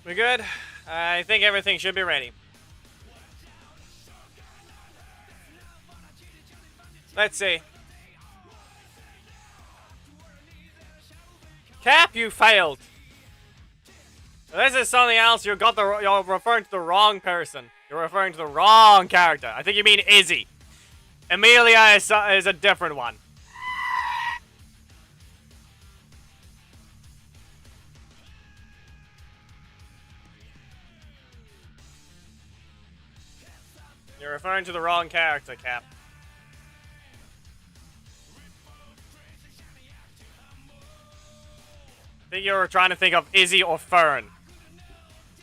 We're good? I think everything should be ready. Let's see. Cap, you failed. This is something else. You're referring to the wrong person. You're referring to the wrong character. I think you mean Izzy. Amelia is a different one. You're referring to the wrong character, Cap. I think you were trying to think of Izzy or Fern.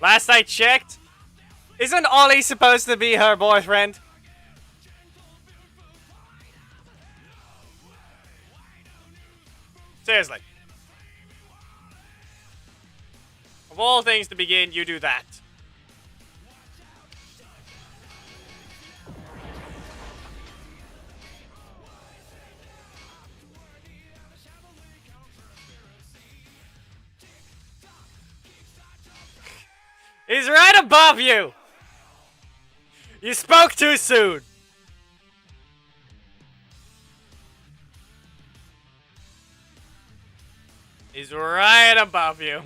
Last I checked, isn't Ollie supposed to be her boyfriend? Seriously. Of all things to begin, you do that. He's right above you! You spoke too soon! He's right above you.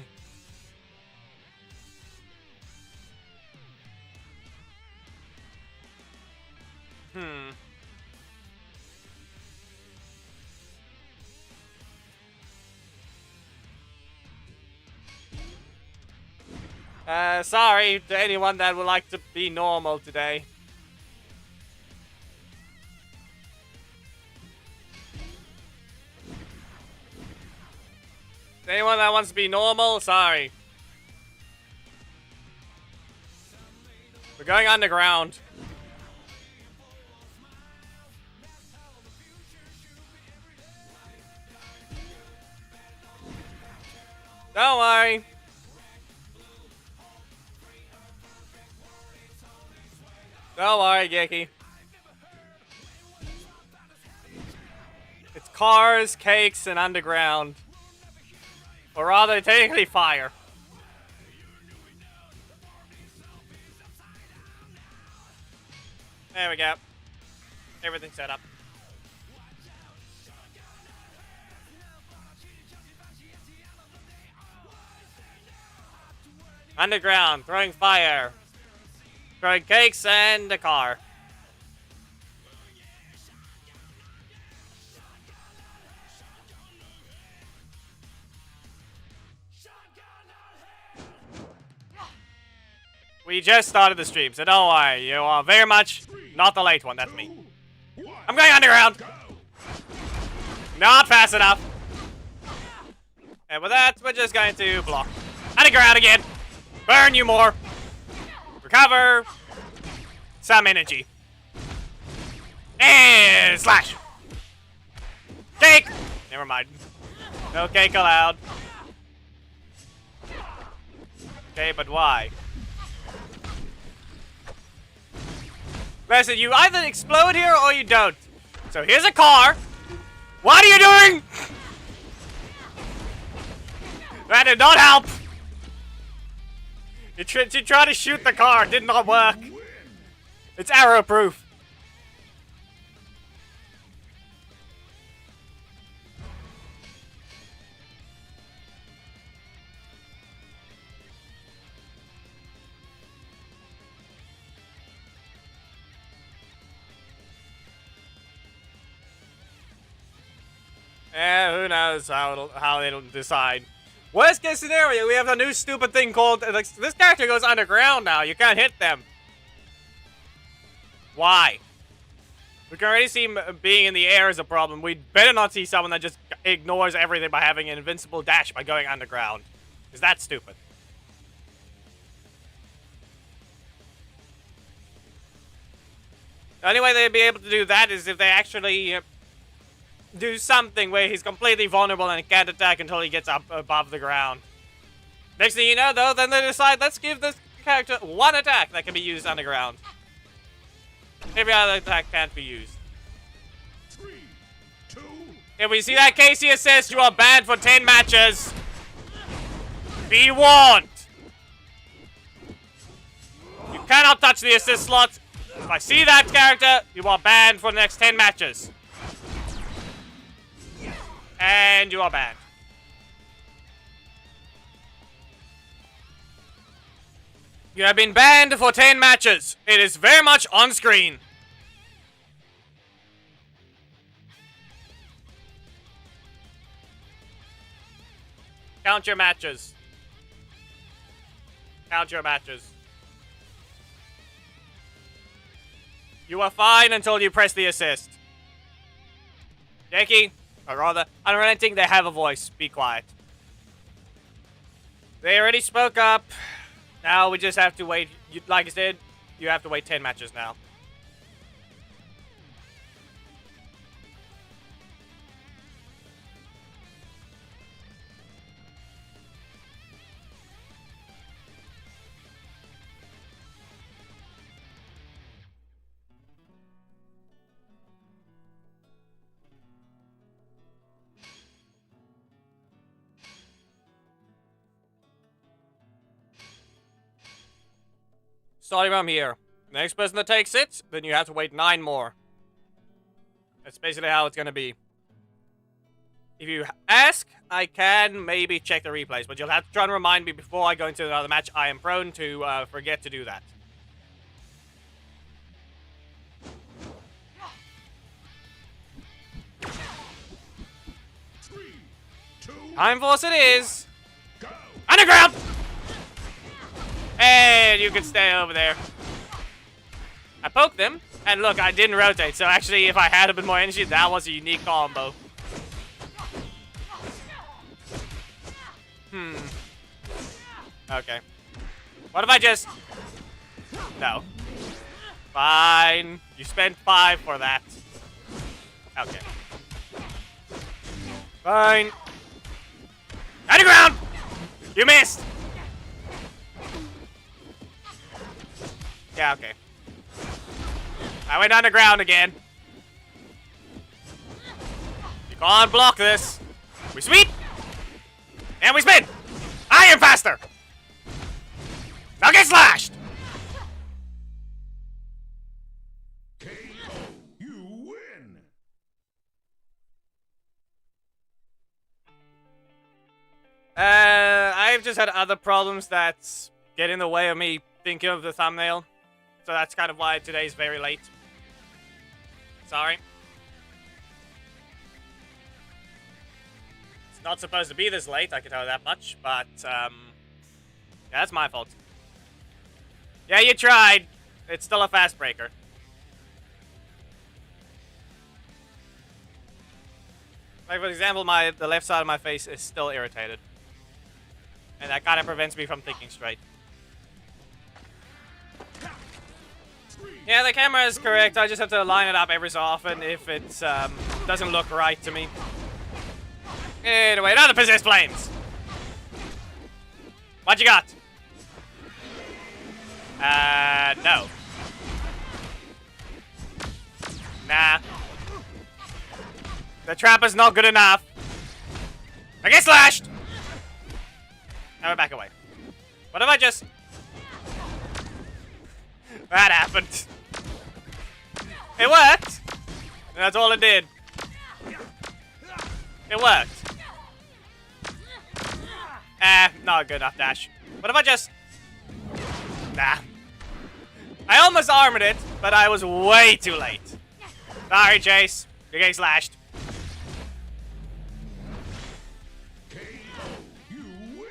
Sorry to anyone that would like to be normal today. Anyone that wants to be normal, sorry. We're going underground. Don't worry. Don't worry, Geeky. It's cars, cakes, and underground. Or rather, technically fire. There we go. Everything's set up. Underground, throwing fire. Throwing cakes and a car. We just started the stream, so don't worry. You are very much not the late one. That's me. I'm going underground. Not fast enough. And with that, we're just going to block. Underground again. Burn you more. Recover. Some energy. And slash. Cake. Never mind. No cake allowed. Okay, but why? Listen, you either explode here or you don't. So here's a car. What are you doing? That did not help. You tried to shoot the car. It did not work. It's arrow proof. Who knows how it'll decide. Worst case scenario, we have a new stupid thing called this character goes underground now. You can't hit them. Why? We can already see him being in the air as a problem. We'd better not see someone that just ignores everything by having an invincible dash by going underground. Is that stupid? The only way they'd be able to do that is if they actually do something where he's completely vulnerable and can't attack until he gets up above the ground. Next thing you know, though, then they decide, let's give this character one attack that can be used underground. Every other attack can't be used. 3, 2. If we see that Casey assist, you are banned for 10 matches. Be warned. cannot touch the assist slot. If I see that character, you are banned for the next 10 matches. And you are banned. You have been banned for 10 matches. It is very much on screen. Count your matches. Count your matches. You are fine until you press the assist. Jackie, or rather, Unrelenting, they have a voice. Be quiet. They already spoke up. Now we just have to wait. Like I said, you have to wait 10 matches now. Starting from here. Next person that takes it, then you have to wait 9 more. That's basically how it's gonna be. If you ask, I can maybe check the replays, but you'll have to try and remind me before I go into another match. I am prone to forget to do that. Time Force it is! Go. Underground! And you can stay over there. I poked them, and look, I didn't rotate, so actually if I had a bit more energy, that was a unique combo. Okay. What if I just... No. Fine. You spent 5 for that. Okay. Fine. Underground! You missed! Yeah, okay. I went underground again. You can't block this. We sweep! And we spin! I am faster! Now get slashed! KO. You win. I've just had other problems that get in the way of me thinking of the thumbnail. So that's kind of why today's very late. Sorry. It's not supposed to be this late, I can tell you that much, but, yeah, that's my fault. Yeah, you tried. It's still a fast breaker. Like, for example, the left side of my face is still irritated. And that kind of prevents me from thinking straight. Yeah, the camera is correct. I just have to line it up every so often if it doesn't look right to me. Anyway, another Possessed Flames. What you got? No. Nah. The trap is not good enough. I get slashed! Now we're back away. What if I just... That happened. It worked! That's all it did. It worked. Not good enough dash. What if I just... Nah. I almost armored it, but I was way too late. Sorry, Chase. You're getting slashed. KO. You win.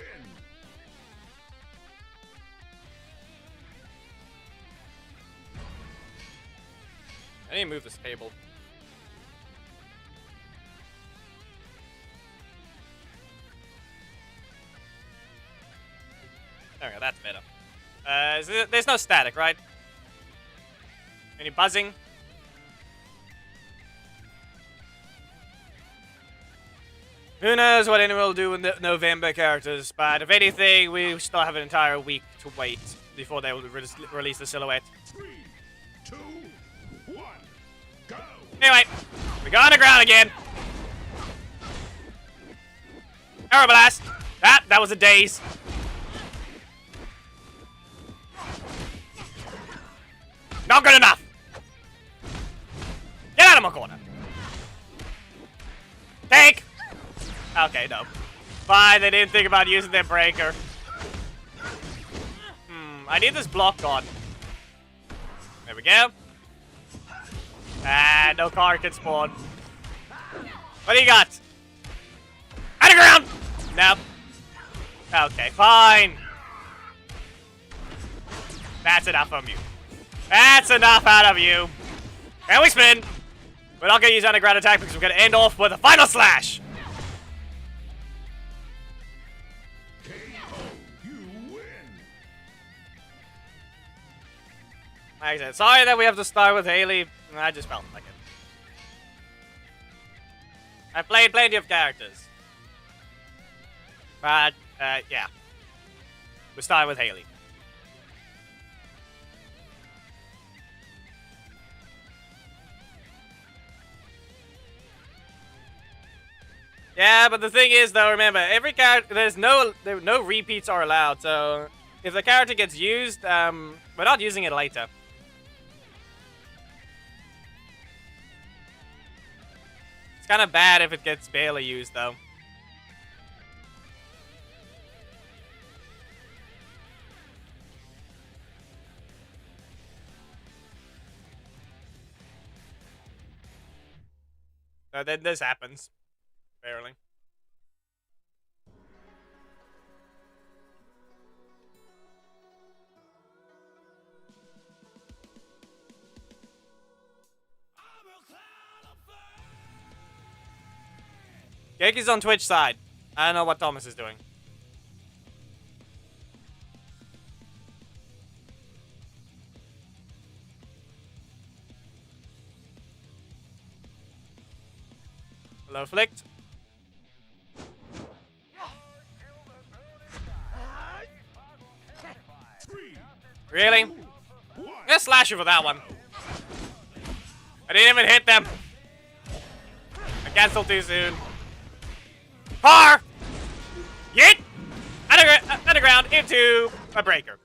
I need to move this table. There we go, that's better. There's no static, right? Any buzzing? Who knows what anyone will do with the November characters, but if anything, we still have an entire week to wait before they will release the silhouette. 3, 2, 1, go. Anyway, we go underground again. Arrow blast. That was a daze. Not good enough! Get out of my corner! Take! Okay, no. Fine, they didn't think about using their breaker. I need this block on. There we go. Ah, no car can spawn. What do you got? Underground! Nope. Okay, fine. That's enough from you. That's enough out of you. And we spin. We're not going to use underground attack because we're going to end off with a final slash. Like I said, sorry that we have to start with Haley. I just felt like it. I played plenty of characters. But, yeah. We're starting with Haley. Yeah, but the thing is, though, remember, every character, no repeats are allowed, so if the character gets used, we're not using it later. It's kind of bad if it gets barely used, though. So then this happens. Barely. Geki's on Twitch side. I don't know what Thomas is doing. Hello, Flicked. Really? I'm gonna slash you for that one. I didn't even hit them. I canceled too soon. Par! Yeet! Underground into a breaker.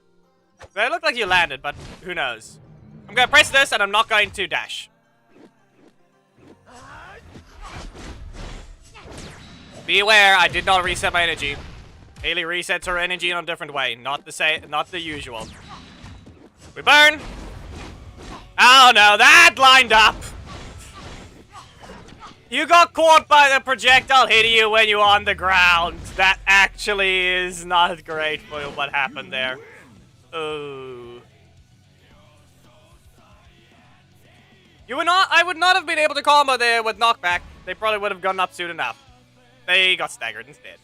So it looked like you landed, but who knows. I'm gonna press this and I'm not going to dash. Be aware, I did not reset my energy. Haley resets her energy in a different way, not the usual. We burn. Oh no, that lined up. You got caught by the projectile hitting you when you're on the ground. That actually is not great for what happened there. Ooh. I would not have been able to combo there with knockback. They probably would have gone up soon enough. They got staggered instead.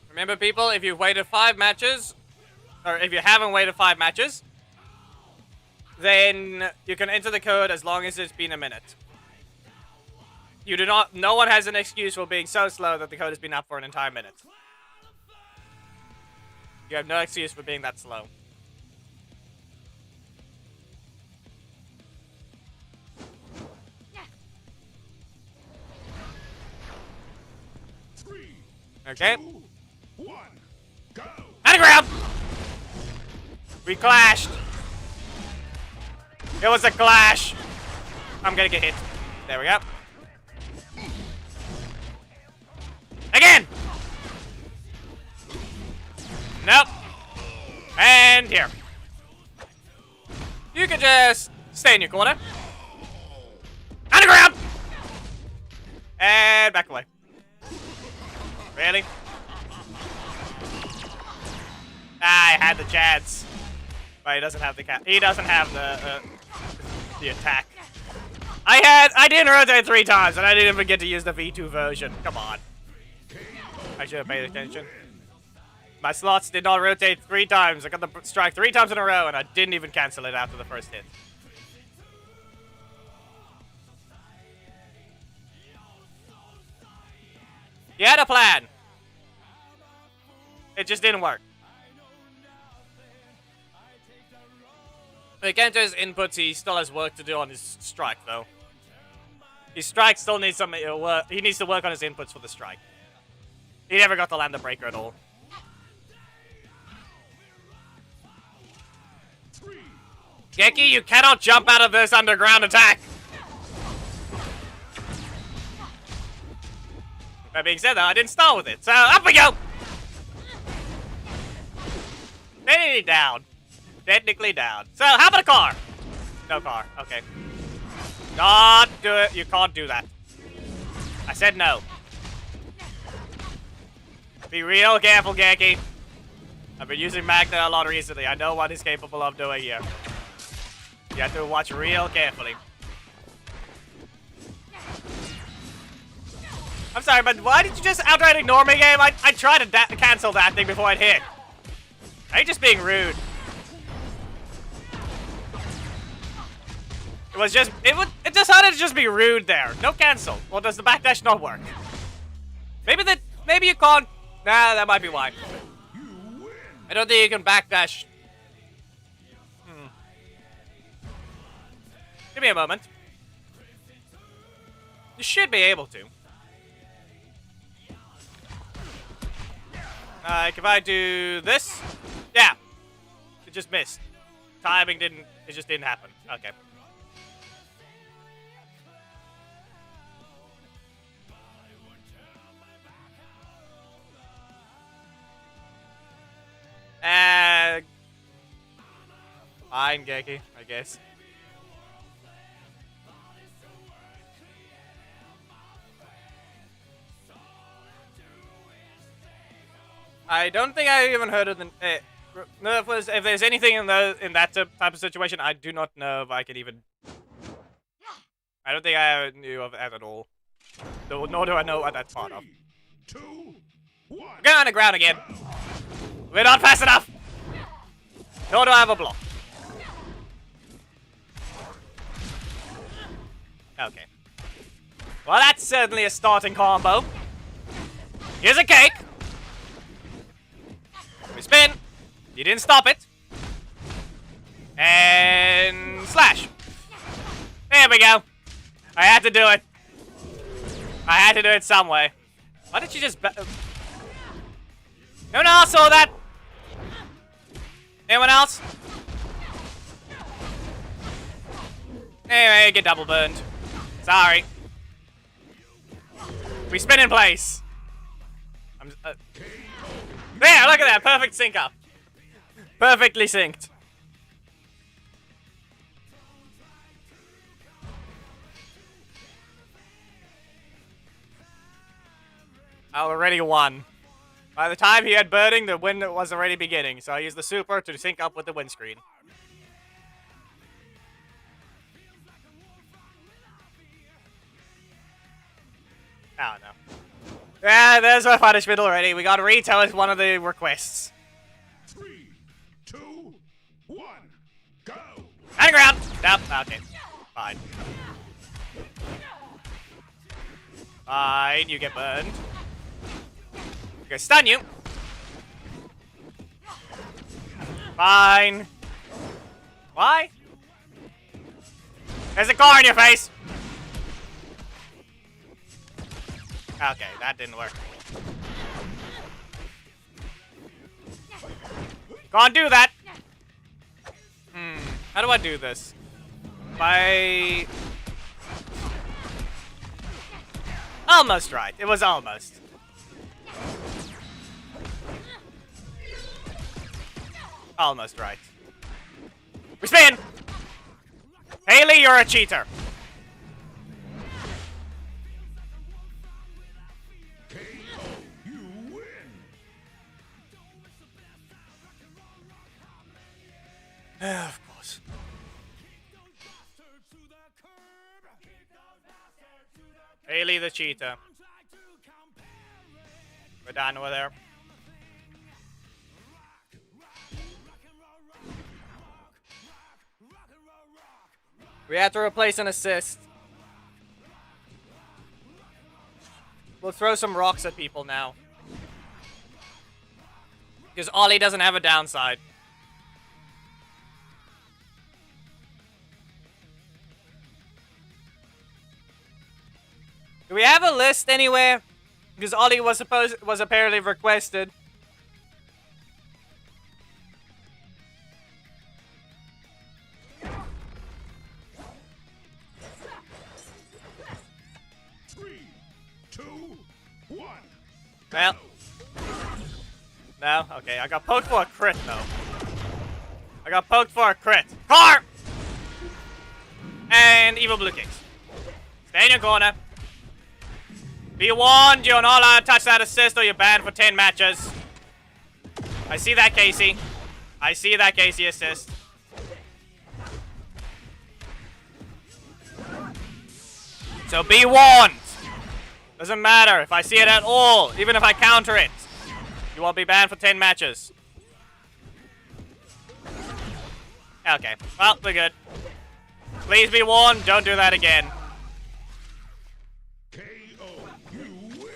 Remember, people, if you've waited 5 matches, or if you haven't waited 5 matches, then you can enter the code as long as it's been a minute. You do not, no one has an excuse for being so slow that the code has been up for an entire minute. You have no excuse for being that slow. Okay. 2, 1, go! Underground! We clashed. It was a clash. I'm gonna get hit. There we go. Again! Nope. And here. You can just stay in your corner. Underground! And back away. Really? I had the chance. But he doesn't have the he doesn't have the attack. I didn't rotate 3 times and I didn't even get to use the V2 version. Come on. I should have paid attention. My slots did not rotate 3 times. I got the strike 3 times in a row and I didn't even cancel it after the first hit. He had a plan. It just didn't work. When it came to his inputs, he still has work to do on his strike, though. His strike still needs some work. He needs to work on his inputs for the strike. He never got to land the breaker at all. Geki, you cannot jump out of this underground attack! That being said, though, I didn't start with it, so up we go! Technically down. Technically down. So, how about a car? No car. Okay. Not do it. You can't do that. I said no. Be real careful, Geki. I've been using Magna a lot recently. I know what he's capable of doing here. You have to watch real carefully. I'm sorry, but why did you just outright ignore me, game? I tried to cancel that thing before it hit. Are you just being rude? It was just, it decided to just be rude there. No cancel. Well, does the backdash not work? Maybe you can't. Nah, that might be why. I don't think you can backdash. Give me a moment. You should be able to. Like, if I do this, yeah, it just missed. Timing didn't, it just didn't happen. Okay. Fine, Geki, I guess. I don't think I even heard of the. No, if there's anything in that type of situation, I do not know if I could even. I don't think I knew of that at all. Nor do I know what that's part of. 3, 2, 1. Go on the ground again. We're not fast enough. Nor do I have a block. Okay. Well, that's certainly a starting combo. Here's a cake. We spin. You didn't stop it. And slash. There we go. I had to do it. I had to do it some way. Why did you just... No one else saw that? Anyone else? Anyway, get double burned. Sorry. We spin in place. There, look at that. Perfect sync up. Perfectly synced. I already won. By the time he had burning, the wind was already beginning, so I used the super to sync up with the windscreen. Oh no. Yeah, there's my punishment already. We got to retell as one of the requests. 3, 2, 1, go! On the ground! Nope, okay. Fine. Fine, you get burned. I'm gonna stun you. Fine. Why? There's a car in your face! Okay, that didn't work. Can't do that! How do I do this? By... Almost right. It was almost. Almost right. We spin! Haley, you're a cheater. You win! Of course. Haley the cheater. We're done with her. We have to replace an assist. We'll throw some rocks at people now. Because Ollie doesn't have a downside. have a list anywhere? Because Ollie was apparently requested. Three, two, one. Well. No? Okay, I got poked for a crit, though. I got poked for a crit. Car! And evil blue kicks. Stay in your corner. Be warned, you're not allowed to touch that assist or you're banned for 10 matches. I see that, Casey. I see that, Casey assist. So be warned. Doesn't matter if I see it at all, even if I counter it. You will be banned for 10 matches. Okay, well, we're good. Please be warned, don't do that again. KO. You win.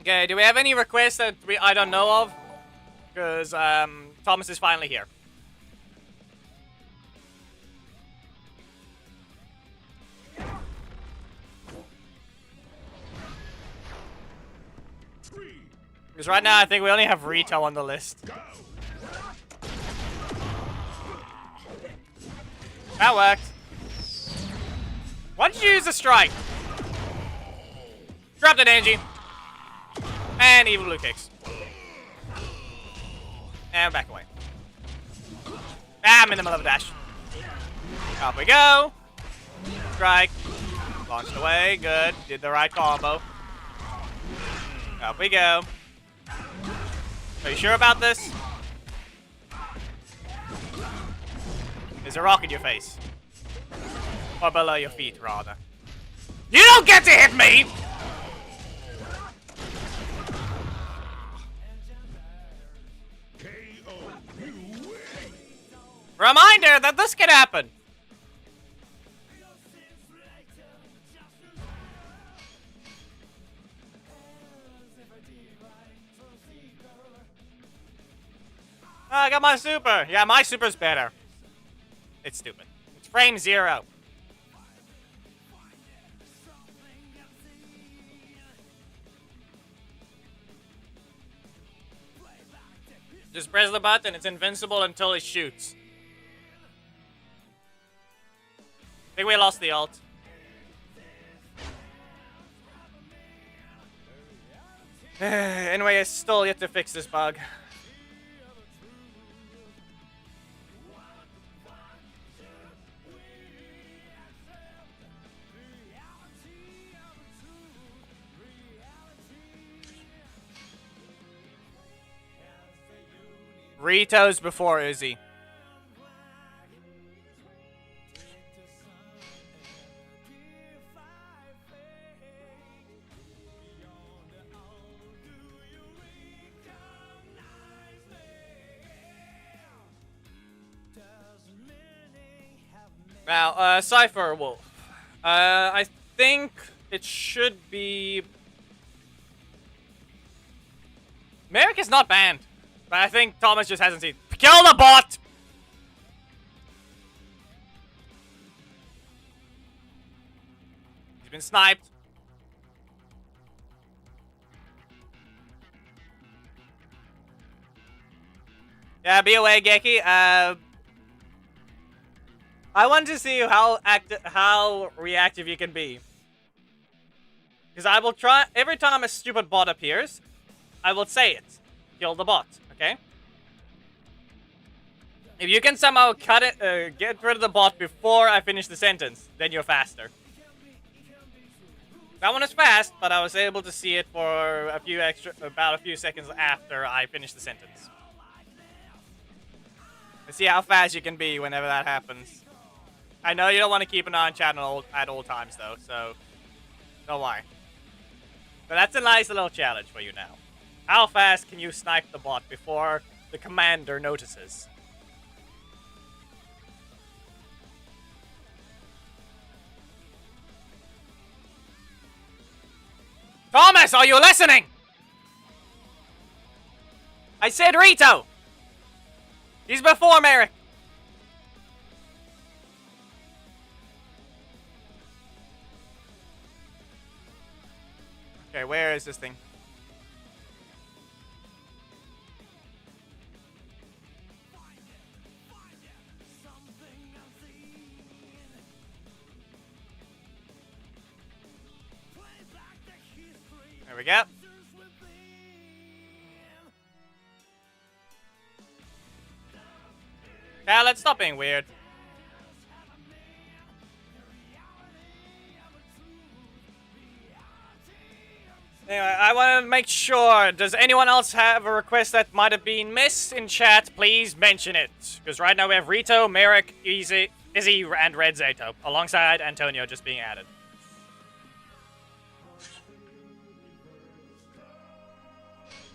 Okay, do we have any requests that I don't know of? Because Thomas is finally here. Because right now I think we only have Rito on the list. Go. That worked. Why did you use a strike? Drop the Denji. And evil blue kicks. And back away. Ah, I'm in the middle of a dash. Up we go. Strike. Launched away. Good. Did the right combo. Up we go. Are you sure about this? There's a rock in your face. Or below your feet, rather. You don't get to hit me! KO. You win. Reminder that this can happen. Oh, I got my super. Yeah, my super's better. It's stupid. It's frame 0. Just press the button, it's invincible until it shoots. I think we lost the ult. Anyway, I still yet to fix this bug. Rito's before Uzi. Now, Cypher Wolf. I think it should be... Merrick is not banned. But I think Thomas just hasn't seen. Kill the bot! He's been sniped. Yeah, be away, Geki. I want to see how reactive you can be. Because I will try every time a stupid bot appears, I will say it. Kill the bot. Okay? If you can somehow cut it, get rid of the bot before I finish the sentence, then you're faster. That one is fast, but I was able to see it for about a few seconds after I finished the sentence. Let's see how fast you can be whenever that happens. I know you don't want to keep an eye on chat at all times, though, so don't worry. But that's a nice little challenge for you now. How fast can you snipe the bot before The commander notices. Thomas, are you listening? I said Rito! He's before Merrick. Okay, where is this thing? There we go. Yeah, let's stop being weird. Anyway, I want to make sure. Does anyone else have a request that might have been missed in chat? Please mention it. Because right now we have Rito, Merrick, Izzy, and Red Zato, alongside Antonio just being added.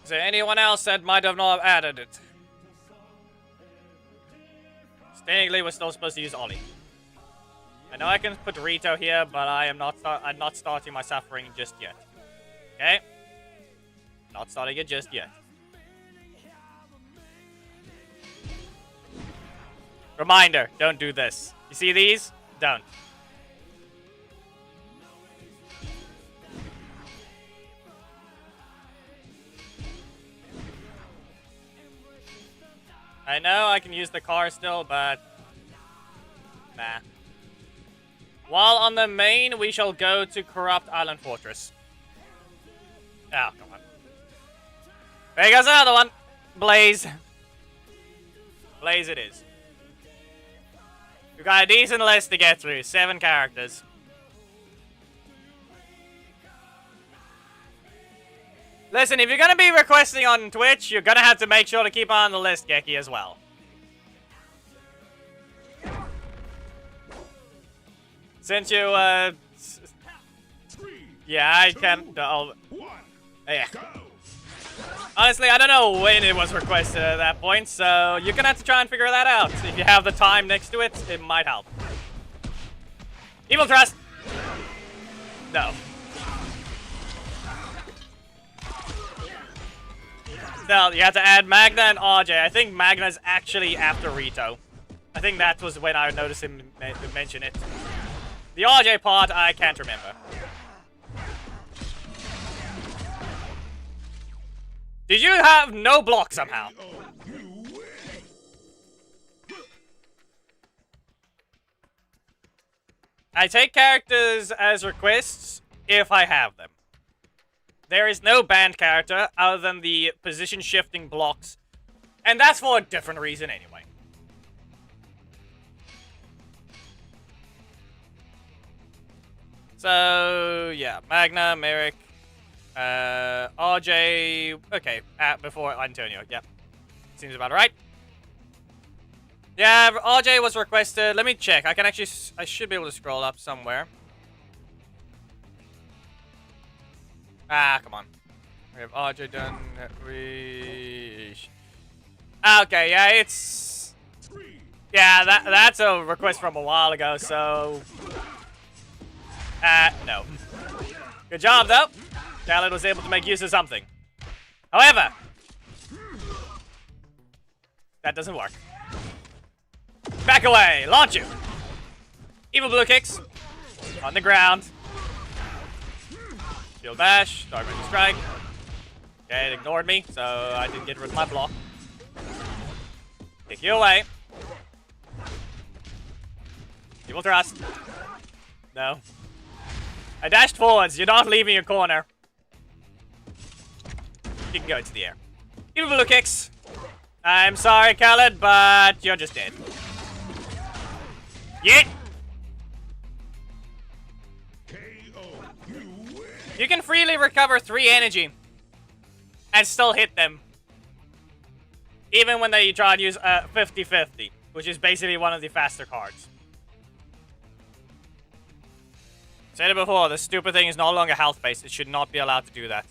Is there anyone else that might have not added it? Technically, we're still supposed to use Ollie. I know I can put Rito here, but I'm not starting my suffering just yet. Okay? Not starting it just yet. Reminder, don't do this. You see these? Don't. I know I can use the car still, but nah. While on the main, we shall go to Corrupt Island Fortress. Oh, come on. There goes another one. Blaze. Blaze it is. We've got a decent list to get through. 7 characters. Listen, if you're going to be requesting on Twitch, you're going to have to make sure to keep on the list, Geki, as well. Since you, yeah, I can... yeah. Honestly, I don't know when it was requested at that point, so you're going to have to try and figure that out. If you have the time next to it, it might help. Evil Trust! No. No, you have to add Magna and RJ. I think Magna's actually after Rito. I think that was when I noticed him mention it. The RJ part, I can't remember. Did you have no block somehow? I take characters as requests if I have them. There is no banned character other than the position shifting blocks. And that's for a different reason anyway. So, yeah. Magna, Merrick, RJ... Okay, before Antonio. Yeah. Seems about right. Yeah, RJ was requested. Let me check. I can actually... I should be able to scroll up somewhere. Ah, come on. We have RJ done. Okay, yeah, it's... Yeah, that's a request from a while ago, so... no. Good job, though. Khaled was able to make use of something. However... that doesn't work. Back away! Launch you! Evil blue kicks. On the ground. Shield bash, Dark Magic Strike. Okay, it ignored me, so I didn't get rid of my block. Kick you away. Evil Thrust. No. I dashed forwards, you're not leaving your corner. You can go into the air. Evil blue kicks. I'm sorry, Khaled, but you're just dead. Yeah. You can freely recover 3 energy and still hit them. Even when they try and use 50-50, which is basically one of the faster cards. Said it before, the stupid thing is no longer health-based. It should not be allowed to do that.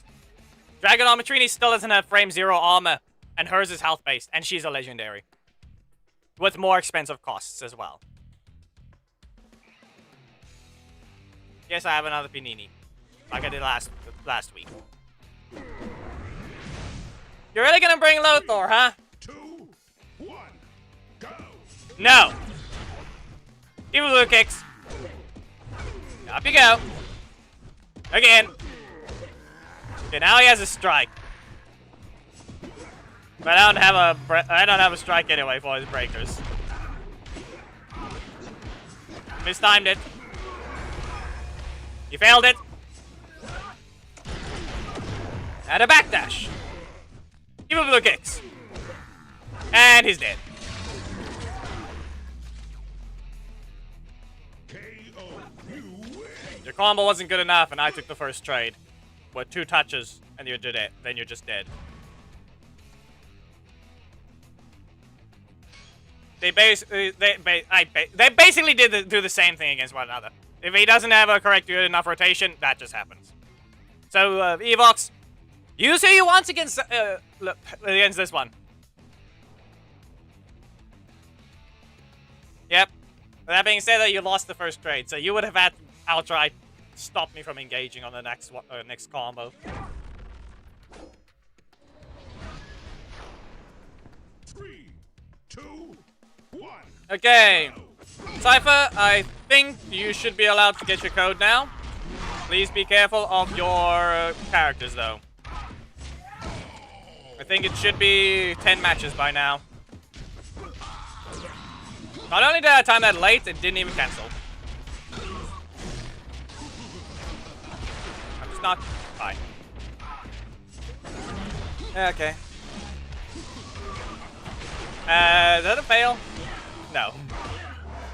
Dragon Armatrini still doesn't have frame 0 armor. And hers is health-based, and she's a legendary. With more expensive costs as well. Yes, I have another Panini. Like I did last week. You're really gonna bring Lothar, huh? 2, 1, go! No! Evil blue kicks. Up you go. Again. Okay, now he has a strike. But I don't have a strike anyway for his breakers. Mistimed it. You failed it. And a backdash. Evil blue kicks. And he's dead. KO, you win! Your combo wasn't good enough, and I took the first trade. With 2 touches, and you're dead. Then you're just dead. They basically do the same thing against one another. If he doesn't have a correct good enough rotation, that just happens. So Evox, use who you want against this one. Yep. That being said, you lost the first trade, so you would have had to outright stop me from engaging on the next combo. 3, 2, 1. Okay. Cypher, I think you should be allowed to get your code now. Please be careful of your characters, though. I think it should be 10 matches by now. Not only did I time that late, it didn't even cancel. I'm just not... Fine. Okay. Is that a fail? No.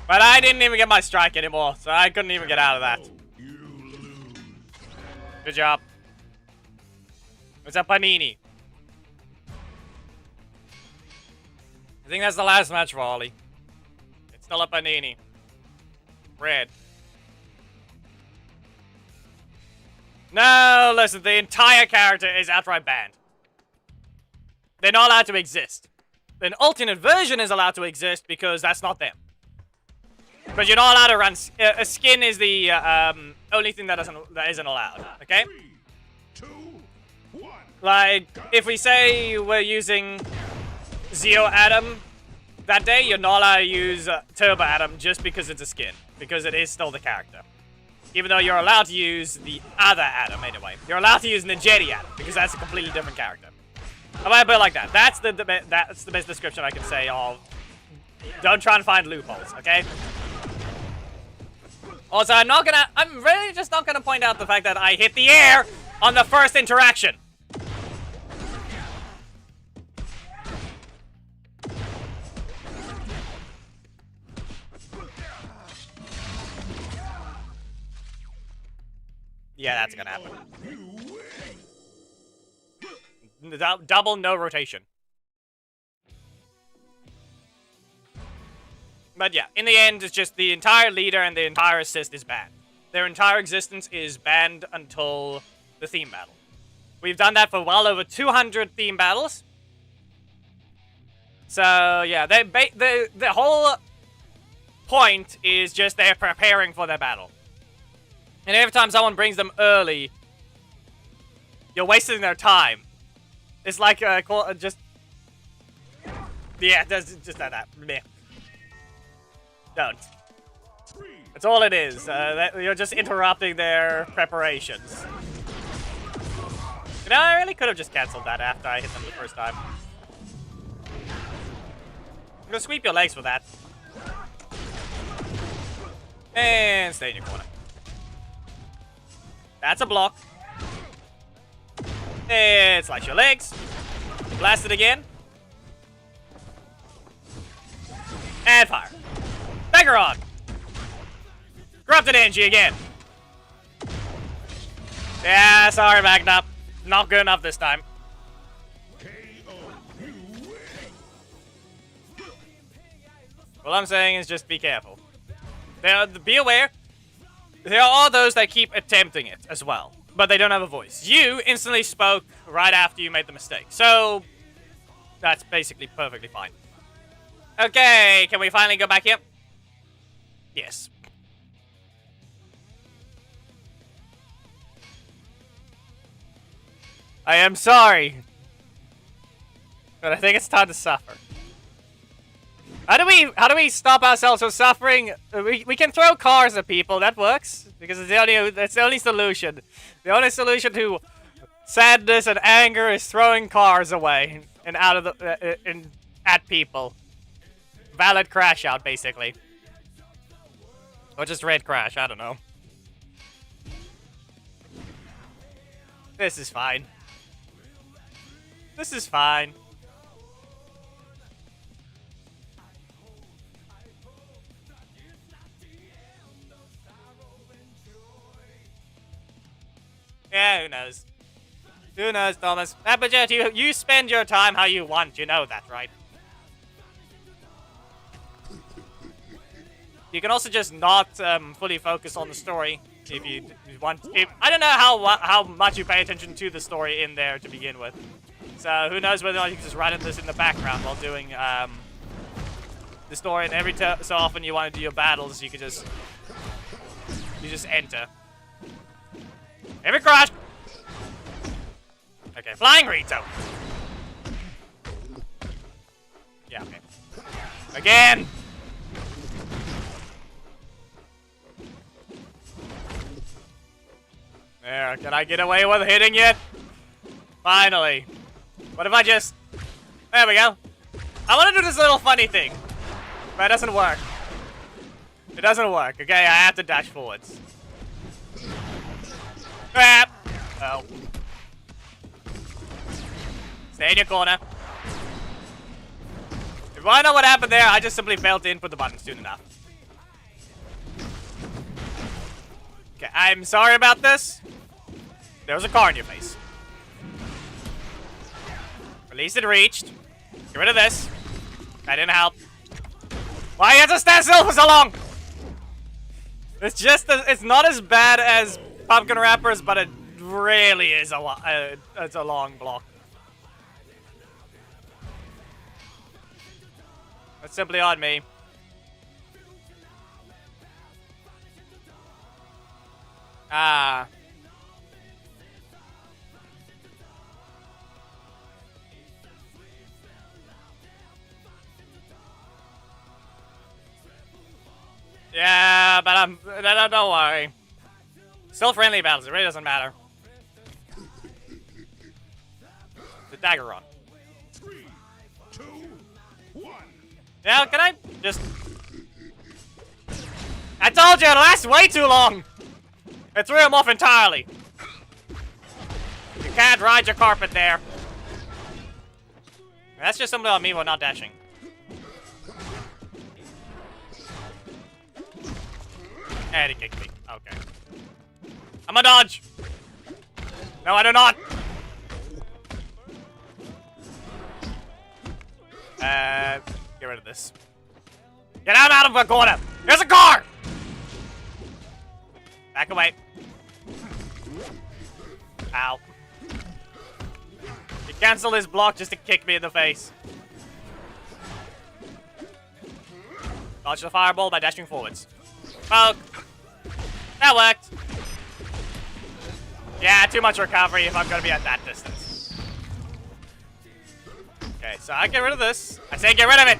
But I didn't even get my strike anymore, so I couldn't even get out of that. Good job. It's a Panini. I think that's the last match for Ollie. It's still a Panini. Red. No, listen, the entire character is outright banned. They're not allowed to exist. An alternate version is allowed to exist because that's not them. But you're not allowed to run... a skin is the only thing that isn't allowed, okay? 3, 2, 1. Like, if we say we're using Zeo Adam that day, you're not allowed to use Turbo Adam just because it's a skin. Because it is still the character. Even though you're allowed to use the other Adam anyway. You're allowed to use Nigeri Adam because that's a completely different character. I might put it like that. That's the best description I can say of... Don't try and find loopholes, okay? Also, I'm really just not gonna point out the fact that I hit the air on the first interaction. Yeah, that's gonna happen. Double no rotation. But yeah, in the end, it's just the entire leader and the entire assist is banned. Their entire existence is banned until the theme battle. We've done that for well over 200 theme battles. So yeah, the whole point is just they're preparing for their battle. And every time someone brings them early, you're wasting their time. It's like just... Yeah, just that. Meh. Don't. That's all it is. You're just interrupting their preparations. You know, I really could have just cancelled that after I hit them the first time. I'm gonna sweep your legs for that. And stay in your corner. That's a block. And slice your legs. Blast it again. And fire. Beggarog! Corrupted Angie again. Yeah, sorry, Magna. Not good enough this time. What I'm saying is just be careful. Be aware. There are those that keep attempting it as well, but they don't have a voice. You instantly spoke right after you made the mistake. So, That's basically perfectly fine. Okay, can we finally go back here? Yes. I am sorry. But I think it's time to suffer. How do we stop ourselves from suffering? We can throw cars at people, that works. Because that's the only solution. The only solution to sadness and anger is throwing cars away and out of the at people. Valid crash out, basically. Or just red crash, I don't know. This is fine. This is fine. Yeah, who knows? Who knows, Thomas? But yet, you spend your time how you want, you know that, right? You can also just not fully focus on the story if you want. I don't know how much you pay attention to the story in there to begin with. So who knows whether or not you can just run this in the background while doing the story. And every so often you want to do your battles, you can just enter. Every crash. Okay, flying Rito. Yeah. Okay. Again. There, can I get away with hitting it? Finally. What if I just... There we go. I want to do this little funny thing. But it doesn't work. It doesn't work. Okay, I have to dash forwards. Ah. Oh. Stay in your corner. If you want to know what happened there, I just simply failed to input the buttons soon enough. Okay, I'm sorry about this. There was a car in your face. At least it reached. Get rid of this. That didn't help. Why you have to stand still for so long? It's just, it's not as bad as pumpkin wrappers, but it really is it's a long block. That's simply on me. Ah. Yeah, but don't worry. Still friendly battles, it really doesn't matter. The dagger run. 3, 2, 1. Now, can I just... I told you, it lasts way too long! It threw him off entirely. You can't ride your carpet there. That's just something on me while not dashing. And he kicked me. Okay. I'm a dodge! No, I do not! Get rid of this. Get out of the corner! There's a car! Back away. Ow. He canceled his block just to kick me in the face. Dodge the fireball by dashing forwards. Poke. That worked. Yeah, too much recovery if I'm gonna be at that distance. Okay, so I get rid of this. I say get rid of it!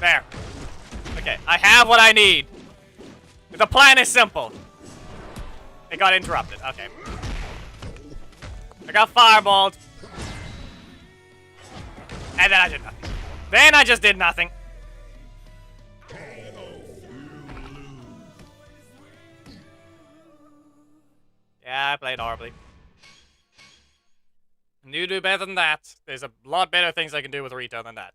There. Okay, I have what I need. The plan is simple. It got interrupted. Okay. I got fireballed. And then I did nothing. Then I just did nothing. Yeah, I played horribly. And you do better than that. There's a lot better things I can do with Rito than that.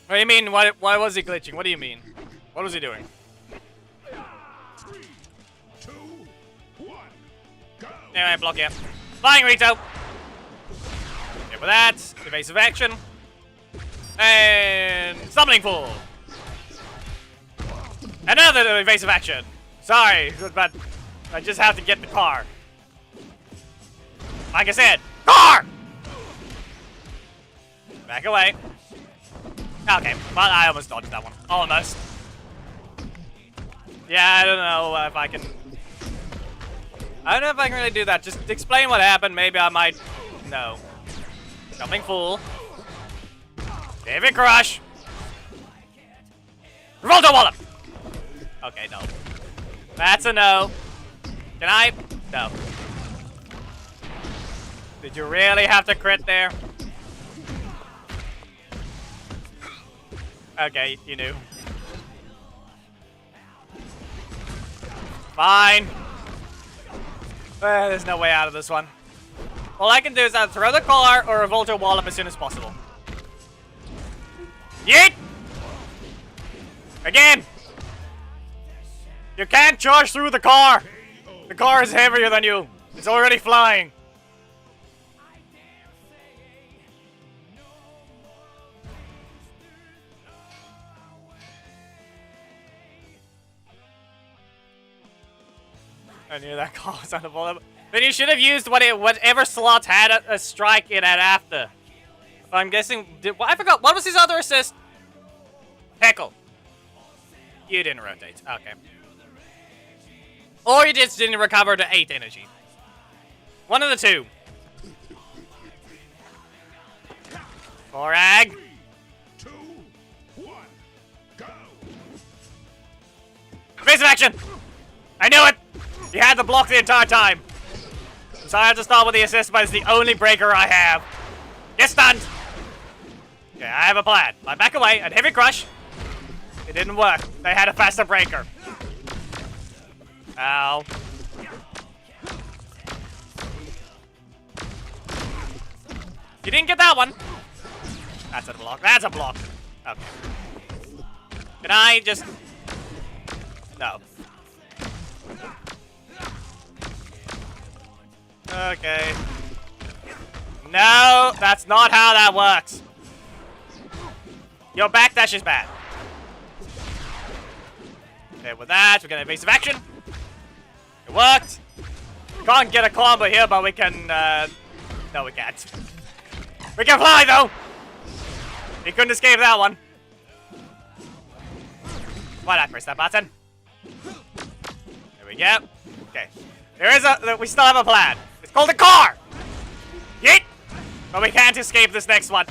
What do you mean? Why was he glitching? What do you mean? What was he doing? 3, 2, 1. Go. Anyway, block it. Flying Rito! Okay, with that, evasive action. And Stumbling Fool. Another evasive action. Sorry, but I just have to get the car. Like I said, car! Back away. Okay, but I almost dodged that one. Almost. Yeah, I don't know if I can... I don't know if I can really do that. Just explain what happened. Maybe I might... No. Jumping Fool. David Crush. Revolta Wallop! Okay, no. That's a no. Can I? No. Did you really have to crit there? Okay, you knew. Fine. There's no way out of this one. All I can do is either throw the car or Revolta Wallop as soon as possible. Yeet! Again! You can't charge through the car! The car is heavier than you. It's already flying. I knew that car was on the ball. Then you should have used whatever slot had a strike it at after. If I'm guessing, I forgot, what was his other assist? Heckle. You didn't rotate, okay. Or you just didn't recover the 8 energy. One of the two. Korag. 2, 1, go! Evasive action! I knew it! You had to block the entire time. So I have to start with the assist, but it's the only breaker I have. Get stunned! Okay, I have a plan. I back away and heavy crush. It didn't work. They had a faster breaker. Ow. You didn't get that one. That's a block. That's a block. Okay. Can I just... No. Okay. No, that's not how that works. Your backdash is bad. Okay, with that, we're gonna evasive action. It worked. Can't get a combo here, but we can, no, we can't. We can fly, though! He couldn't escape that one. Why not press that button? There we go. Okay. We still have a plan. It's called a car! Yeet! But we can't escape this next one.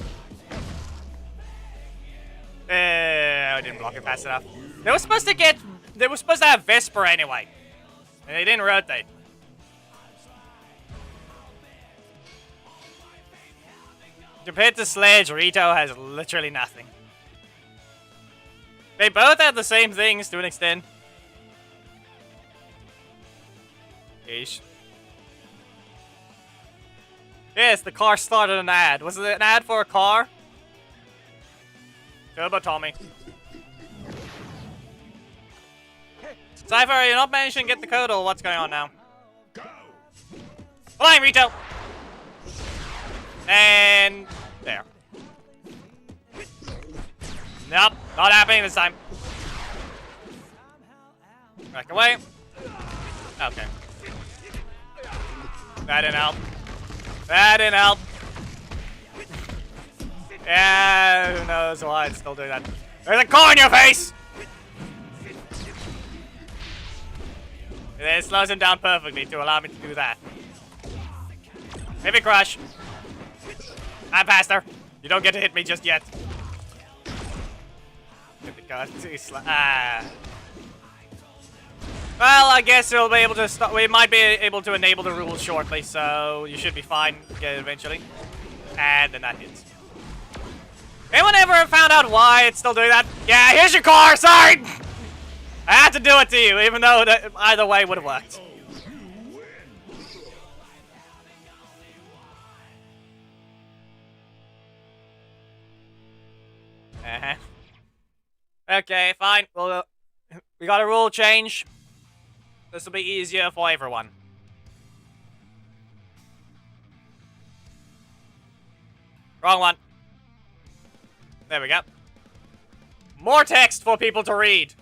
I didn't block it fast enough. They were supposed to have Vesper anyway. And they didn't rotate. Compared to Sledge, Rito has literally nothing. They both have the same things to an extent. Ish. Yes, the car started an ad. Was it an ad for a car? Turbo Tommy. Cypher, you're not managing to get the code or what's going on now? Flying Rito! And... there. Nope, not happening this time. Back away. Okay. That didn't help. That didn't help. Yeah, who knows why it's still doing that. There's a car in your face! And it slows him down perfectly to allow me to do that. Maybe crush. I'm faster. You don't get to hit me just yet. Well, I guess we'll be able to start. We might be able to enable the rules shortly, so you should be fine eventually. And then that hits. Anyone ever found out why it's still doing that? Yeah, here's your car. Sorry. I had to do it to you, even though either way would have worked. Okay, fine. Well, we got a rule change. This will be easier for everyone. Wrong one. There we go. More text for people to read.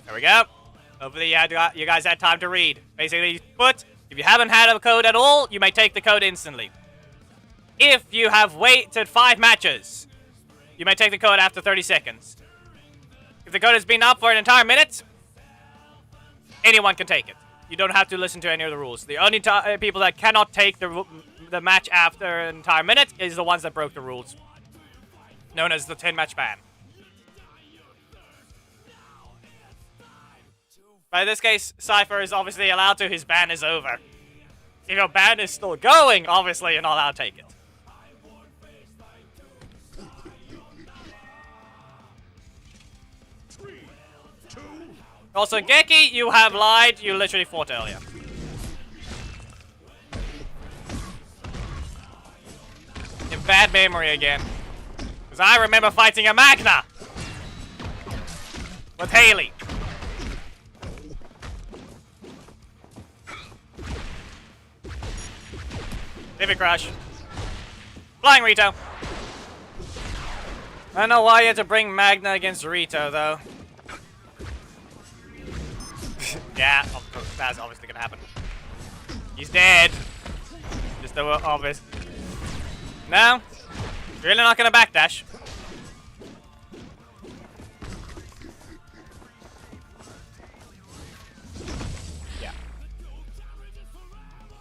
There we go. Hopefully you guys had time to read. Basically, if you haven't had a code at all, you may take the code instantly. If you have waited 5 matches, you may take the code after 30 seconds. If the code has been up for an entire minute, anyone can take it. You don't have to listen to any of the rules. The only people that cannot take the match after an entire minute is the ones that broke the rules. Known as the 10-match ban. But in this case, Cypher is obviously allowed to. His ban is over. If your ban is still going, obviously you're not allowed to take it. Also, Geki, you have lied. You literally fought earlier. In bad memory again. Because I remember fighting a Magna. With Haley. Ribbit crush. Flying Rito. I don't know why you had to bring Magna against Rito, though. Yeah, that's obviously gonna happen. He's dead. Just the obvious. No? Really not gonna backdash. Yeah.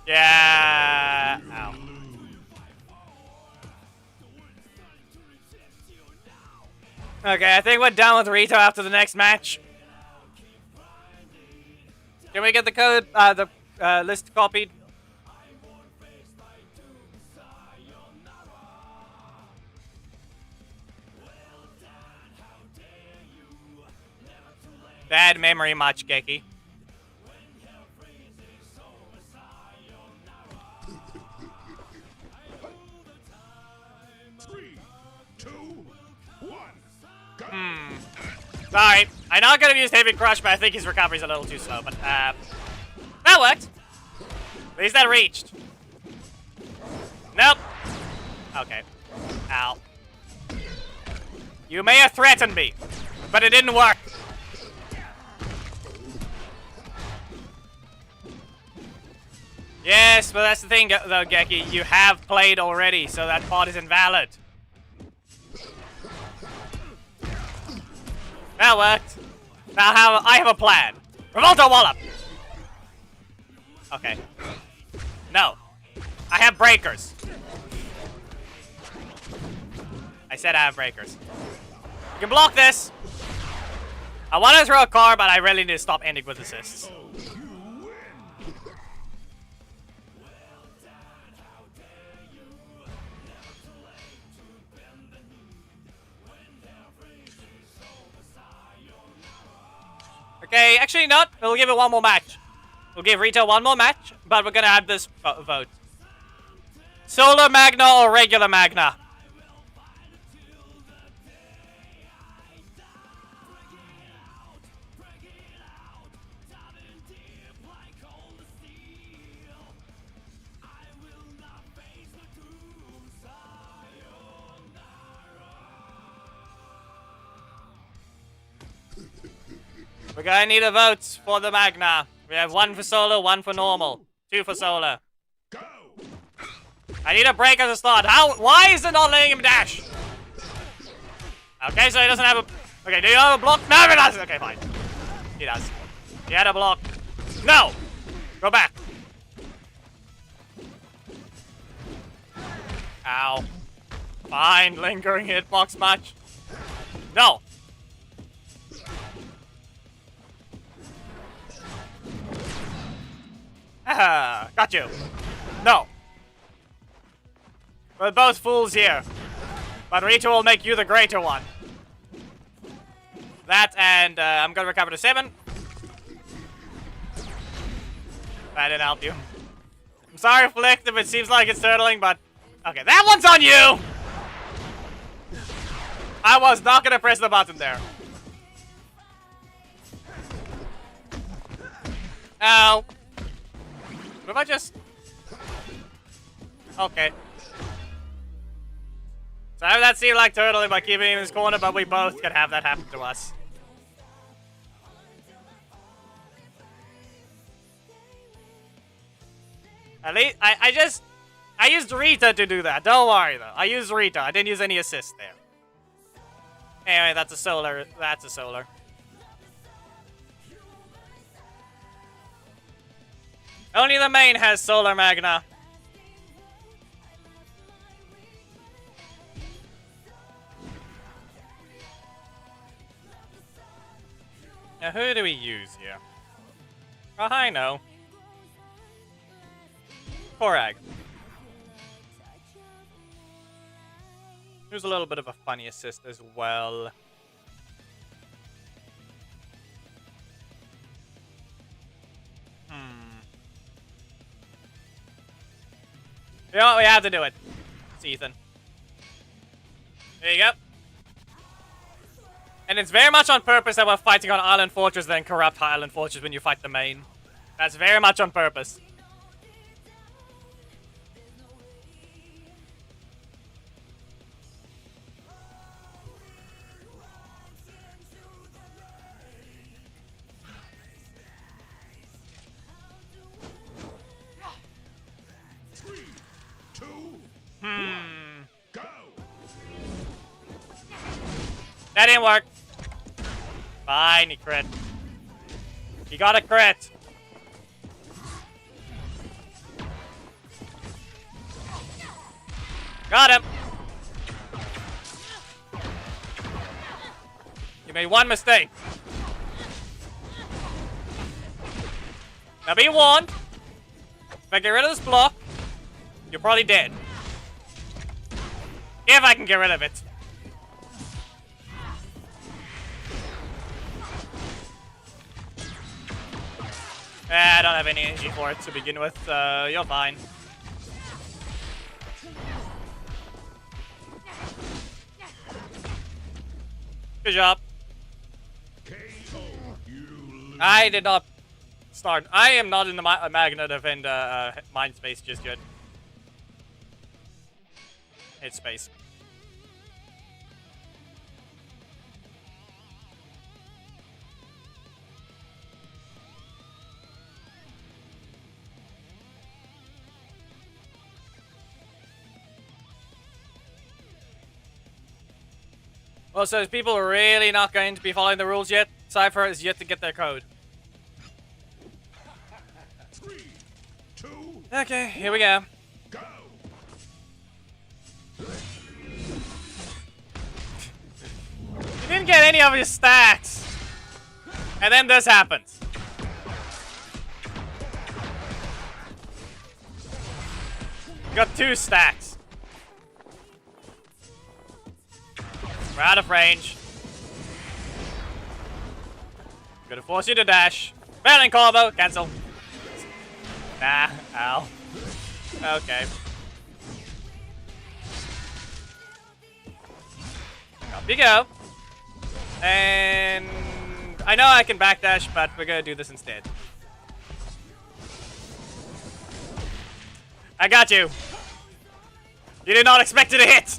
Yeah. Ow. Okay, I think we're done with Rito after the next match. Can we get the code, list copied? Bad memory much, Geki. Sorry, I know I'm gonna use Heavy Crush, but I think his recovery's a little too slow, but, that worked. At least that reached. Nope. Okay. Ow. You may have threatened me, but it didn't work. Yes, but that's the thing, though, Geki. You have played already, so that part is invalid. That worked. Now I have a plan. Revolta Wallop! Okay. No. I have breakers. I said I have breakers. You can block this. I want to throw a car, but I really need to stop ending with assists. Okay, actually not. We'll give it one more match. We'll give Rito one more match, but we're gonna add this vote. Solar Magna or regular Magna? We're gonna need a vote for the Magna. We have 1 for solar, 1 for normal, 2 for solar. Go. I need a break as a start. Why is it not letting him dash? Okay, so he doesn't have a... Okay, do you have a block? No, he doesn't. Okay, fine. He does. He had a block. No! Go back. Ow. Fine, lingering hitbox match. No! Got you. No. We're both fools here. But Rito will make you the greater one. That and I'm gonna recover to 7. That didn't help you. I'm sorry, Flick, if it seems like it's turtling, but... Okay, that one's on you! I was not gonna press the button there. Ow. What if I just... Okay. So I have that seem like turtle by keeping him in his corner, but we both can have that happen to us. At least, I used Rita to do that. Don't worry, though. I used Rita. I didn't use any assist there. Anyway, that's a solar. That's a solar. Only the main has Solar Magna. Now, who do we use here? Oh, I know. Korag. Here's a little bit of a funny assist as well. You know what? We have to do it. It's Ethan. There you go. And it's very much on purpose that we're fighting on Island Fortress then corrupt Island Fortress when you fight the main. That's very much on purpose. Go! That didn't work. Fine, he crit. He got a crit. Got him. You made one mistake. Now be warned. If I get rid of this block, you're probably dead. If I can get rid of it. I don't have any energy for it to begin with, you're fine. Good job. I did not start. I am not in the Magna Defend mind space just yet. Hit space. Well, so people are really not going to be following the rules yet. Cypher is yet to get their code. 3, 2, okay, here we go. Go! You didn't get any of his stacks. And then this happens. You got 2 stacks. We're out of range. Gonna force you to dash. Battling combo. Cancel. Nah. Ow. Okay. Up you go. And I know I can backdash, but we're gonna do this instead. I got you. You did not expect it to hit.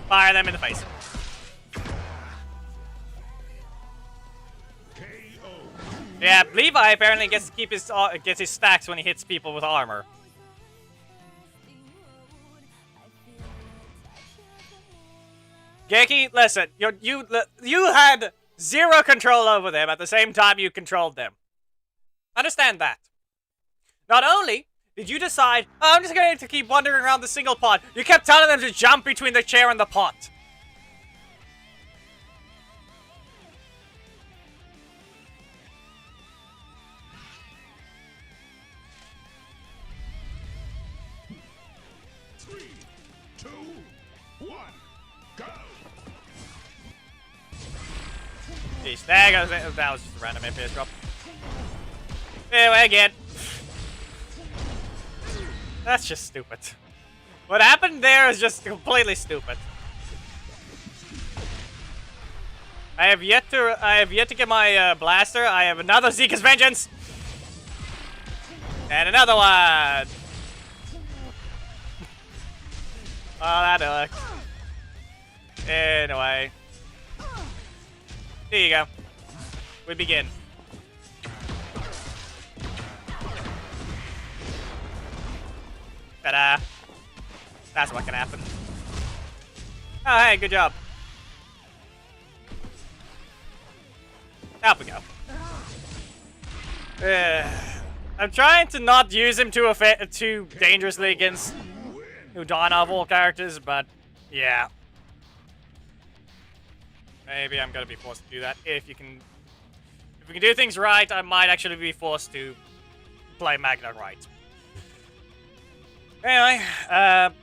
Fire them in the face. Yeah, Levi apparently gets to keep his stacks when he hits people with armor. Geki, listen, you had 0 control over them at the same time you controlled them. Understand that. Not only did you decide, oh, I'm just going to keep wandering around the single pot, you kept telling them to jump between the chair and the pot. Jeez, there goes it. That was just a random FPS drop. Anyway, again. That's just stupid. What happened there is just completely stupid. I have yet to get my blaster. I have another Zeke's Vengeance. And another one. Oh, that worked. Anyway. Here you go. We begin. Ta-da. That's what can happen. Oh, hey, good job. Out we go. I'm trying to not use him too dangerously against Udana of all characters, but yeah. Maybe I'm gonna be forced to do that. If we can do things right, I might actually be forced to play Magna right. Anyway, and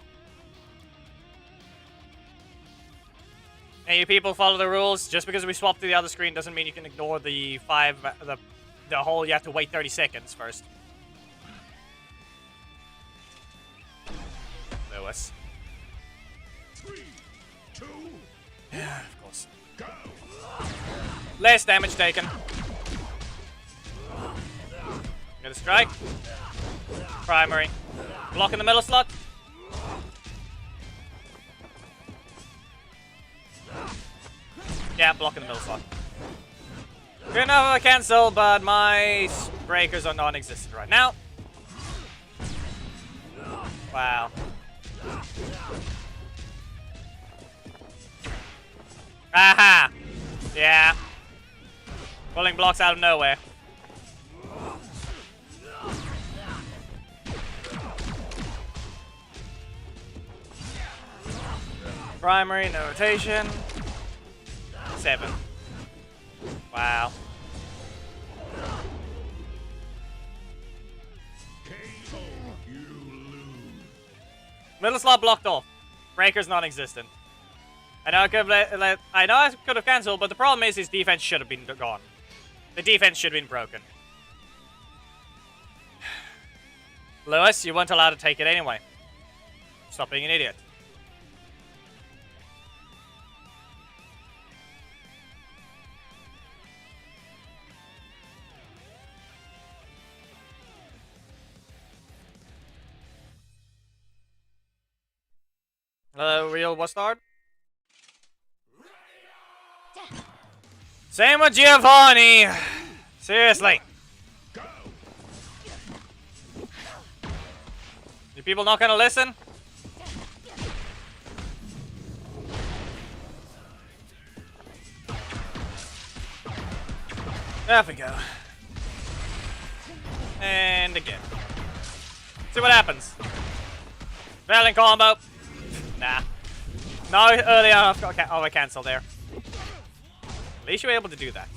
you people follow the rules. Just because we swap to the other screen doesn't mean you can ignore the whole you have to wait 30 seconds first. Lewis. 3, 2, Yeah, of course. go. Less damage taken. Get a strike. Primary. Block in the middle slot. Yeah, block in the middle slot. Good enough of a cancel, but my breakers are non-existent right now. Wow. Aha! Yeah. Pulling blocks out of nowhere. Primary, no rotation. 7. Wow. KO. You lose. Middle slot blocked off. Breaker's non-existent. I know I could have cancelled, but the problem is his defense should have been gone. The defense should have been broken. Lewis, you weren't allowed to take it anyway. Stop being an idiot. Real Bastard? Same with Giovanni. Seriously. Go. You people not gonna listen? There we go. And again. See what happens. Failing combo. Nah. No, early enough. Okay, oh, I cancelled there. At least you were able to do that.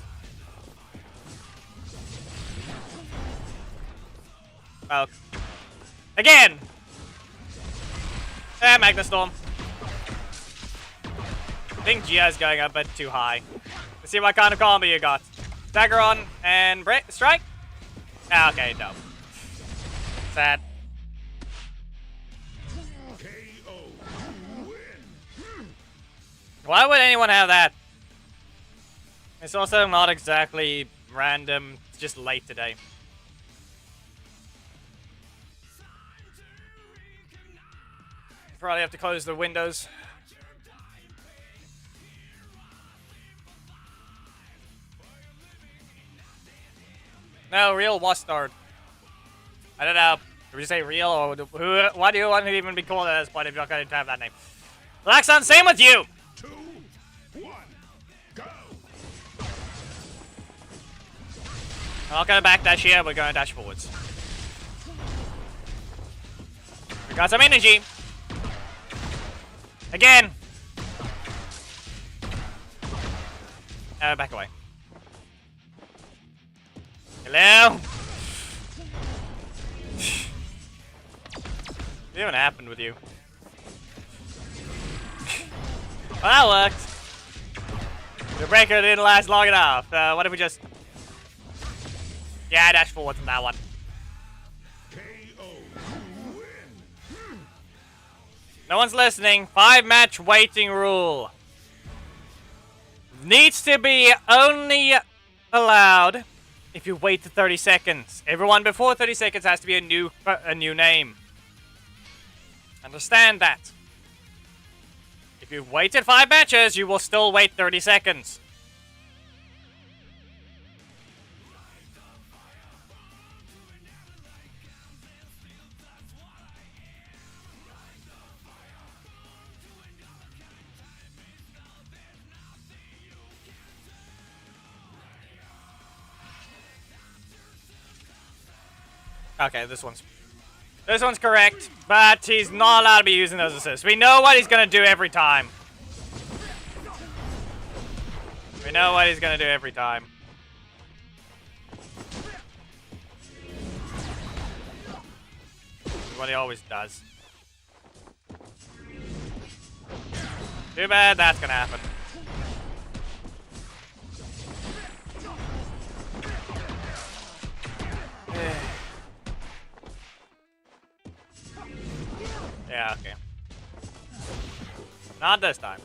Oh. Again! Magna Storm. I think Gia's going a bit too high. Let's see what kind of combo you got. Dagger on and strike? Ah, okay, no. Sad. KO. Win. Why would anyone have that? It's also not exactly random, it's just late today. Probably have to close the windows. No, real Wastard. I don't know. Did we say real or who? Why do you want to even be called at this point if you're not going to have that name? Laxon, same with you! 2, 1, go. I'm not going to backdash here, we're going to dash forwards. We got some energy. Again! Back away. Hello? What even happened with you? Well, that worked. The breaker didn't last long enough. What if we just... Yeah, dash forwards on that one. KO. Win. No one's listening. 5-match waiting rule. Needs to be only allowed if you wait to 30 seconds. Everyone before 30 seconds has to be a new name. Understand that. If you've waited 5 matches, you will still wait 30 seconds. Okay, this one's correct, but he's not allowed to be using those assists. We know what he's gonna do every time. We know what he's gonna do every time. What he always does. Too bad that's gonna happen. Yeah, okay. Not this time.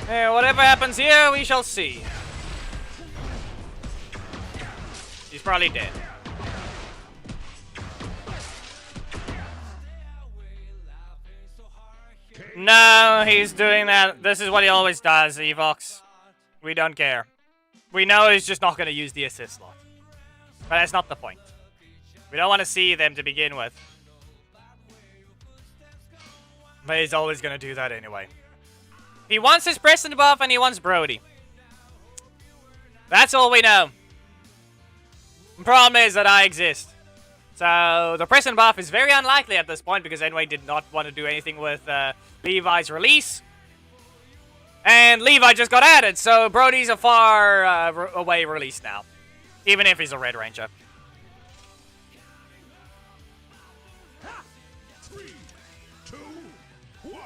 Hey, whatever happens here, we shall see. He's probably dead. No, he's doing that. This is what he always does, Evox. We don't care. We know he's just not going to use the assist slot. But that's not the point. We don't want to see them to begin with. But he's always going to do that anyway. He wants his Preston buff and he wants Brody. That's all we know. The problem is that I exist. So the Preston buff is very unlikely at this point because Enway did not want to do anything with Levi's release. And Levi just got added, so Brody's a far away release now. Even if he's a Red Ranger. 3, 2, 1,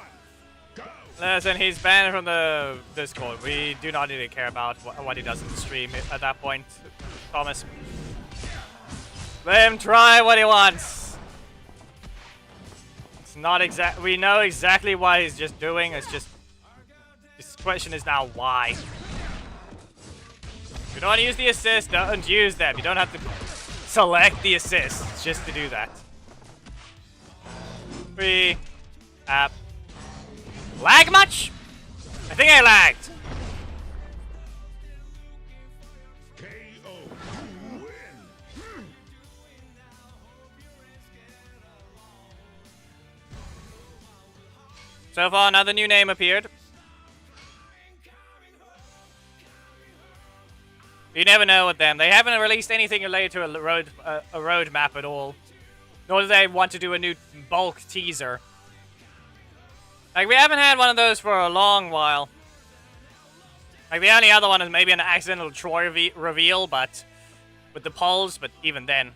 go! Listen, he's banned from the Discord. We do not need to care about what he does in the stream at that point, Thomas. Let him try what he wants. It's not exact. We know exactly what he's just doing. It's just. This question is now why. If you don't want to use the assist, don't use them. You don't have to select the assists just to do that. Lag much? I think I lagged. KO. Win. So far, another new name appeared. You never know with them. They haven't released anything related to a road map at all. Nor do they want to do a new bulk teaser. Like, we haven't had one of those for a long while. Like, the only other one is maybe an accidental Troy reveal, but with the pulse, but even then.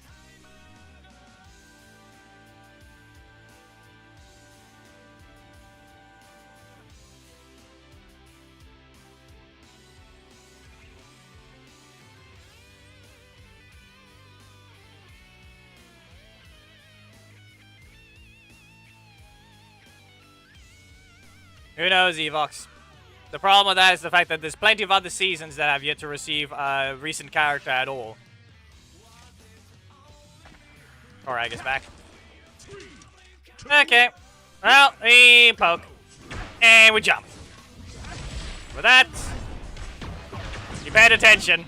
Who knows, Evox? The problem with that is the fact that there's plenty of other seasons that have yet to receive a recent character at all. Or I guess back. Okay. Well, we poke. And we jump. With that, you paid attention.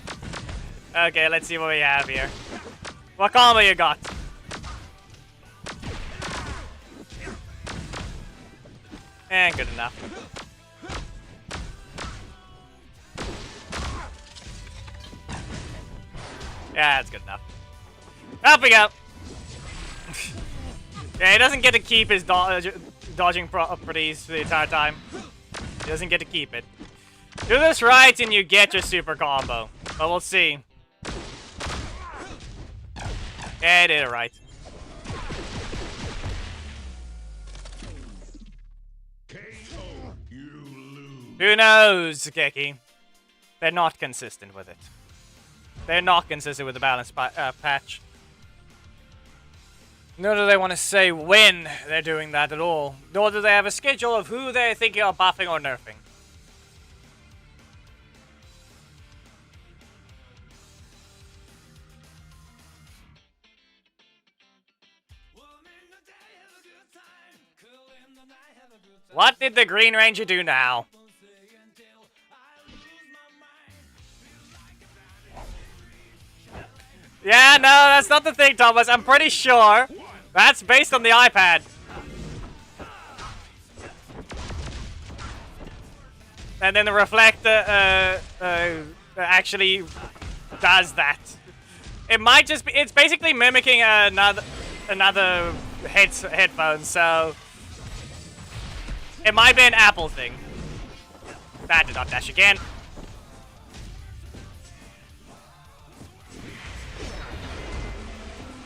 Okay, let's see what we have here. What combo you got? And good enough. Yeah, that's good enough. Up we go. Yeah, he doesn't get to keep his dodging properties the entire time. He doesn't get to keep it. Do this right and you get your super combo. But we'll see. Yeah, I did it right. Who knows, Keki? They're not consistent with it. They're not consistent with the balance patch. Nor do they want to say when they're doing that at all. Nor do they have a schedule of who they're thinking of buffing or nerfing. What did the Green Ranger do now? Yeah, no, that's not the thing, Thomas. I'm pretty sure that's based on the iPad. And then the reflector actually does that. It might just be. It's basically mimicking another headphone, so it might be an Apple thing. That did not dash again.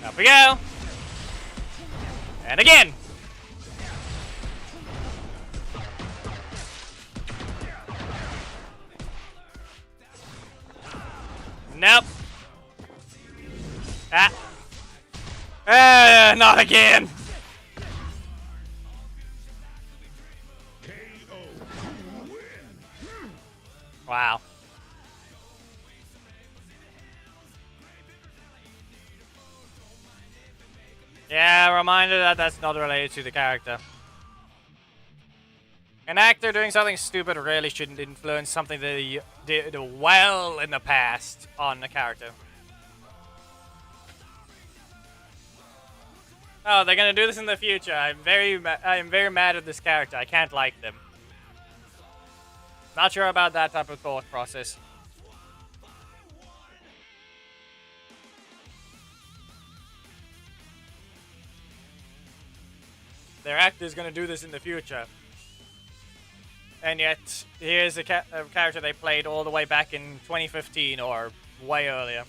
Up we go. And again. Nope. Not again. Wow. Yeah, reminder that that's not related to the character. An actor doing something stupid really shouldn't influence something they did well in the past on the character. Oh, they're gonna do this in the future. I'm very mad at this character. I can't like them. Not sure about that type of thought process. Their actor's gonna do this in the future. And yet, here's a character they played all the way back in 2015 or way earlier.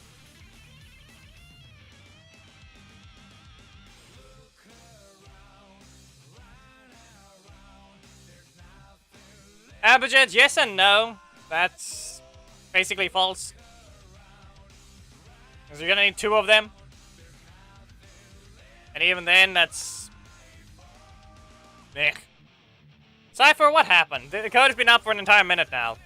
Abujad, yes and no. That's basically false. Because you're gonna need 2 of them. And even then, that's... Meh. Cypher, what happened? The code has been up for an entire minute now.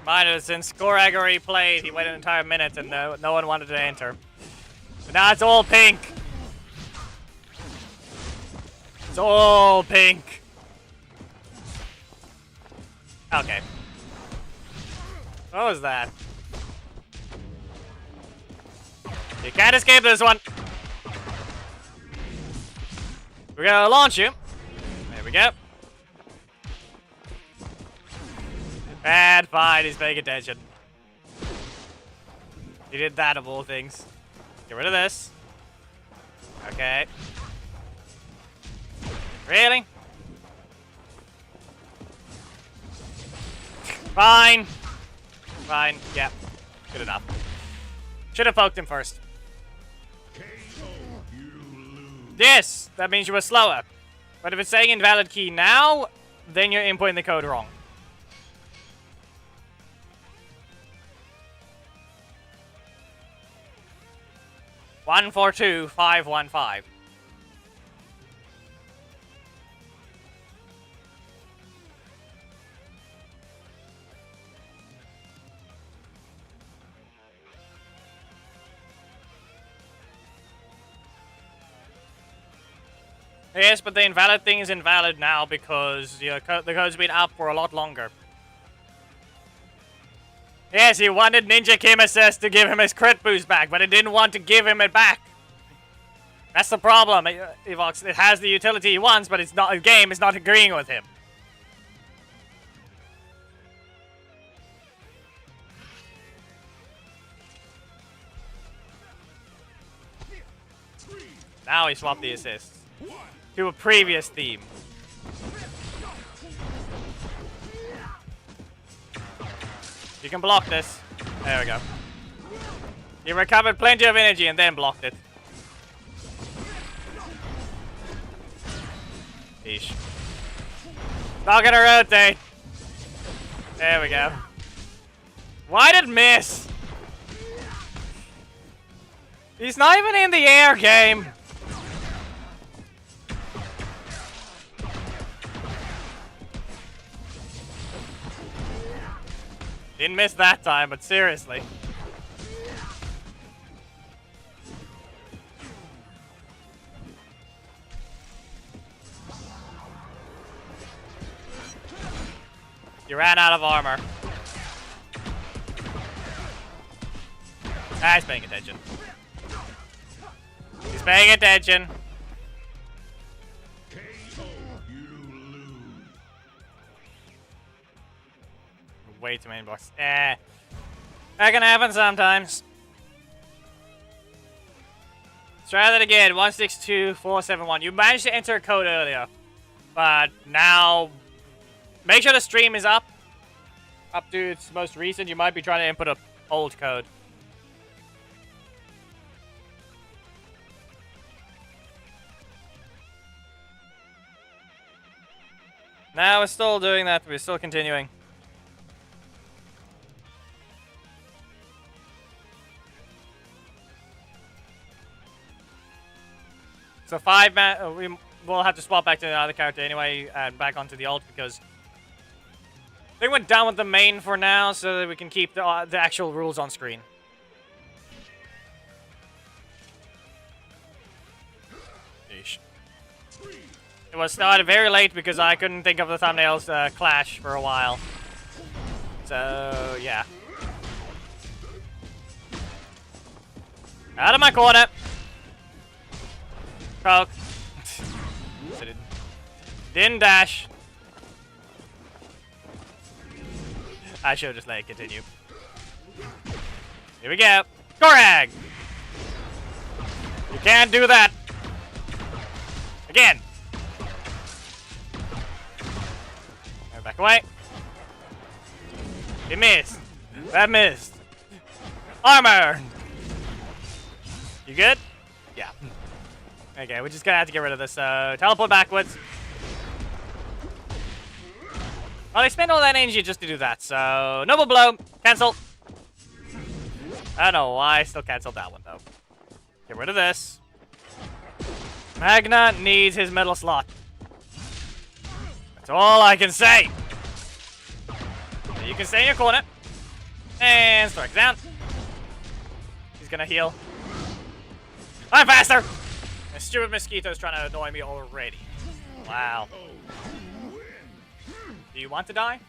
Minor, since Gorag already played, he waited an entire minute and no one wanted to enter. But now it's all pink. It's all pink. Okay. What was that? You can't escape this one. We're gonna launch you. There we go. And fine, he's paying attention. He did that of all things. Get rid of this. Okay. Really? Fine. Fine. Yeah. Good enough. Should have poked him first. Yes! That means you were slower. But if it's saying invalid key now, then you're inputting the code wrong. One 142-515. Yes, but the invalid thing is invalid now because the code's been up for a lot longer. Yes, he wanted Ninja Kim Assist to give him his crit boost back, but it didn't want to give him it back. That's the problem, Evox. It has the utility he wants, but it's not a game. It's not agreeing with him. Now he swapped the assist to a previous theme. You can block this. There we go. He recovered plenty of energy and then blocked it. Yeesh. Not gonna rotate. There we go. Why did miss? He's not even in the air game. Didn't miss that time, but seriously. You ran out of armor. Ah, he's paying attention. He's paying attention. KO, you lose. Way too many blocks. That can happen sometimes. Let's try that again. 162471. You managed to enter a code earlier, but now make sure the stream is up to its most recent. You might be trying to input a old code. Now we're still doing that. We're still continuing. So 5 man. We will have to swap back to another character anyway, and back onto the ult because they went down with the main for now, so that we can keep the actual rules on screen. Yeesh. It was started very late because I couldn't think of the thumbnails clash for a while. So yeah. Out of my corner. Poke. Didn't dash. I should just let it continue. Here we go. Korag! You can't do that. Again. Back away. He missed. That missed. Armor! You good? Yeah. Okay, we're just gonna have to get rid of this, so teleport backwards. Well, they spent all that energy just to do that, so noble blow, cancel. I don't know why I still canceled that one, though. Get rid of this. Magna needs his metal slot. That's all I can say. You can stay in your corner. And strike down. He's gonna heal. I'm faster! The stupid mosquito's trying to annoy me already. Wow. Do you want to die?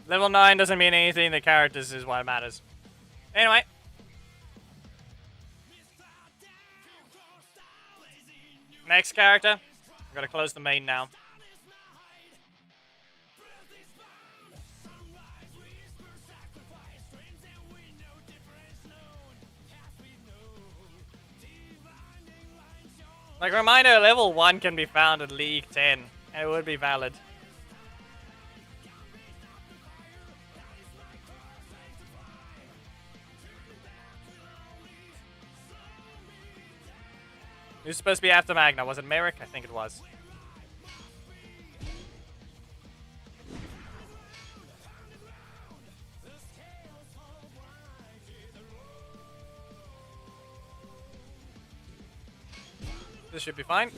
Level 9 doesn't mean anything. The characters is what matters. Anyway. Next character. I'm gonna close the main now. Like, reminder, level 1 can be found at League 10. And it would be valid. It was supposed to be after Magna. Was it Merrick? I think it was. This should be fine.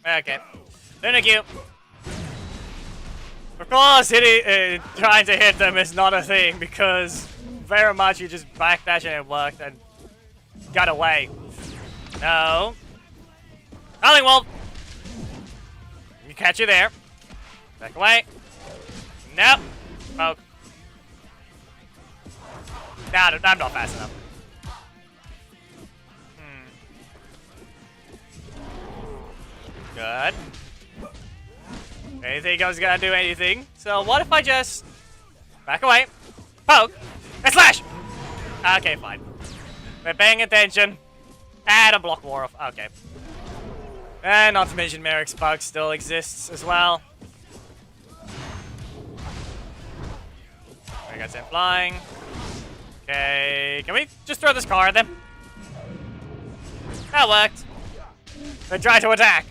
Okay. Thank you. Of course, trying to hit them is not a thing because very much you just backdash and it worked and got away. No. Howling Wolf! catch you there. Back away. Nope. Poke. Nah, I'm not fast enough. Good. Anything I was gonna do anything. So what if I just back away, poke, and slash? Okay, fine. We're paying attention. And a block war of okay. And not to mention Merrick's bug still exists as well. I got sent flying. Okay, can we just throw this car at them? That worked. They tried to attack.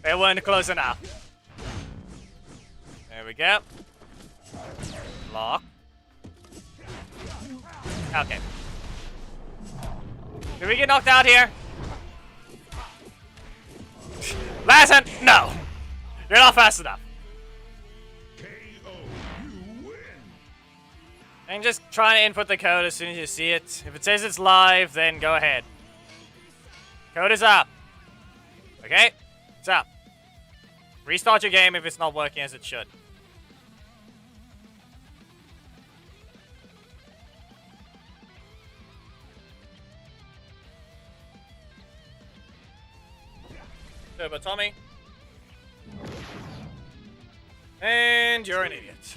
They weren't close enough. There we go. Block. Okay. Did we get knocked out here? Lassen! No! You're not fast enough. KO, you win. And just try to input the code as soon as you see it. If it says it's live, then go ahead. Code is up. Okay? It's up. Restart your game if it's not working as it should. Turbo Tommy. And you're an idiot.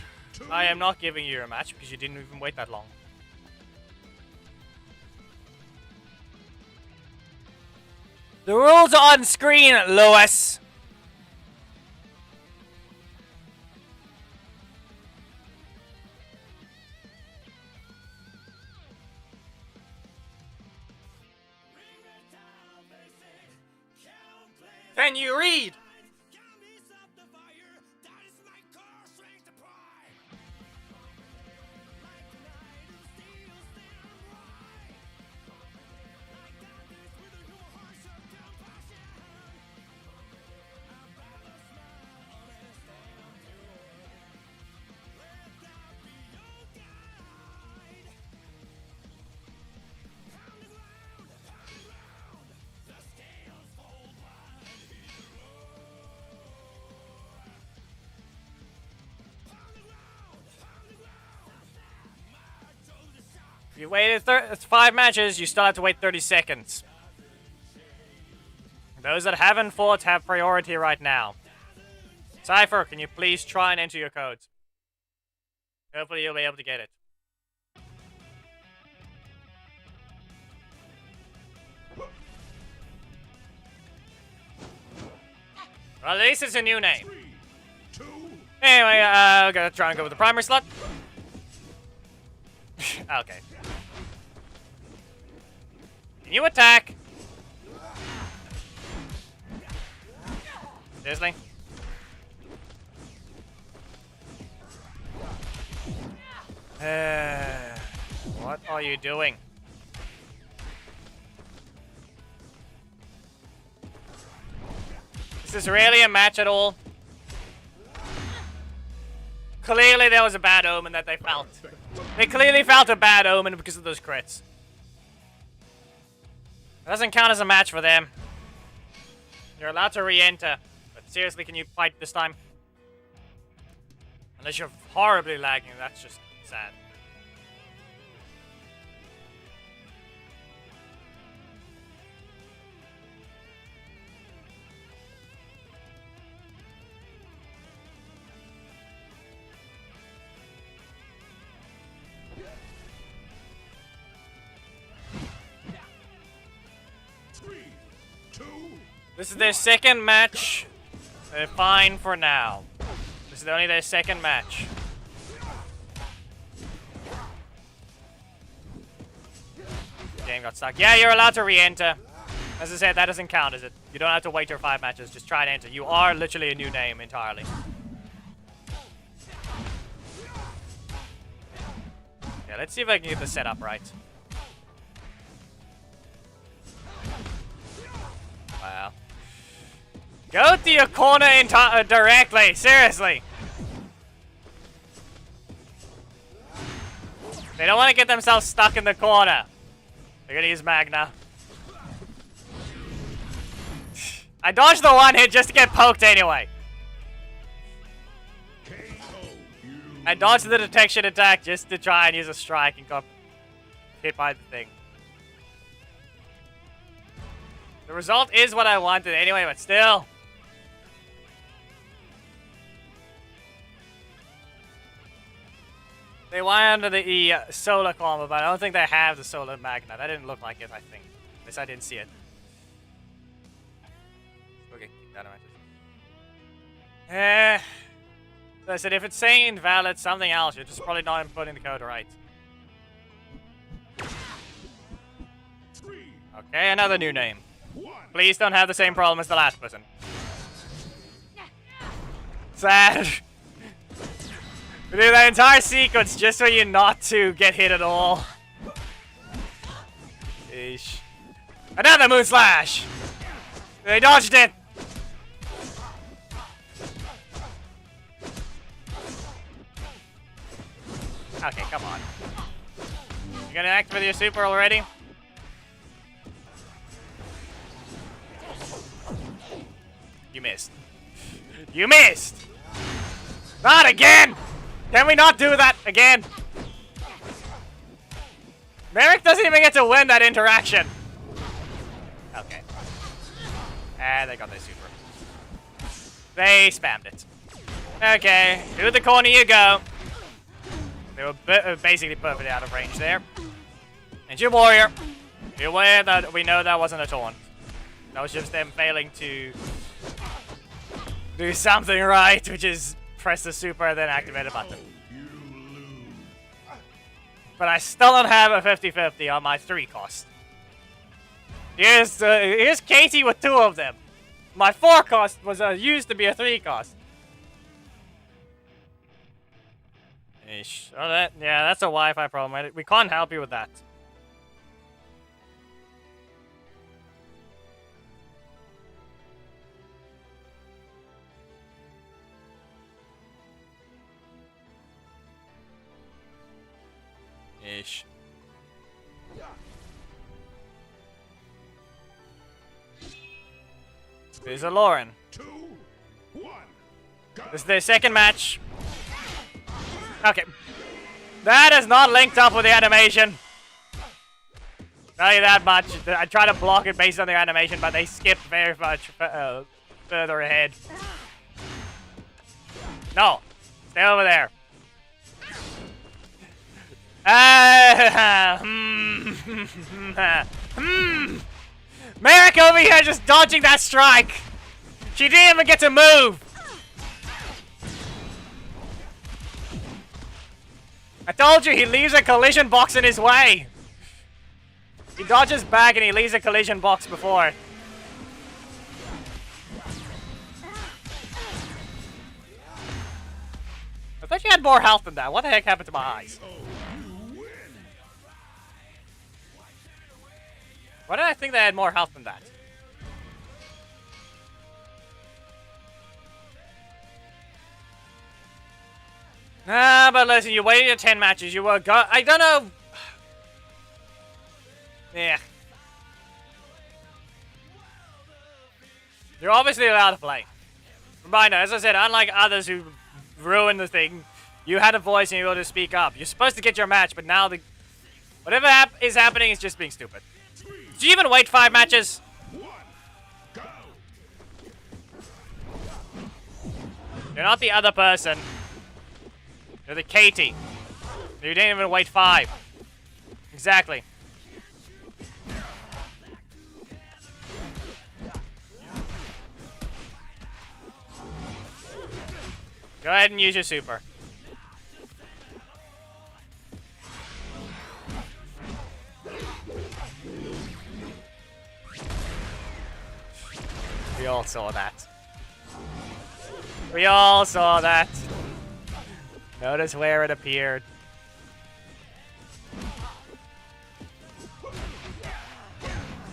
I am not giving you a match because you didn't even wait that long. The rules are on screen, Lewis. Can you read? If you waited 5 matches, you still have to wait 30 seconds. Those that haven't fought have priority right now. Cypher, can you please try and enter your codes? Hopefully you'll be able to get it. Well, at least it's a new name. 3, 2, Anyway, I'm gonna try and go with the primary slot. Okay. Can you attack? Seriously? What are you doing? Is this really a match at all? Clearly there was a bad omen that they felt. They clearly felt a bad omen because of those crits. It doesn't count as a match for them. You're allowed to re-enter. But seriously, can you fight this time? Unless you're horribly lagging, that's just sad. This is their second match. They're fine for now. This is only their second match. Game got stuck. Yeah, you're allowed to re-enter. As I said, that doesn't count, is it? You don't have to wait your 5 matches. Just try and enter. You are literally a new name entirely. Yeah, let's see if I can get the setup right. Wow. Go to your corner directly, seriously. They don't want to get themselves stuck in the corner. They're gonna use Magna. I dodged the one hit just to get poked anyway. KO. You I dodged the detection attack just to try and use a strike and got hit by the thing. The result is what I wanted anyway, but still. They wanted the solar combo, but I don't think they have the solar magnet. That didn't look like it, I think. At least I didn't see it. Okay, got it. So I said if it's saying invalid something else, you're just probably not putting the code right. 3, Okay, another new name. 1. Please don't have the same problem as the last person. Sad. We do that entire sequence just for you not to get hit at all. Eesh. Another Moon Slash! They dodged it! Okay, come on. You gonna activate your super already? You missed. You missed! Not again! Can we not do that again? Merrick doesn't even get to win that interaction. Okay. And they got their super. They spammed it. Okay, to the corner you go. They were basically perfectly out of range there. And your warrior. Be aware that we know that wasn't a taunt. That was just them failing to do something right, which is press the super and then activate a button. But I still don't have a 50-50 on my 3 cost. Here's Katie with 2 of them. My 4 cost was used to be a 3 cost. Ish. Oh, that's a Wi-Fi problem. We can't help you with that. Ish. There's a Lauren. 2, 1. Go. This is the second match. Okay. That is not linked up with the animation. Tell you that much. I try to block it based on their animation, but they skip very much further ahead. No. Stay over there. Merrick over here just dodging that strike. She didn't even get to move. I told you, he leaves a collision box in his way. He dodges back and he leaves a collision box before. I thought you had more health than that. What the heck happened to my eyes? Why did I think they had more health than that? But listen, you waited 10 matches. You were I don't know. Yeah. You're obviously allowed to play. Reminder, as I said, unlike others who ruined the thing, you had a voice and you were able to speak up. You're supposed to get your match, but now whatever is happening is just being stupid. Did you even wait 5 matches? 1, go. You're not the other person. You're the Katie. You didn't even wait 5. Exactly. Go ahead and use your super. We all saw that. We all saw that. Notice where it appeared.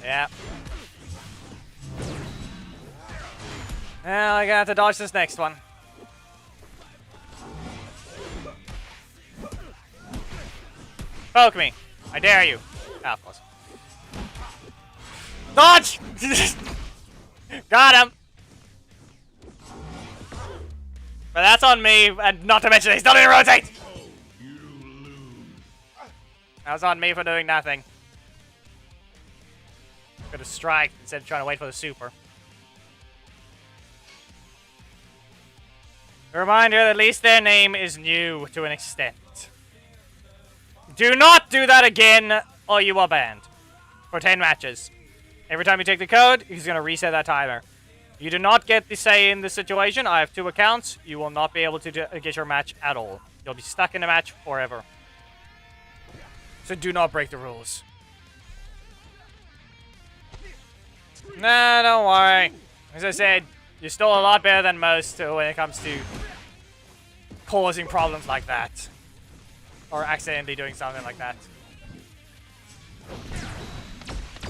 Yeah. Well, I got to dodge this next one. Poke me. I dare you. Ah, of course. Dodge! Got him! But that's on me, and not to mention he's not even rotate! That was on me for doing nothing. Could have striked instead of trying to wait for the super. A reminder that at least their name is new to an extent. Do not do that again, or you are banned. For 10 matches. Every time you take the code, he's going to reset that timer. You do not get the say in this situation. I have 2 accounts. You will not be able to get your match at all. You'll be stuck in the match forever. So do not break the rules. Nah, don't worry. As I said, you're still a lot better than most when it comes to causing problems like that. Or accidentally doing something like that.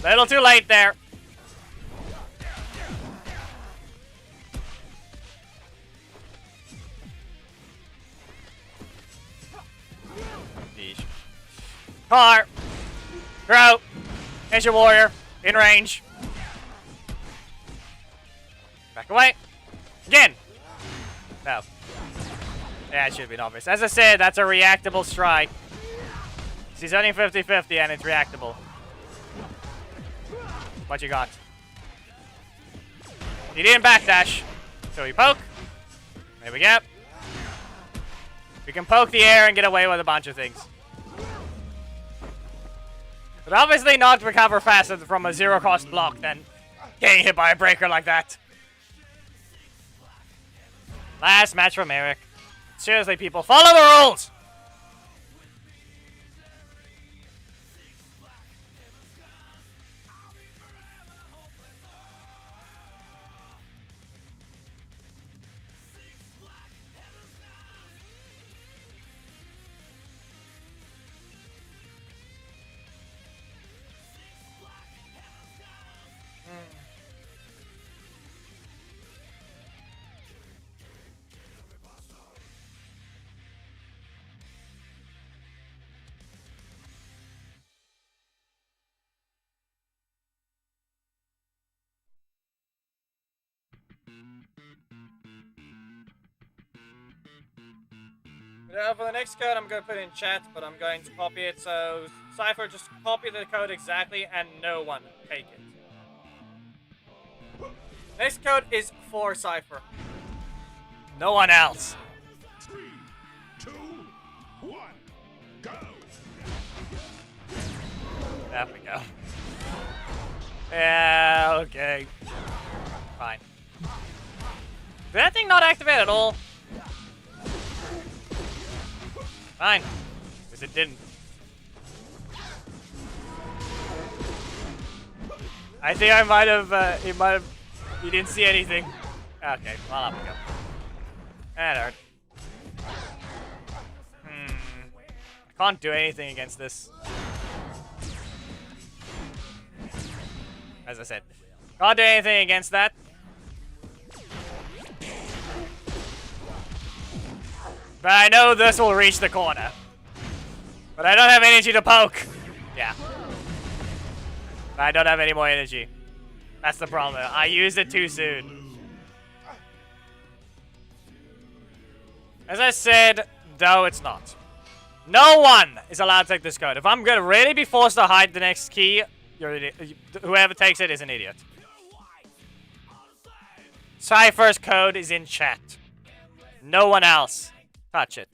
Little too late there. Yeesh. Car. Grow. Ninja warrior. In range. Back away. Again. No. Yeah, it should have been obvious. As I said, that's a reactable strike. He's only 50-50 and it's reactable. What you got? He didn't backdash. So we poke. There we go. We can poke the air and get away with a bunch of things. But obviously not recover faster from a zero-cost block than getting hit by a breaker like that. Last match from Eric. Seriously, people, follow the rules! For the next code, I'm going to put it in chat, but I'm going to copy it, so Cypher, just copy the code exactly, and no one take it. Next code is for Cypher. No one else. 3, 2, 1, go! There we go. Yeah, okay. Fine. Did that thing not activate at all? Fine. Because it didn't. I think I might have, you didn't see anything. Okay, well, up we go. That hurt. I can't do anything against this. As I said. Can't do anything against that. But I know this will reach the corner. But I don't have energy to poke. Yeah. But I don't have any more energy. That's the problem. I used it too soon. As I said, no, it's not. No one is allowed to take this code. If I'm gonna really be forced to hide the next key, whoever takes it is an idiot. Cypher's code is in chat. No one else. Touch it.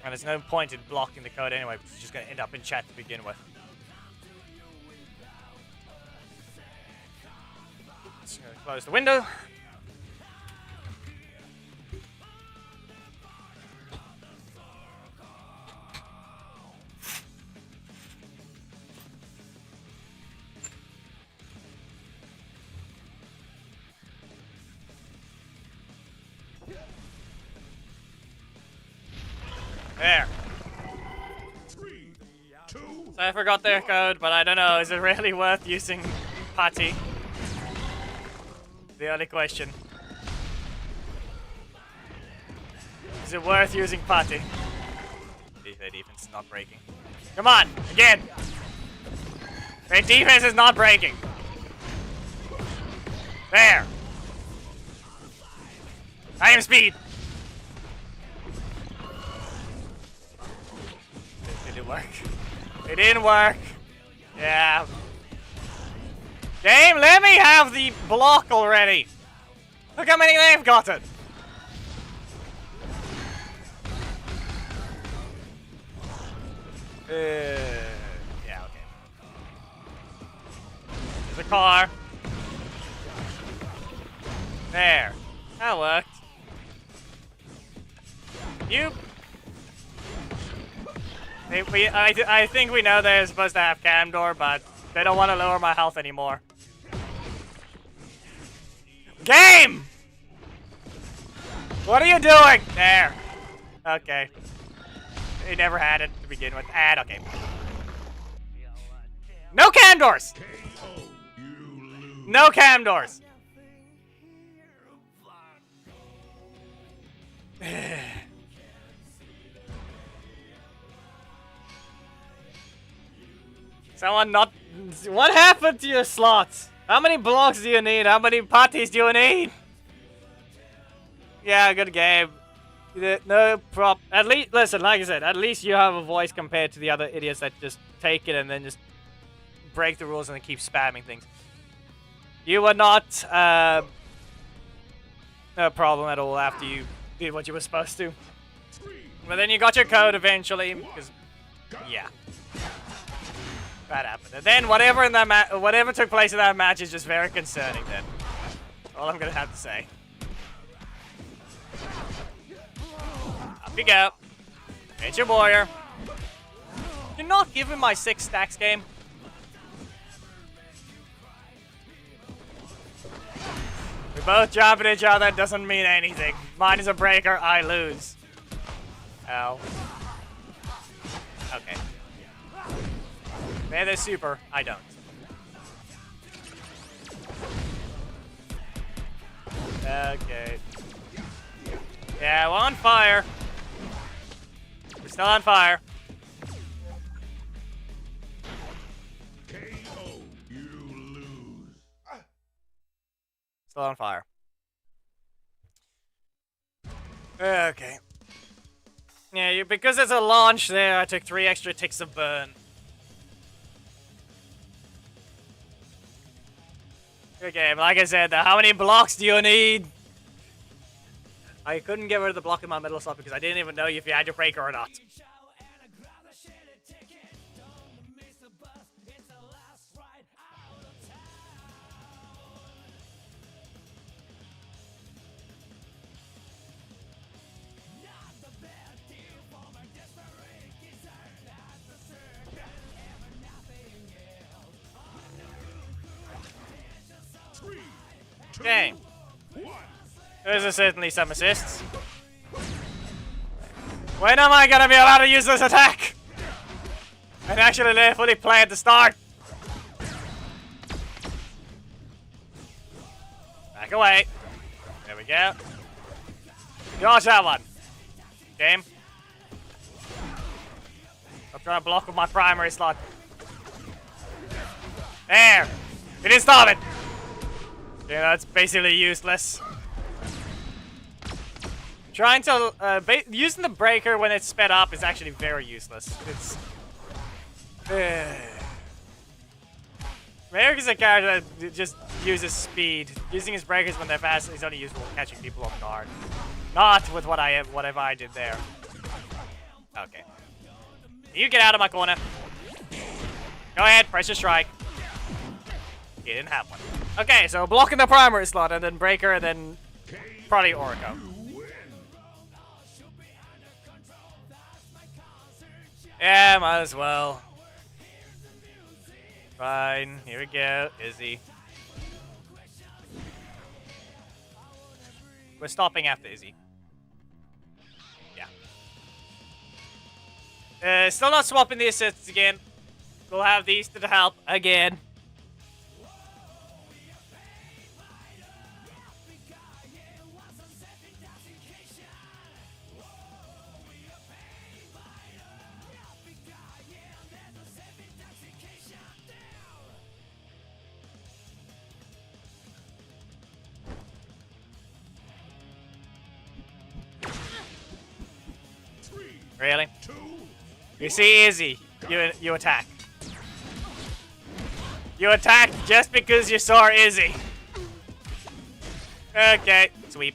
And there's no point in blocking the code anyway, because it's just going to end up in chat to begin with. Just going to close the window. There. 3, 2, So I forgot their code, but I don't know. Is it really worth using Putty? The only question. Is it worth using Putty? Their defense is not breaking. Come on, again. Their defense is not breaking. There. I am speed. It didn't work. It didn't work. Yeah. Game, let me have the block already. Look how many they've gotten. Yeah, okay. There's a car. There. That worked. You. I think we know they're supposed to have cam door, but they don't want to lower my health anymore. Game! What are you doing? There. Okay. He never had it to begin with. And okay. No cam doors! No cam doors! Someone not... What happened to your slots? How many blocks do you need? How many patties do you need? Yeah, good game. No prop. At least, listen, like I said, at least you have a voice compared to the other idiots that just take it and then just break the rules and then keep spamming things. You were not a problem at all after you did what you were supposed to. But then you got your code eventually, because, yeah. That happened. And then whatever in that whatever took place in that match is just very concerning then. All I'm gonna have to say. Up you go. Hit your warrior. You're not giving my 6 stacks game. We both jump at each other, doesn't mean anything. Mine is a breaker, I lose. Ow. Okay. Man, they're super. I don't. Okay. Yeah, we're on fire. We're still on fire. KO, you lose. Still on fire. Okay. Yeah, because it's a launch there, I took 3 extra ticks of burn. Good game. Like I said, how many blocks do you need? I couldn't get rid of the block in my middle slot because I didn't even know if you had your breaker or not. Okay. There's certainly some assists. When am I gonna be allowed to use this attack? And actually fully play at the start. Back away. There we go. Dodge that one. Game. I'm trying to block with my primary slot. There. It didn't stop it. Yeah, that's basically useless. Trying to using the breaker when it's sped up is actually very useless. It's Merrick is a character that just uses speed. Using his breakers when they're fast is only useful for catching people off guard. Not with whatever I did there. Okay. You get out of my corner. Go ahead, press your strike. He didn't have one. Okay, so blocking the primary slot and then breaker and then probably Oracle. Yeah, might as well. Fine, here we go, Izzy. We're stopping after Izzy. Yeah. Still not swapping the assists again. We'll have these to help again. Really? You see Izzy, you attack. You attacked just because you saw Izzy. Okay, sweep.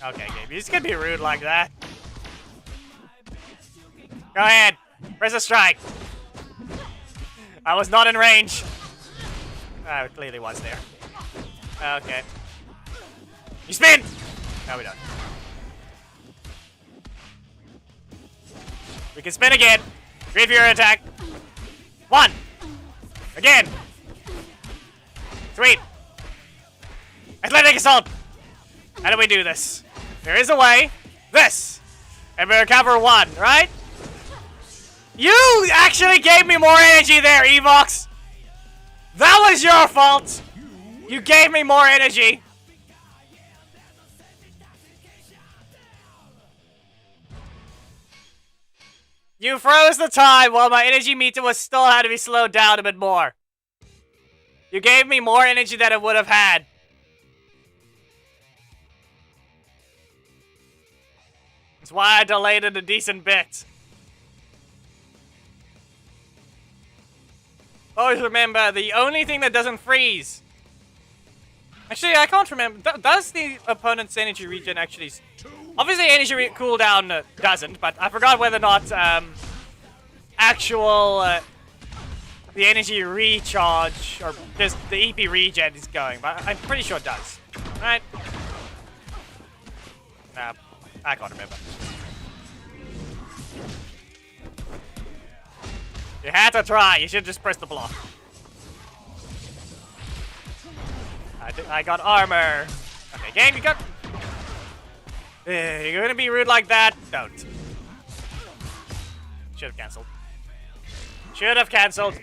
Okay, Gabe, you just gonna be rude like that. Go ahead, press a strike. I was not in range. Oh, it clearly was there. Okay. You spin! No, we don't. We can spin again. Read your attack. 1. Again. Sweet. Athletic assault. How do we do this? There is a way. This. And we recover 1, right? You actually gave me more energy there, Evox. That was your fault. You gave me more energy. You froze the time while my energy meter was still had to be slowed down a bit more. You gave me more energy than it would have had. That's why I delayed it a decent bit. Always remember, the only thing that doesn't freeze. Actually, I can't remember. Does the opponent's energy regen actually... Obviously, energy cooldown doesn't, but I forgot whether or not actual the energy recharge or just the EP regen is going, but I'm pretty sure it does. Right? Nah, I can't remember. You had to try. You should just press the block. I got armor. Okay, game, you got... You're gonna be rude like that? Don't. Should have cancelled. Should have cancelled.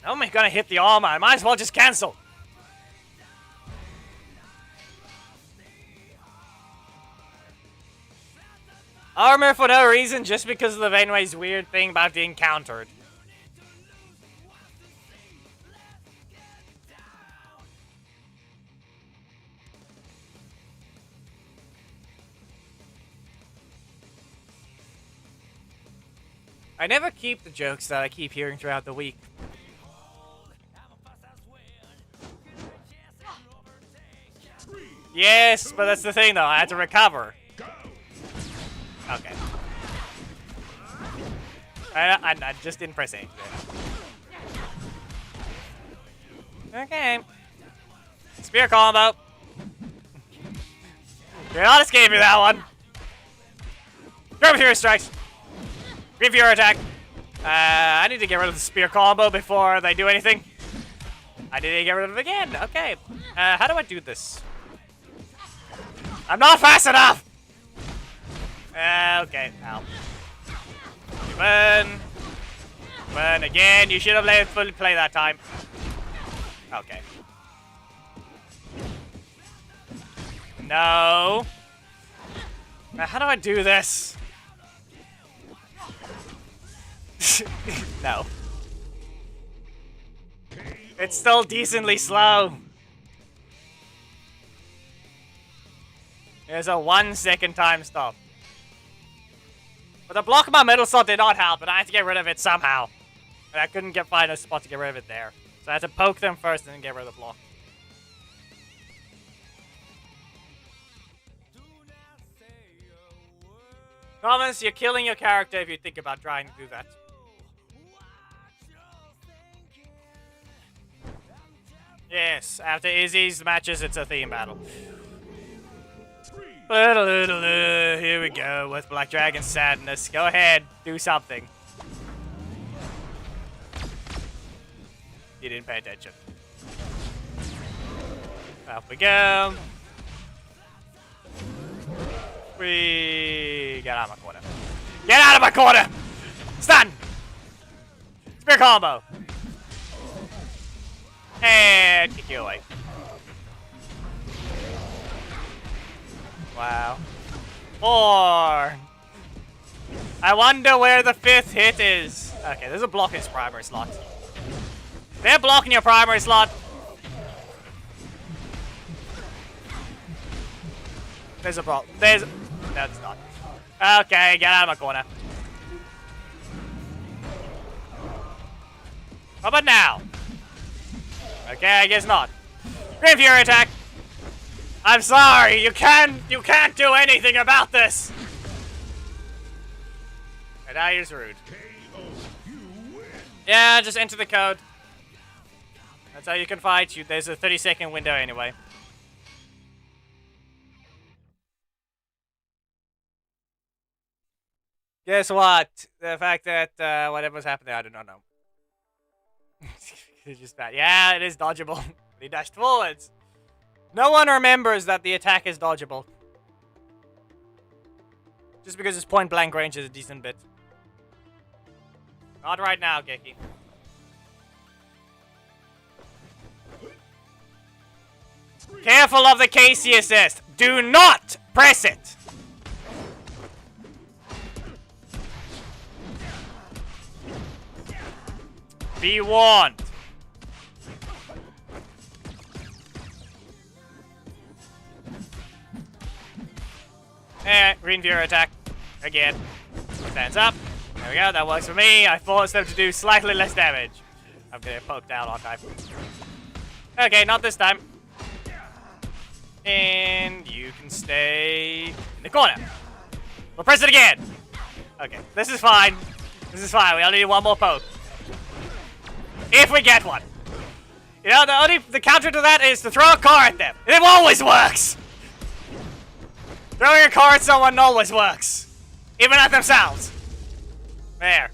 How am I gonna hit the armor? I might as well just cancel. Armor for no reason, just because of the Vainway's weird thing about being countered. I never keep the jokes that I keep hearing throughout the week. Yes, but that's the thing though, I had to recover. Okay. I just didn't press anything. Okay. Spear combo. You're not escaping that one. Grab your strikes. Give your attack. I need to get rid of the spear combo before they do anything. I need to get rid of it again. Okay. How do I do this? I'm not fast enough! Okay. Ow. Burn. Burn again. You should have let it fully play that time. Okay. No. How do I do this? No. It's still decently slow. There's a 1 second time stop. But the block of my middle slot did not help, and I had to get rid of it somehow. And I couldn't find a spot to get rid of it there. So I had to poke them first and then get rid of the block. Thomas, you're killing your character if you think about trying to do that. Yes, after Izzy's matches, it's a theme battle. Here we go with Black Dragon Sadness. Go ahead, do something. You didn't pay attention. Up we go. Get out of my corner. Get out of my corner! Stun! Spear combo. And kick you away. Wow. 4. I wonder where the 5th hit is. Okay, there's a block in his primary slot. They're blocking your primary slot. There's a problem. There's... No, it's not. Okay, get out of my corner. How about now? Okay, I guess not. Green Fury attack! I'm sorry, you can't do anything about this! And now he's rude. Yeah, just enter the code. That's how you can fight. There's a 30-second window anyway. Guess what? The fact that whatever was happening, I do not know. It's just bad. Yeah, it is dodgeable. He dashed forwards. No one remembers that the attack is dodgeable. Just because its point blank range is a decent bit. Not right now, Geki. Careful of the KC assist. Do not press it. Be warned. Green Fury attack. Again. Stands up. There we go, that works for me. I forced them to do slightly less damage. I'm getting poked out, aren't I? Okay, not this time. And you can stay in the corner. We'll press it again. Okay, this is fine. This is fine. We only need one more poke. If we get one. You know, the counter to that is to throw a car at them. It always works. Throwing a car at someone always works. Even at themselves. There.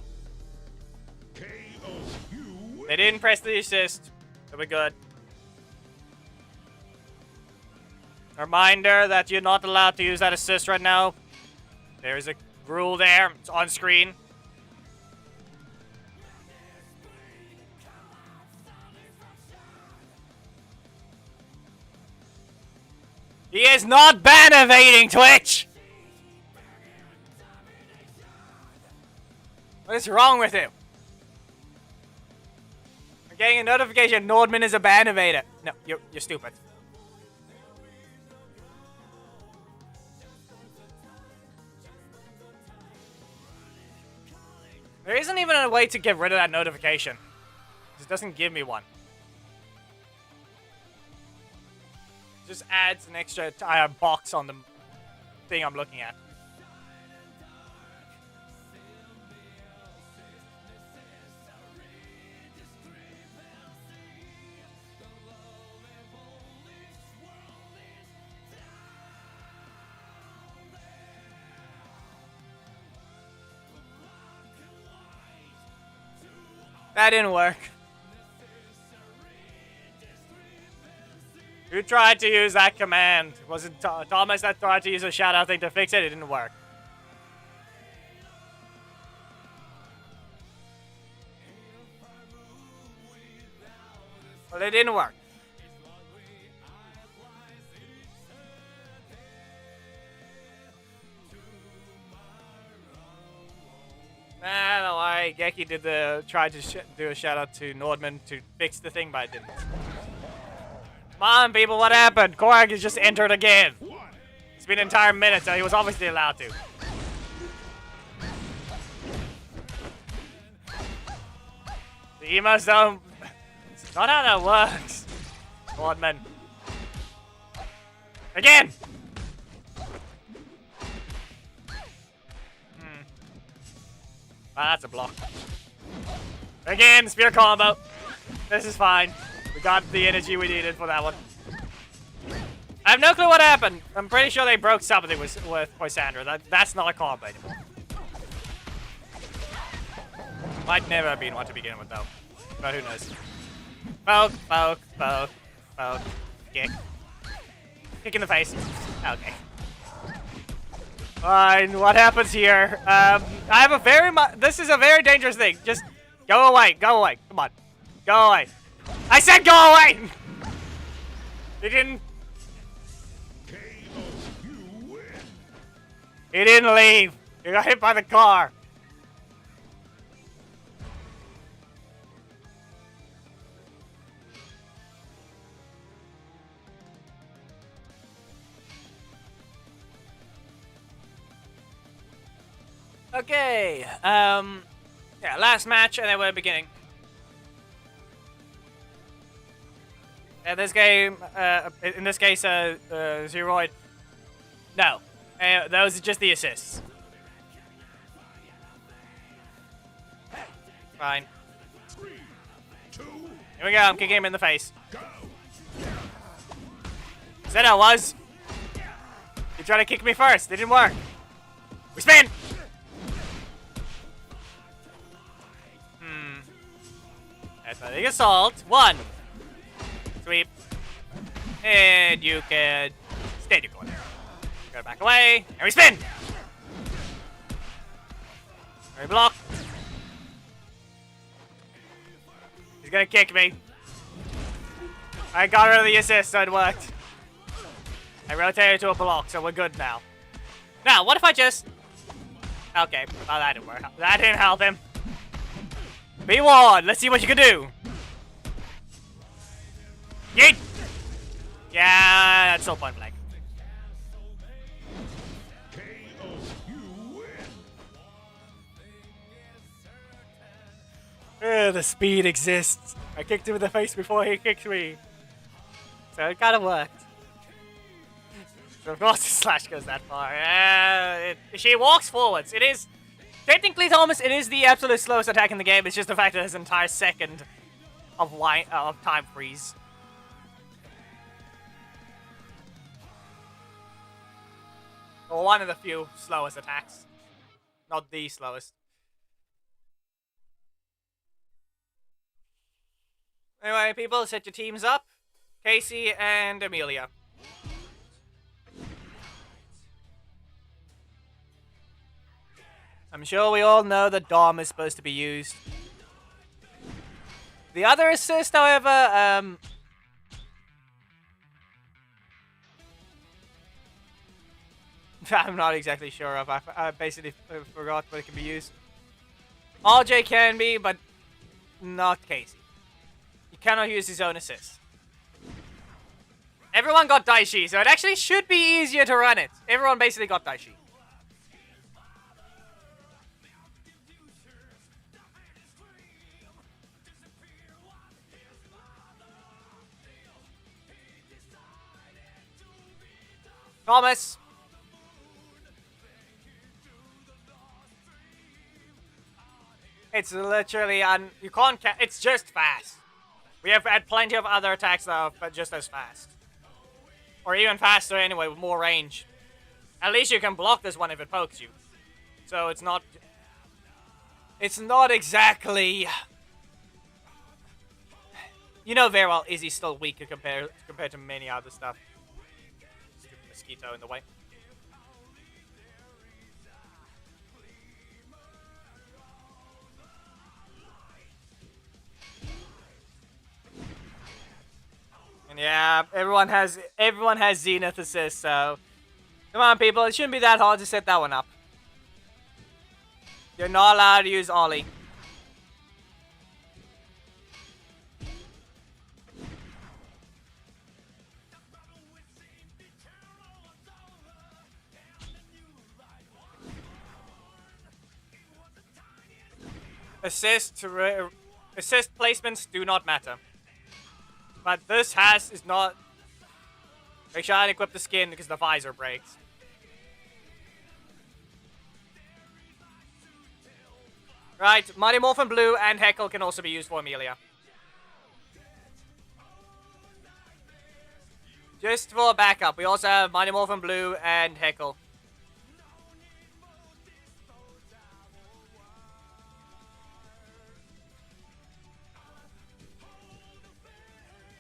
They didn't press the assist. So we're good. Reminder that you're not allowed to use that assist right now. There is a rule there. It's on screen. He is not ban evading, Twitch! What is wrong with him? I'm getting a notification Nordman is a ban evader. No, you're stupid. There isn't even a way to get rid of that notification. It doesn't give me one. It just adds an extra box on the thing I'm looking at. That didn't work. Who tried to use that command? Was it Thomas that tried to use a shout-out thing to fix it? It didn't work. Well, it didn't work. Nah, no worry. Geki tried to do a shout out to Nordman to fix the thing, but it didn't. Come on, people, what happened? Korag has just entered again. It's been an entire minute, so he was obviously allowed to. The emos don't. It's not how that works. Nordman. Again! Ah, that's a block. Again, spear combo. This is fine. We got the energy we needed for that one. I have no clue what happened. I'm pretty sure they broke something with Poisandra. That's not a combo anymore. Might never have been one to begin with, though. But who knows? Poke, poke, poke, poke. Kick. Kick in the face. Okay. Fine, what happens here? I have a this is a very dangerous thing. Just go away, come on. Go away. I said go away! He didn't... He didn't leave. He got hit by the car. Okay, yeah, last match, and then we're beginning. In this game, Zeroid. No, those are just the assists. Fine. 3, 2, Here we go, I'm kicking him in the face. go. Said I was. You tried to kick me first, it didn't work. We spin! Athletic assault. 1. Sweep. And you can stay in your corner. Go back away. And we spin! We block. He's gonna kick me. I got rid of the assist, so it worked. I rotated to a block, so we're good now. Now, what if I just... Okay, well, that didn't work. That didn't help him. B1, let's see what you can do. Yeet! Yeah, that's still point blank. KO, you win. The speed exists. I kicked him in the face before he kicked me. So it kind of worked. So of course the slash goes that far. She walks forwards. It is... Technically, Thomas, it is the absolute slowest attack in the game. It's just the fact that there's an entire second of time freeze. Or one of the few slowest attacks. Not the slowest. Anyway, people, set your teams up. Casey and Amelia. I'm sure we all know that Dom is supposed to be used. The other assist, however, I'm not exactly sure of. I basically forgot what it can be used. RJ can be, but not Casey. He cannot use his own assist. Everyone got Daishi, so it actually should be easier to run it. Everyone basically got Daishi. Thomas. It's literally you can't. It's just fast. We have had plenty of other attacks that are just as fast, or even faster anyway, with more range. At least you can block this one if it pokes you. So it's not. It's not exactly. You know very well, Izzy's still weaker compared to many other stuff. Stupid mosquito in the way. And yeah, everyone has Zenith assist, so come on people, it shouldn't be that hard to set that one up. You're not allowed to use Ollie. Assist placements do not matter. But this is not... Make sure I equip the skin because the visor breaks. Right, Mighty Morphin Blue and Heckle can also be used for Amelia. Just for backup, we also have Mighty Morphin Blue and Heckle.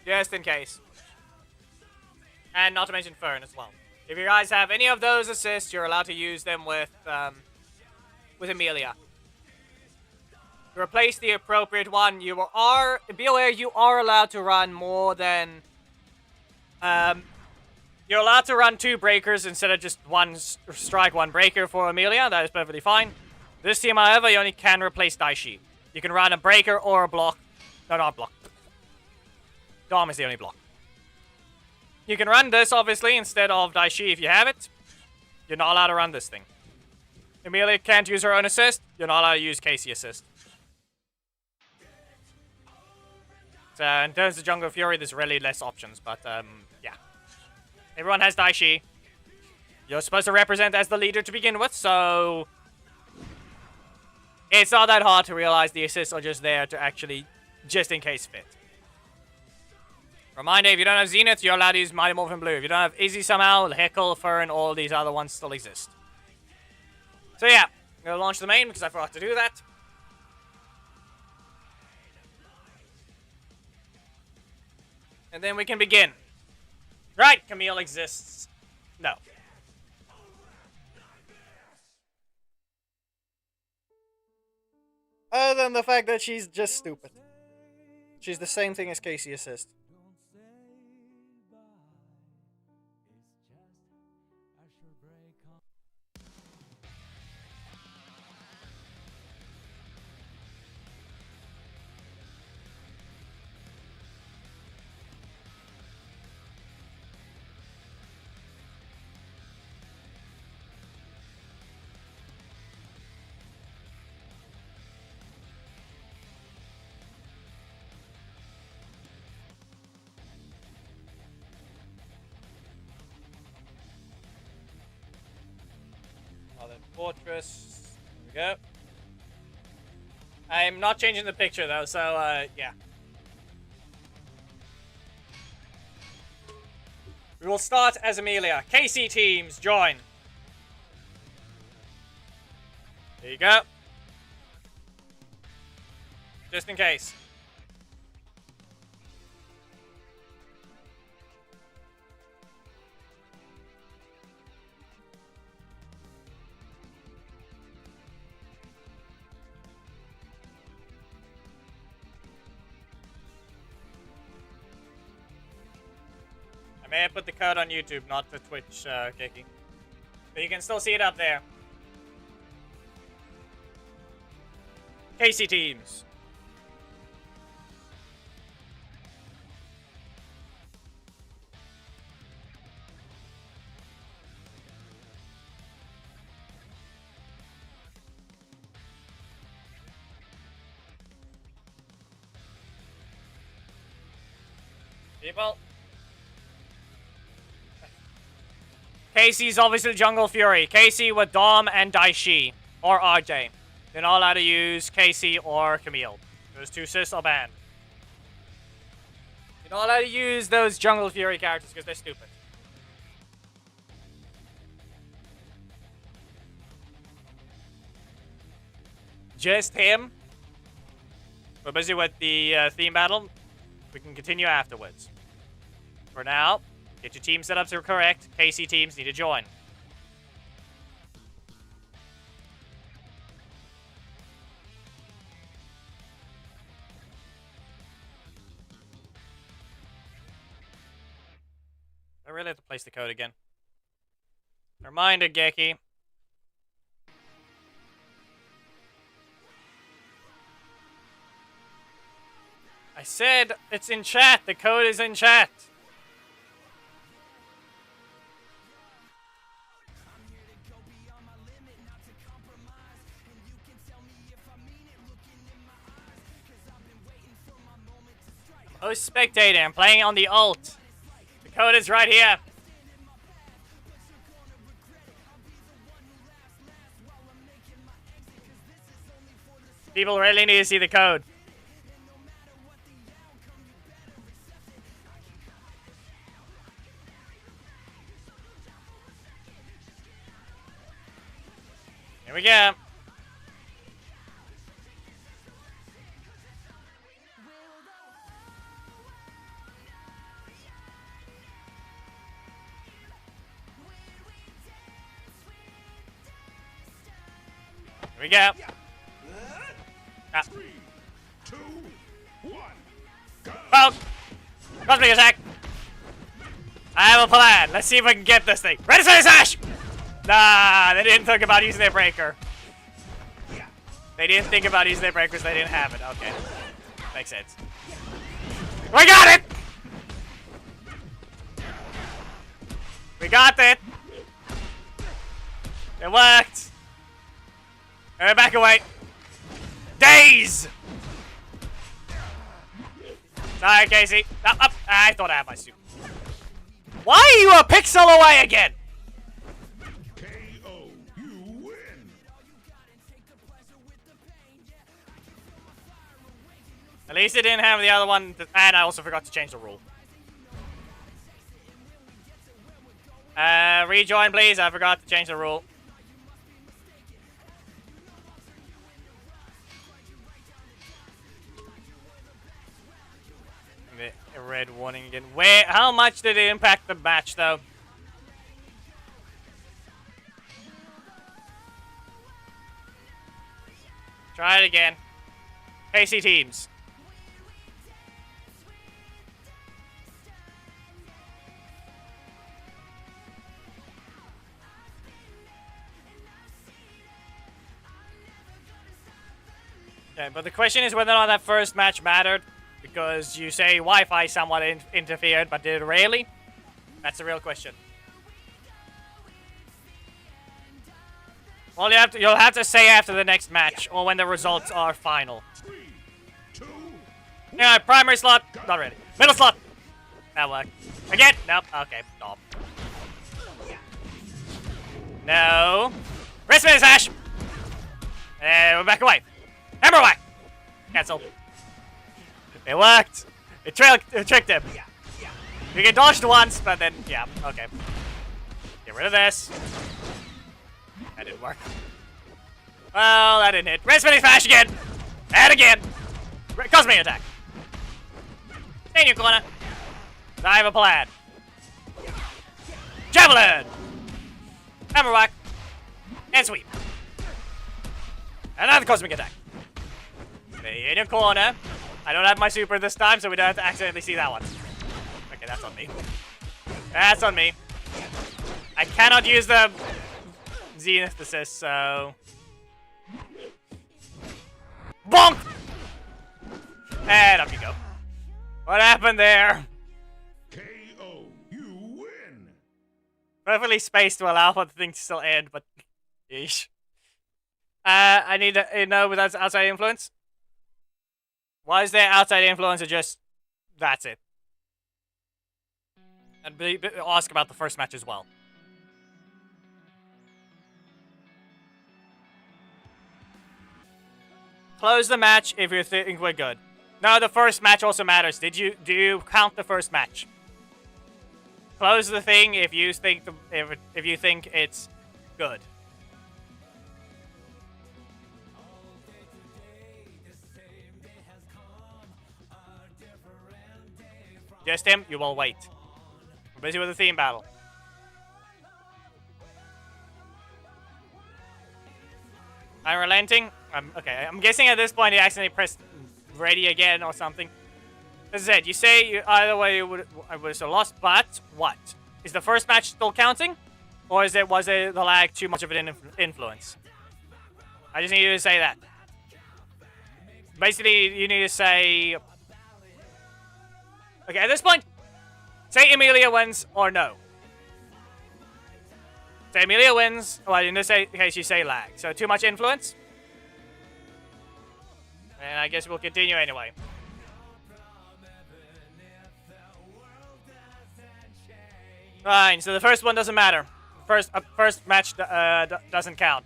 Just in case. And not to mention Fern as well. If you guys have any of those assists, you're allowed to use them with Amelia. To replace the appropriate one, be aware you are allowed to run more than... you're allowed to run 2 breakers instead of just one strike, 1 breaker for Amelia. That is perfectly fine. This team, however, you only can replace Daishi. You can run a breaker or a block. No, not block. Dom is the only block. You can run this, obviously, instead of Daishi if you have it. You're not allowed to run this thing. Amelia can't use her own assist, you're not allowed to use Casey assist. So, in terms of Jungle Fury, there's really less options, but, yeah. Everyone has Daishi. You're supposed to represent as the leader to begin with, so... It's not that hard to realize the assists are just there to actually, just in case fit. Reminder, if you don't have Zenith, you're allowed to use Mighty Morphin Blue. If you don't have Izzy somehow, Heckle, Fern, all these other ones still exist. So yeah, I'm going to launch the main because I forgot to do that. And then we can begin. Right, Camille exists. No. Other than the fact that she's just stupid. She's the same thing as Casey Assist. Fortress. There we go. I'm not changing the picture though, so yeah. We will start as Amelia. KC teams, join. There you go. Just in case. I may have put the code on YouTube, not the Twitch, Kiki. But you can still see it up there. Casey teams. People. Casey's obviously Jungle Fury. Casey with Dom and Daishi. Or RJ. They're not allowed to use Casey or Camille. Those two sis are banned. You're not allowed to use those Jungle Fury characters because they're stupid. Just him. We're busy with the theme battle. We can continue afterwards. For now, get your team setups are correct. KC teams need to join. I really have to place the code again. Reminder, Geki. I said it's in chat. The code is in chat. I'm host spectator. I'm playing on the ult. The code is right here. People really need to see the code. Here we go. Here we go. Ah. 3, 2, 1, go! Well, cosmic attack. I have a plan. Let's see if I can get this thing. Ready, steady, slash! Nah, they didn't think about using their breaker. They didn't think about using their breakers. They didn't have it. Okay. Makes sense. We got it! We got it! It worked! Back away. Days! Sorry, Casey. Up. I thought I had my suit. Why are you a pixel away again? KO. You win. At least it didn't have the other one. And I also forgot to change the rule. Rejoin, please. I forgot to change the rule. A red warning again. Where? How much did it impact the match, though? Try it again. Casey teams. Okay, but the question is whether or not that first match mattered. Because you say Wi-Fi somewhat interfered, but did it really? That's the real question. Well, you'll have to say after the next match, or when the results are final. 3, 2, Yeah, primary slot, not ready. Middle slot. That worked. Again? Nope. Okay. Stop. No. Wrist finish hash. And we're back away. Hammer whack. Cancel. It worked. It tricked him. You get dodged once, but then, yeah, okay. Get rid of this. That didn't work. Well, that didn't hit. Wrist finish flash again. And again. Cosmic attack. Stay in your corner. I have a plan. Javelin. Hammer whack. And sweep. Another cosmic attack. Stay in your corner. I don't have my super this time, so we don't have to accidentally see that one. Okay, that's on me. That's on me. I cannot use the Zenith assist, so... Bonk! And up you go. What happened there? KO. You win. Perfectly spaced to allow for the thing to still end, but... Yeesh. I need to know without outside influence. Why is there outside influence or just... That's it. And ask about the first match as well. Close the match if you think we're good. No, the first match also matters. Do you count the first match? Close the thing if you think if you think it's good. Just him, you will wait. I'm busy with the theme battle. I'm relenting. Okay, I'm guessing at this point he accidentally pressed ready again or something. As I said, you say either way I would have lost, but what? Is the first match still counting? Or was the lag too much of an influence? I just need you to say that. Basically, you need to say... Okay, at this point, say Emilia wins or no. Say Emilia wins. Well, in this case, you say lag. So too much influence. And I guess we'll continue anyway. Fine. So the first one doesn't matter. First match doesn't count.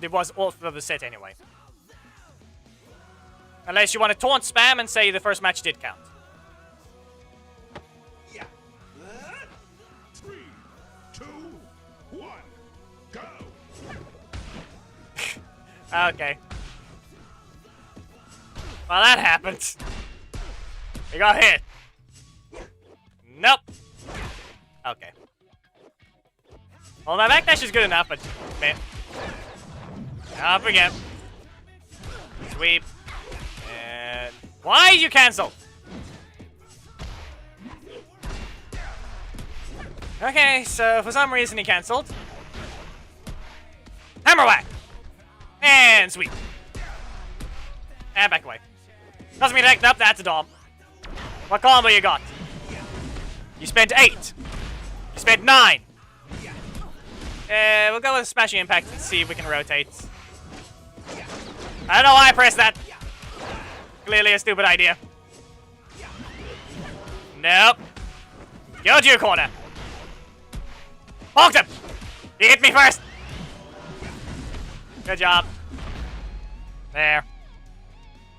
It was all for the set anyway. Unless you want to taunt spam and say the first match did count. 3, 2, 1, go. Okay. Well, that happened. We got hit. Nope. Okay. Well, my backdash is good enough, but... Man. Up again. Sweep. And... Why did you cancel? Okay, so for some reason he cancelled. Hammer whack! And sweep. And back away. Doesn't mean act up, that's a dom. What combo you got? You spent 8. You spent 9. We'll go with Smashing Impact and see if we can rotate. I don't know why I pressed that. Clearly a stupid idea. Nope. Go to your corner. Poked him! He hit me first! Good job. There.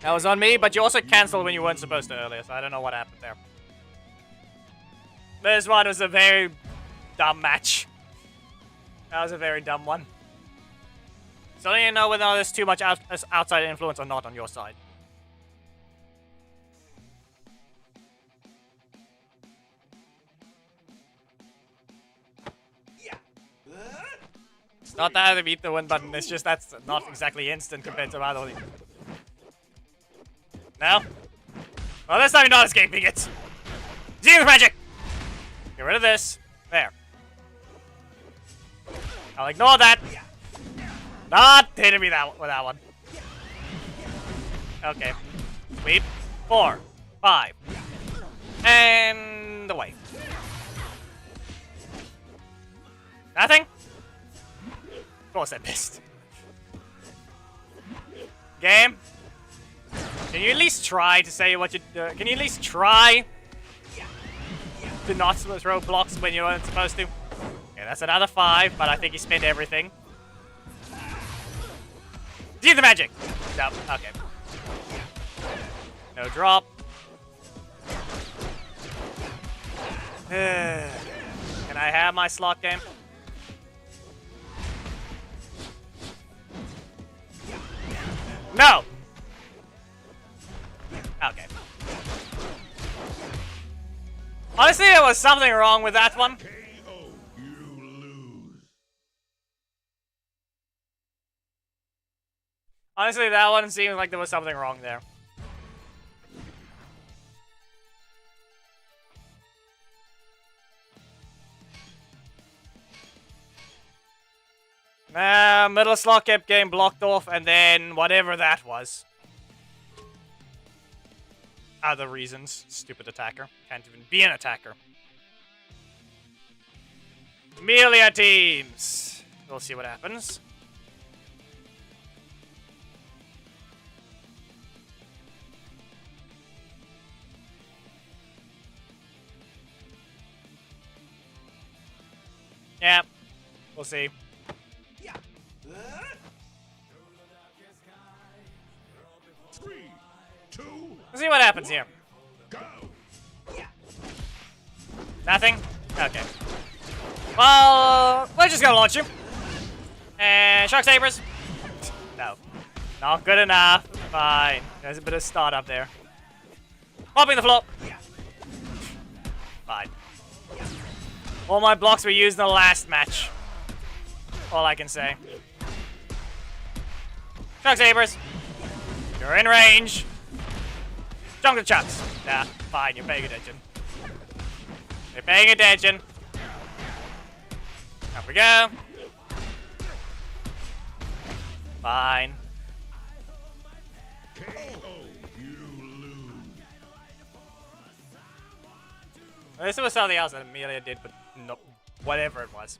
That was on me, but you also canceled when you weren't supposed to earlier, so I don't know what happened there. This one was a very dumb match. That was a very dumb one. So I don't even know whether there's too much outside influence or not on your side. It's not that I beat the win button, it's just that's not exactly instant compared to other. No? Well, this time you're not escaping it. Genius magic! Get rid of this. There. I'll ignore that. Not hitting me with that one. Okay. Sweep. 4, 5. And away. Nothing? Of course I missed. Game. Can you at least try to say what you do? Can you at least try to not throw blocks when you weren't supposed to? Yeah, that's another 5, but I think he spent everything. Do the magic! No, okay. No drop. Can I have my slot game? No! Okay. Honestly, there was something wrong with that one. KO. You lose. Honestly, that one seemed like there was something wrong there. Middle slot kept getting blocked off, and then whatever that was. Other reasons. Stupid attacker. Can't even be an attacker. Amelia teams. We'll see what happens. Yeah. We'll see. Three, two, We'll see what happens here. go. Nothing? Okay. Well, we're just gonna launch you. And Shark Sabers? No. Not good enough. Fine. There's a bit of startup there. Mopping the floor. Fine. All my blocks were used in the last match. All I can say. Shark Sabers. You're in range. Jungle Chucks. Nah, fine, you're paying attention. You're paying attention. Up we go. Fine. KO. You lose. This was something else that Amelia did, but no, whatever it was.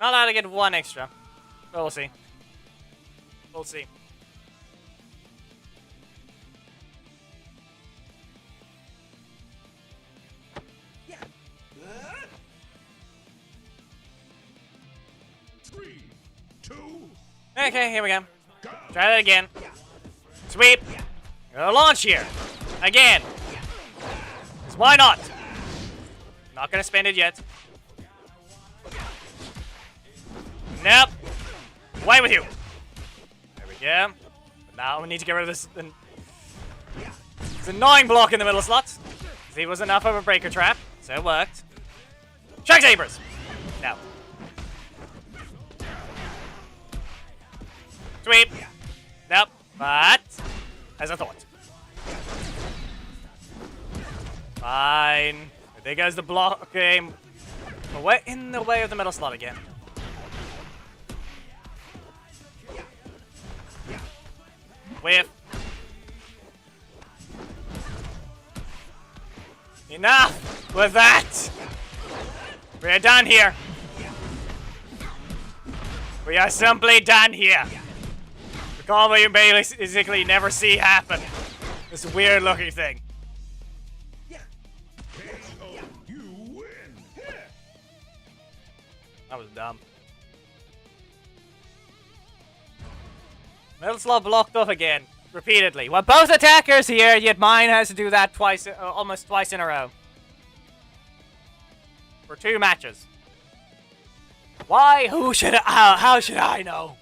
Not allowed to get one extra. But we'll see. We'll see. Three, two, Okay, here we go. go. Try that again. Sweep. Gonna launch here. Again. 'Cause why not? Not gonna spend it yet. Nope. Away with you. There we go. But now we need to get rid of this. This annoying block in the middle slot. He was enough of a breaker trap, so it worked. Shark Sabers. No. Sweep. Nope. But as I thought. Fine. There goes the block game. We're in the way of the middle slot again. Whiff. Enough with that. We're done here. We are simply done here. combo you basically never see happen. This weird looking thing. KO, you win. That was dumb. Metal slot blocked up again, repeatedly. Well, both attackers here, yet mine has to do that twice, almost twice in a row. For 2 matches. Why? Who should I, how should I know?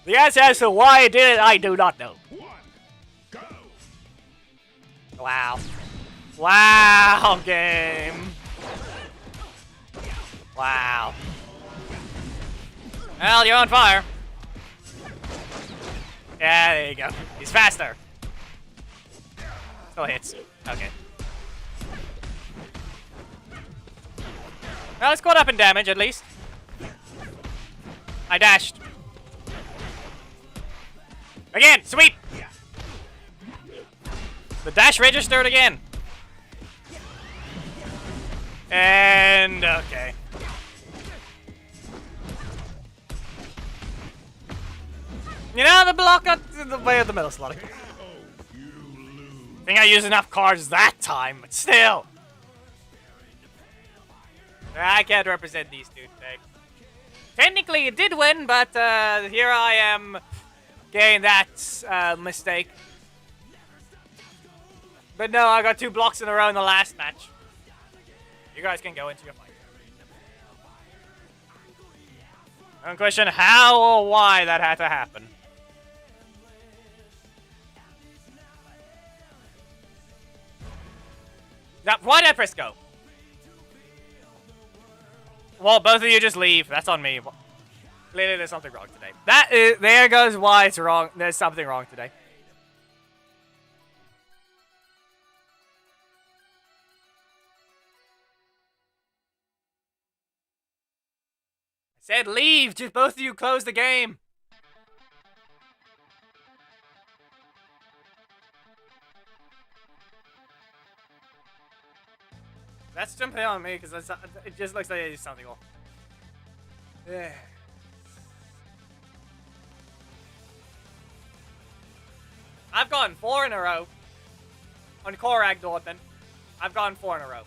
The answer as to why I did it, I do not know. 1, go. Wow. Wow, game. Wow. Well, you're on fire. Yeah, there you go. He's faster. Still hits. Okay. Well, it's caught up in damage, at least. I dashed. Again, sweet! The dash registered again. And, okay. You know, the block got in the way of the middle slot. I think I used enough cards that time, but still. I can't represent these two today. Technically, it did win, but here I am getting that mistake. But no, I got 2 blocks in a row in the last match. You guys can go into your fight. Don't question how or why that had to happen. Now, why did I press go? Well, both of you just leave. That's on me. Clearly, there's something wrong today. That is, there goes why it's wrong. There's something wrong today. I said leave. Just both of you close the game. That's jumping on me because it just looks like there's something wrong. Yeah. I've gone 4 in a row. On Korag Dortmund. I've gone 4 in a row.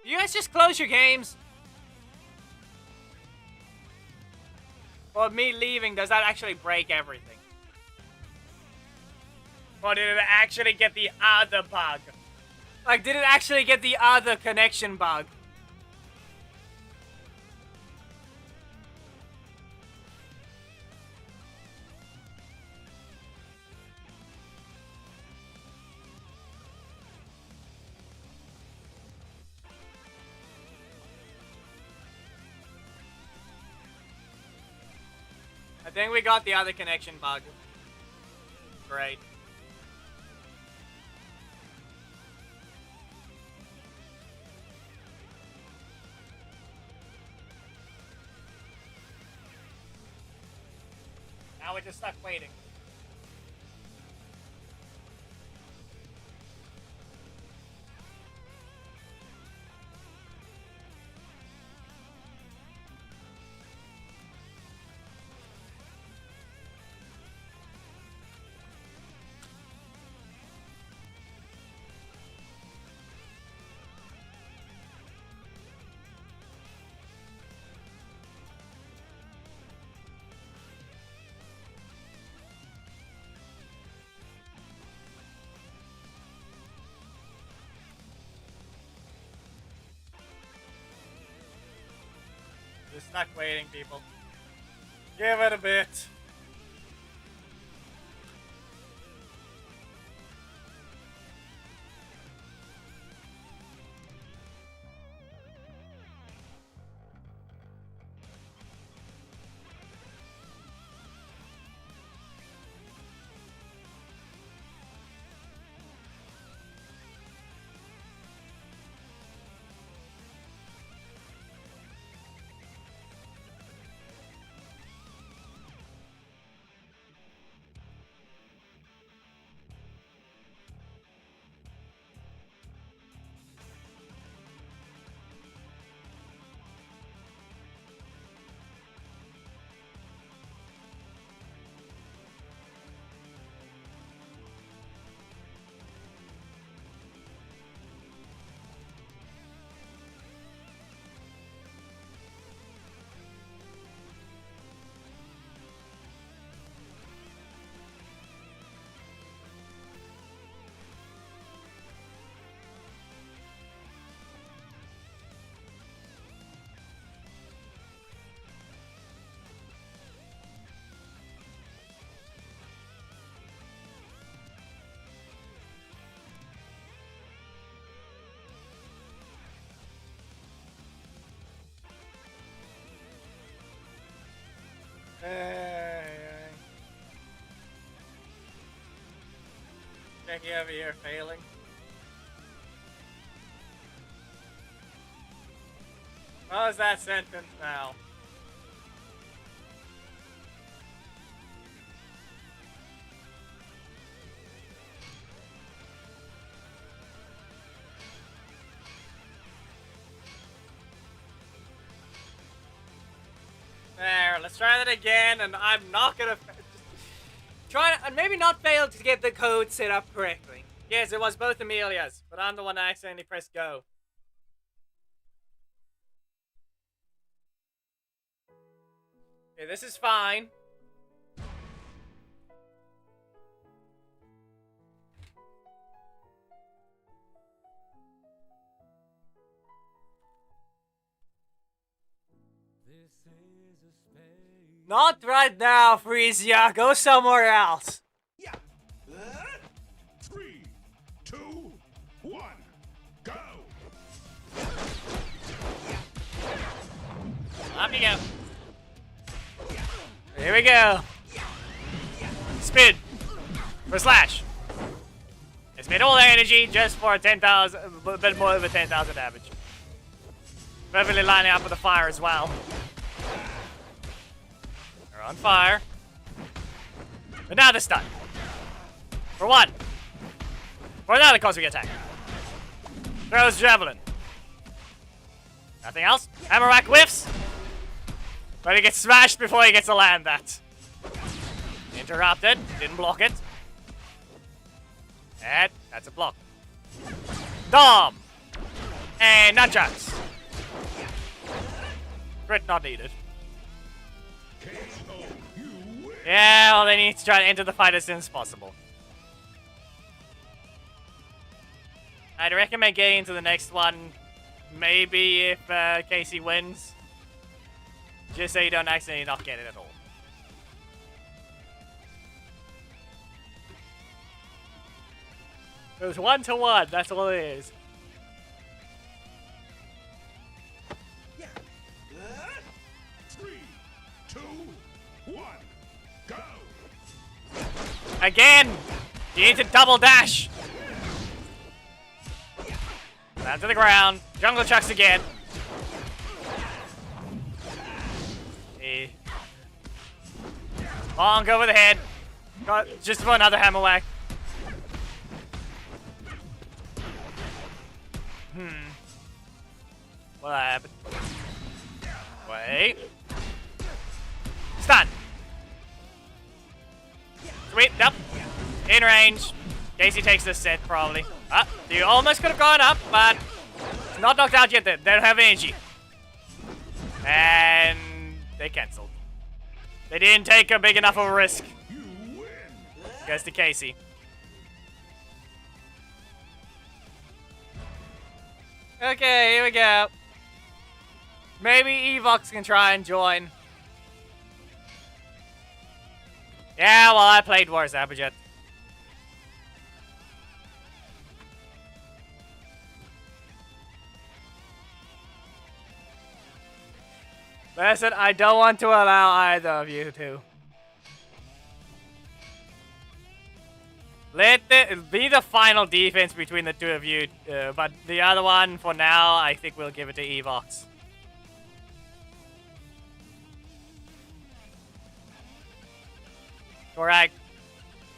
You guys just close your games. Or me leaving, does that actually break everything? Or did it actually get the other bug? Like, did it actually get the other connection bug? I think we got the other connection bug. Great. Now we're just stuck waiting. Just stuck waiting, people. Give it a bit. Jackie over here failing. What was that sentence now? There, let's try that again, and I'm not gonna try and maybe not fail to get the code set up correctly. Yes, it was both Amelia's, but I'm the one that accidentally pressed go. Okay, this is fine. Not right now, Frisia. Go somewhere else. Yeah. 3, 2, 1, go. Up you go. Here we go. Spin. For slash. I spent all the energy just for 10,000, a bit more than 10,000 damage. Perfectly lining up with the fire as well. They're on fire. But now they're stunned. For one. For another cosmic attack. Throws javelin. Nothing else. Hammer rack whiffs. But he gets smashed before he gets to land that. Interrupted. Didn't block it. And that's a block. Dom. And nunchucks. Crit not needed. Yeah, well, they need to try to enter the fight as soon as possible. I'd recommend getting into the next one, maybe if Casey wins. Just so you don't accidentally not get it at all. It was 1-to-1, that's all it is. Yeah. 3, 2, 1, go. Again! You need to double dash! Down to the ground. Jungle chucks again. Bonk over the head. Got just for another hammer whack. What happened? Wait. Stun. Sweet, up. In range. Casey takes this set, probably. You almost could have gone up, but it's not knocked out yet. They don't have energy. And they cancelled. They didn't take a big enough of a risk. Goes to Casey. Okay, here we go. Maybe Evox can try and join. Yeah, well, I played worse, Abijit. Listen, I don't want to allow either of you to. Let it be the final defense between the two of you, but the other one, for now, I think we'll give it to Evox. Correct.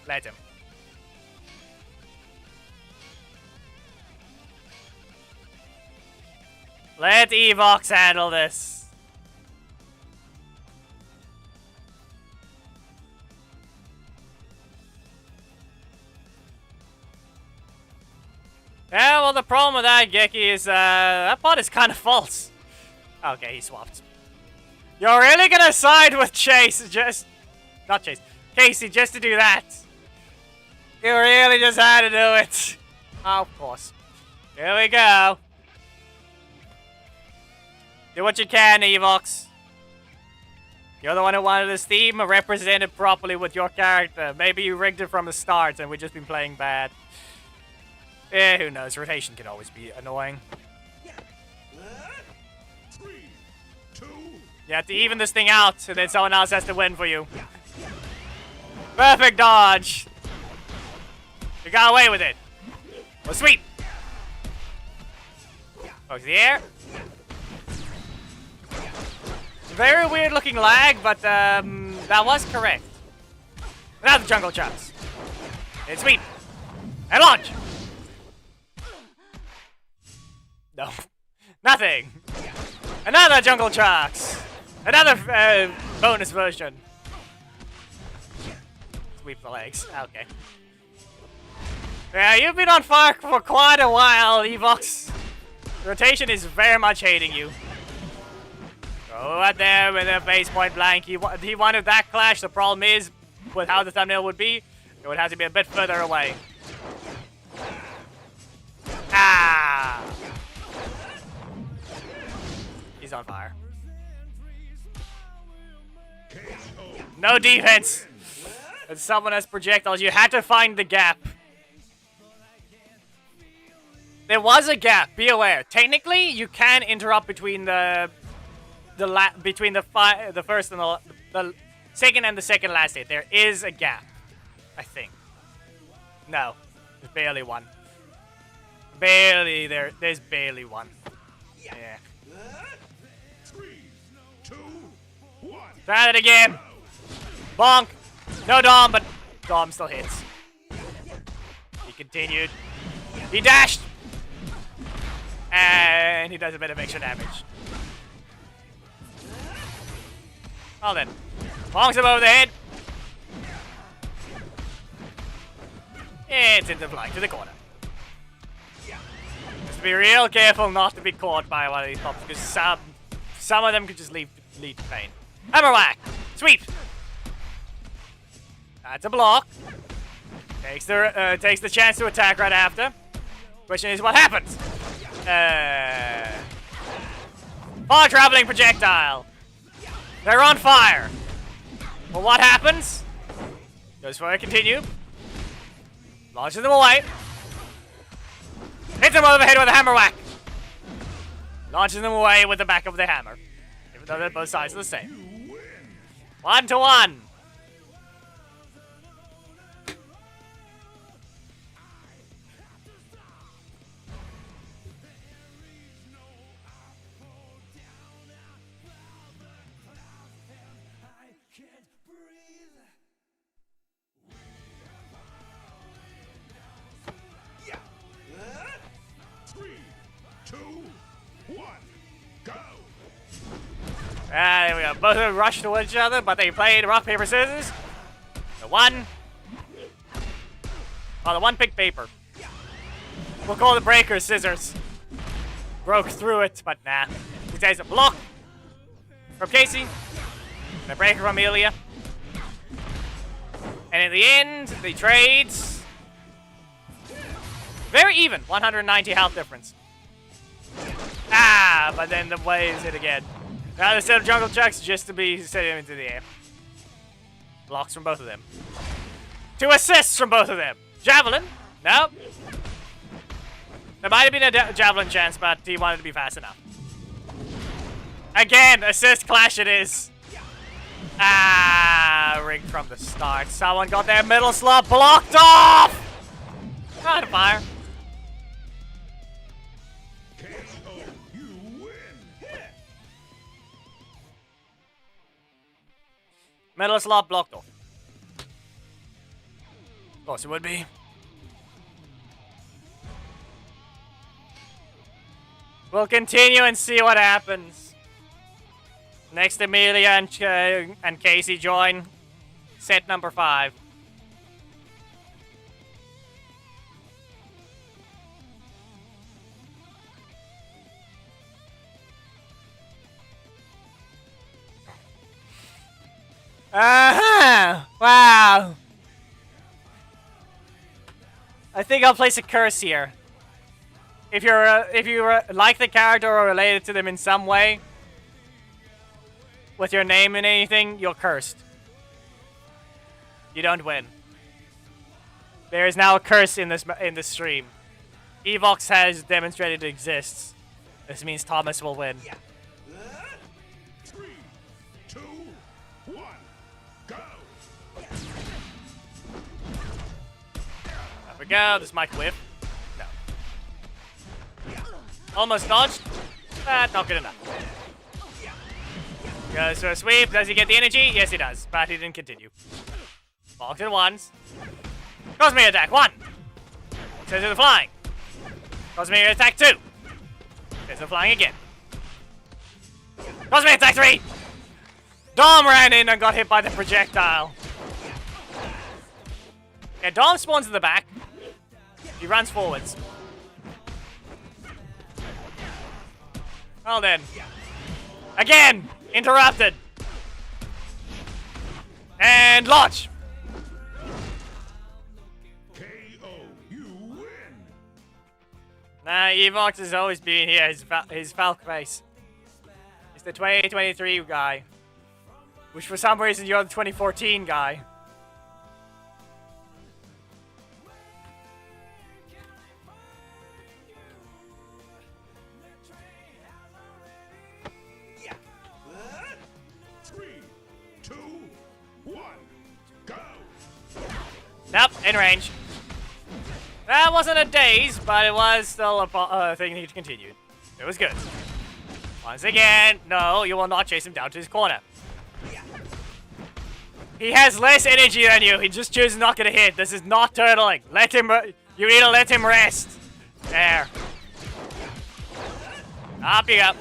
Let him. Let Evox handle this. Yeah, well, the problem with that, Geki, is that pot is kind of false. Okay, he swapped. You're really gonna side with Chase, not Chase, Casey, just to do that? You really just had to do it. Oh, of course. Here we go. Do what you can, Evox. You're the one who wanted this theme represented properly with your character. Maybe you rigged it from the start and we've just been playing bad. Who knows? Rotation can always be annoying. 3, 2, You have to even this thing out, and then someone else has to win for you. Perfect dodge. You got away with it. Well, sweep. Goes the air. Very weird looking lag, but that was correct. Now the jungle chops. And sweep. And launch. No. Nothing. Another jungle chucks. Another bonus version. Sweep the legs. Okay. Yeah, you've been on fire for quite a while, Evox. Rotation is very much hating you. Go out there with a base point blank. He wanted that clash. The problem is, with how the thumbnail would be, it would have to be a bit further away. Ah! He's on fire. No defense! And someone has projectiles. You had to find the gap. There was a gap. Be aware. Technically, you can interrupt between the first and the second and the second last hit. There is a gap, I think. No, there's barely one. Barely there. There's barely one. Yeah. 3, 2, 1. Try it again. Bonk. No Dom, but Dom still hits. He continued. He dashed. And he does a bit of extra damage. Well then. Bonks him over the head. It's into flying to the corner. Just be real careful not to be caught by one of these pops, because some of them could just lead to pain. Hammer whack! Sweep! That's a block. Takes the chance to attack right after. Question is, what happens? Far traveling projectile. They're on fire. Well, what happens? Goes for a continue. Launches them away. Hits them over the head with a hammer whack. Launches them away with the back of the hammer. Even though they're both sides are the same. 1-1. There we go. Both of them rushed towards each other, but they played rock, paper, scissors. The one picked paper. We'll call the breaker scissors. Broke through it, but nah. He takes a block from Casey. The breaker from Amelia. And in the end, the trades. Very even. 190 health difference. Ah, but then the waves hit again. Now instead of jungle chucks, just to be set him into the air. Blocks from both of them. 2 assists from both of them. Javelin? Nope. There might have been a javelin chance, but he wanted to be fast enough. Again, assist clash it is. Ah, rigged from the start. Someone got their middle slot blocked off! Not a fire. Middle slot blocked off. Of course it would be. We'll continue and see what happens. Next, Amelia and Casey join. Set number 5. Wow. I think I'll place a curse here. If you like the character or related to them in some way, with your name and anything, you're cursed. You don't win. There is now a curse in this stream. Evox has demonstrated it exists. This means Thomas will win. go. This might whiff. No. Almost dodged. But not good enough. Goes for a sweep. Does he get the energy? Yes, he does. But he didn't continue. Blocked in ones. Cosmic attack 1. Says to the flying. Cosmic attack 2. Says the flying again. Cosmic attack 3. Dom ran in and got hit by the projectile. Yeah, Dom spawns in the back. He runs forwards. Well then. Again! Interrupted. And launch! KO, you win. Nah, Evox has always been here, his Falk face. He's the 2023 guy. Which for some reason you're the 2014 guy. Nope, in range. That wasn't a daze, but it was still a thing he continued. It was good. Once again, no, you will not chase him down to his corner. He has less energy than you. He just chooses not gonna hit. This is not turtling. Let him. You need to let him rest. There. Up you go.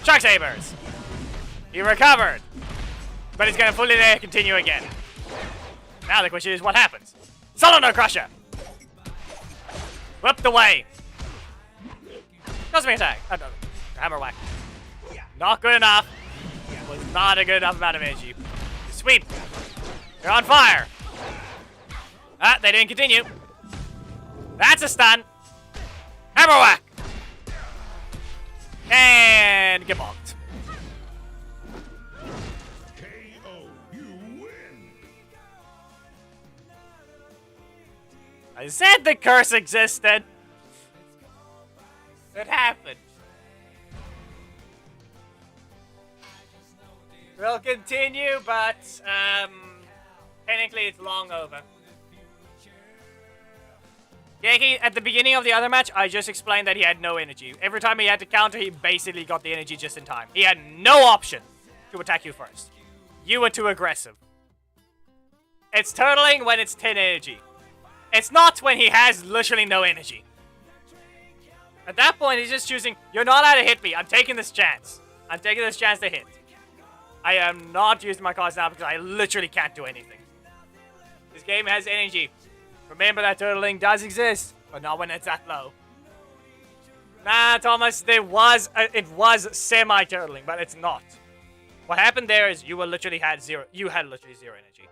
Shock sabers. He recovered, but he's gonna fully continue again. Now the question is, what happens? Solenoid Crusher! Whipped away! Cosmic attack! Oh, no. Hammer whack. Not good enough. Was not a good enough amount of energy. Sweep! You're on fire! Ah, they didn't continue. That's a stun! Hammer whack! And get bonked. I said the curse existed! It happened. We'll continue, but, technically it's long over. Yeah, at the beginning of the other match, I just explained that he had no energy. Every time he had to counter, he basically got the energy just in time. He had no option to attack you first. You were too aggressive. It's turtling when it's 10 energy. It's not when he has literally no energy. At that point, he's just choosing, you're not allowed to hit me. I'm taking this chance. I'm taking this chance to hit. I am not using my cards now because I literally can't do anything. This game has energy. Remember that turtling does exist, but not when it's that low. Nah, Thomas, it was semi-turtling, but it's not. What happened there is you literally had zero energy.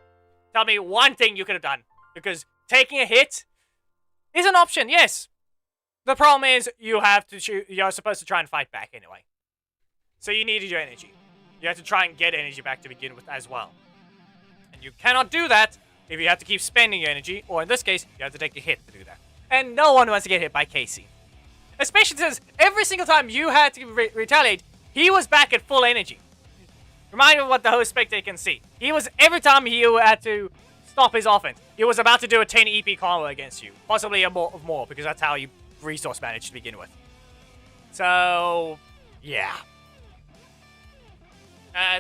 Tell me one thing you could have done, because taking a hit is an option, yes. The problem is you're supposed to try and fight back anyway. So you needed your energy. You have to try and get energy back to begin with as well. And you cannot do that if you have to keep spending your energy, or in this case, you have to take a hit to do that. And no one wants to get hit by Casey. Especially since every single time you had to retaliate, he was back at full energy. Remind me of what the host spectator can see. Every time he had to stop his offense, he was about to do a 10 EP combo against you. Possibly more, because that's how you resource manage to begin with. So, yeah.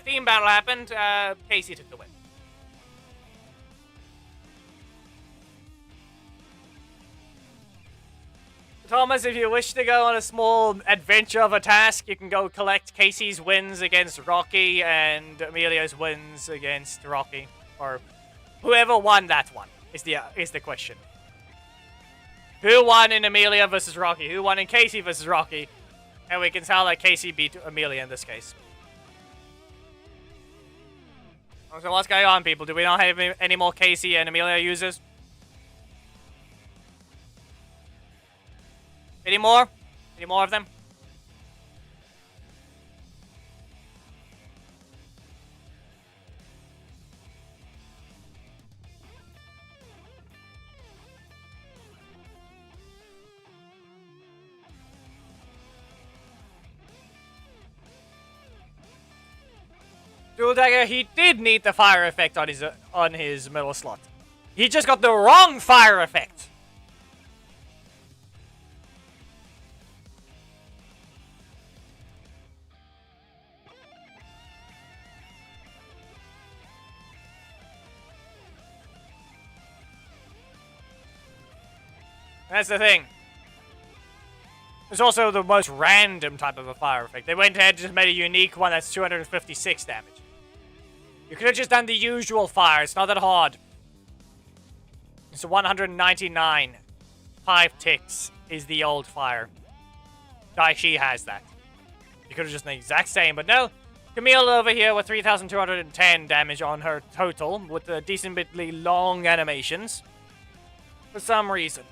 Theme battle happened. Casey took the win. Thomas, if you wish to go on a small adventure of a task, you can go collect Casey's wins against Rocky and Emilio's wins against Rocky. Or whoever won that one is the question. Who won in Emilio versus Rocky? Who won in Casey versus Rocky? And we can tell that Casey beat Amelia in this case. So what's going on, people? Do we not have any more Casey and Amelia users? Any more? Any more of them? Dual Dagger, he did need the fire effect on his middle slot. He just got the wrong fire effect. That's the thing. It's also the most random type of a fire effect. They went ahead and just made a unique one that's 256 damage. You could have just done the usual fire. It's not that hard. It's 199. 5 ticks is the old fire. Daishi has that. You could have just done the exact same, but no. Camille over here with 3,210 damage on her total with the decently long animations. For some reason.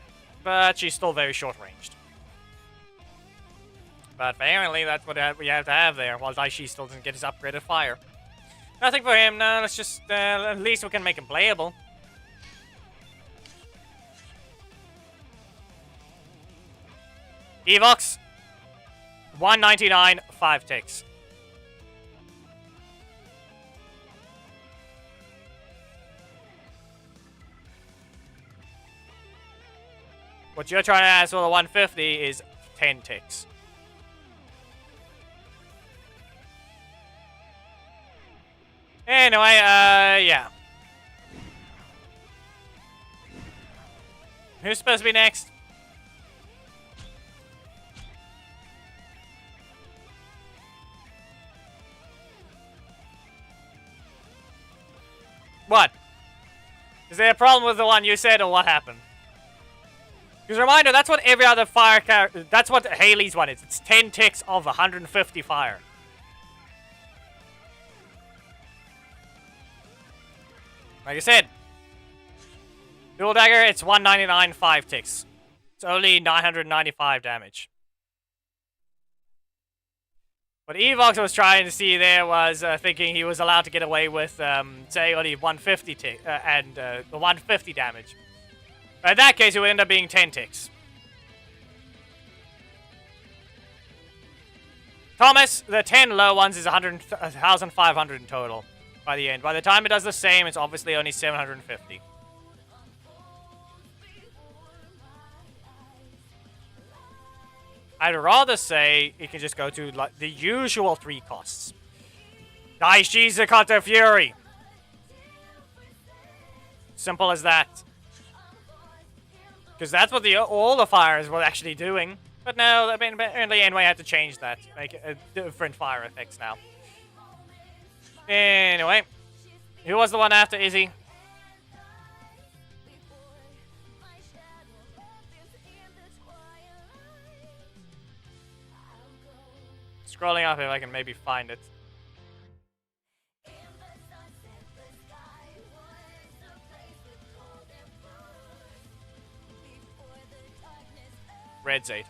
But she's still very short-ranged. But apparently that's what we have to have there, while Daishi still doesn't get his upgraded fire. Nothing for him, no, let's just, at least we can make him playable. Evox, 199, 5 ticks. What you're trying to ask for the 150 is 10 ticks. Anyway, yeah. Who's supposed to be next? What? Is there a problem with the one you said, or what happened? Because reminder, that's what every other fire character... That's what Haley's one is. It's 10 ticks of 150 fire. Like I said, Dual Dagger, it's 199, 5 ticks. It's only 995 damage. What Evox was trying to see there was thinking he was allowed to get away with, say, only 150 tick and the 150 damage. But in that case, it would end up being 10 ticks. Thomas, the 10 low ones is 1,500 in total. By the end. By the time it does the same, it's obviously only 750. I'd rather say it can just go to like the usual 3 costs. Daishi's Zakata Fury. Simple as that. Because that's what all the fires were actually doing. But no, I mean, apparently Anyway had to change that. Make it different fire effects now. Anyway, who was the one after Izzy? Scrolling up if I can maybe find it. Red Zato.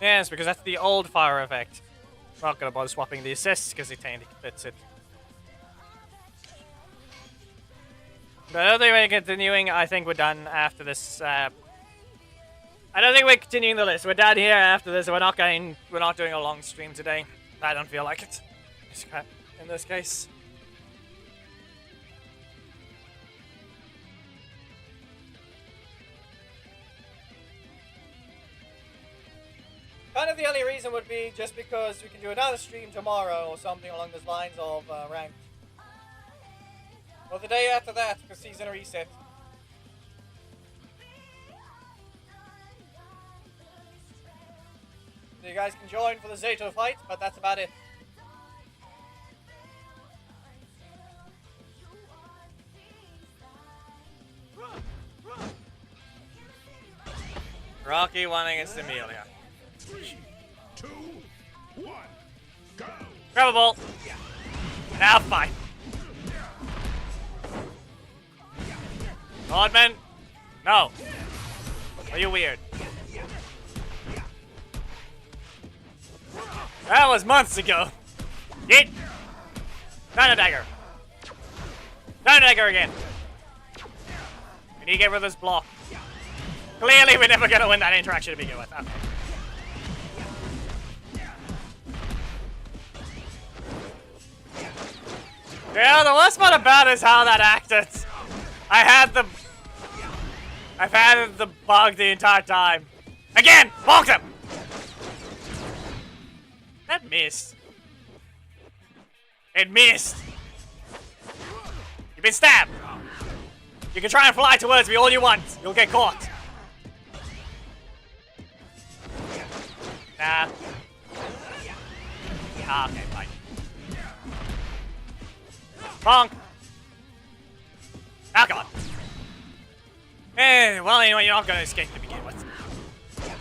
Yes, because that's the old fire effect. I'm not gonna bother swapping the assists because it fits it. But other way continuing, I think we're done after this. I don't think we're continuing the list. We're done here after this. We're not doing a long stream today. I don't feel like it. In this case. Kind of the only reason would be just because we can do another stream tomorrow or something along those lines of ranked. Or the day after that, because season reset. So you guys can join for the Zato fight, but that's about it. Rocky 1 against Amelia. 3, 2, 1, go! Grab a ball. Now fight. Oddman. No. Are you weird? That was months ago. Yeet. Not a dagger. No dagger again. We need to get rid of this block. Clearly, we're never gonna win that interaction to begin with. Okay. Yeah, the worst part about it is how that acted. I've had the bug the entire time. Again! Bonk him! That missed. It missed. You've been stabbed. You can try and fly towards me all you want. You'll get caught. Nah. Ah, okay, fine. Bonk. Oh, God. Eh, well, anyway, you're not going to escape to begin with.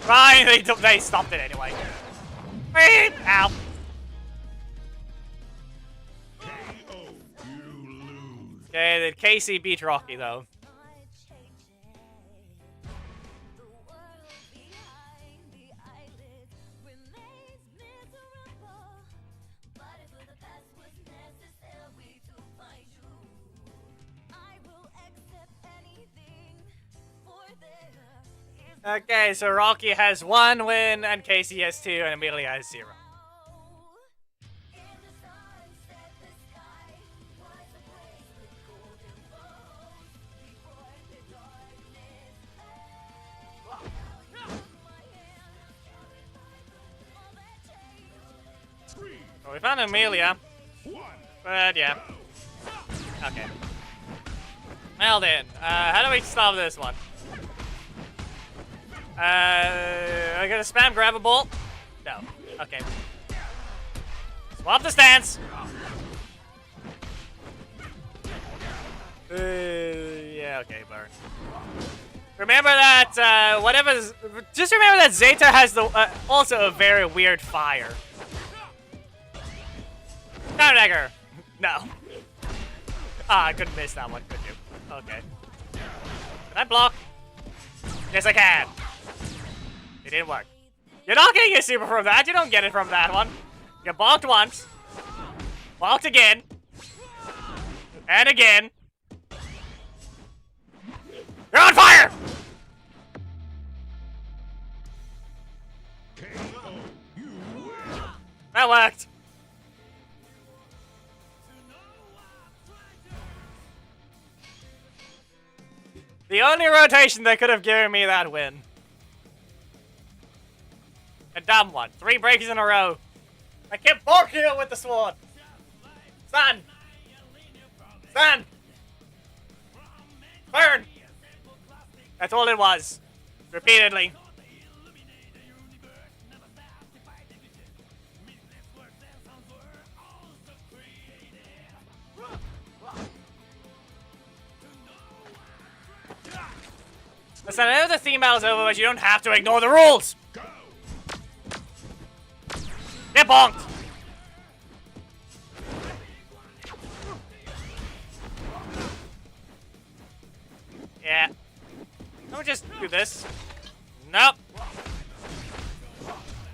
Fine, they stopped it anyway. Ow. Okay, then Casey beat Rocky, though. Okay, so Rocky has 1 win, and Casey has 2, and Amelia has 0. Well, we found Amelia, but yeah. Okay. Well then, how do we stop this one? I'm gonna spam grab a ball. No. Okay. Swap the stance. Yeah, okay, burn. Remember that, just remember that Zeta has also a very weird fire. No dagger. No. Ah, I couldn't miss that one, could you? Okay. Can I block? Yes, I can. It didn't work. You're not getting a super from that. You don't get it from that one. You bonked once. Bonked again. And again. You're on fire! That worked. The only rotation that could have given me that win. A dumb one. 3 breaks in a row. I kept bonking it with the sword. Stun! Stun! Burn! That's all it was. Repeatedly. Listen, I know the theme battle's over, but you don't have to ignore the rules! Get bonked! Yeah. Let me just do this. Nope.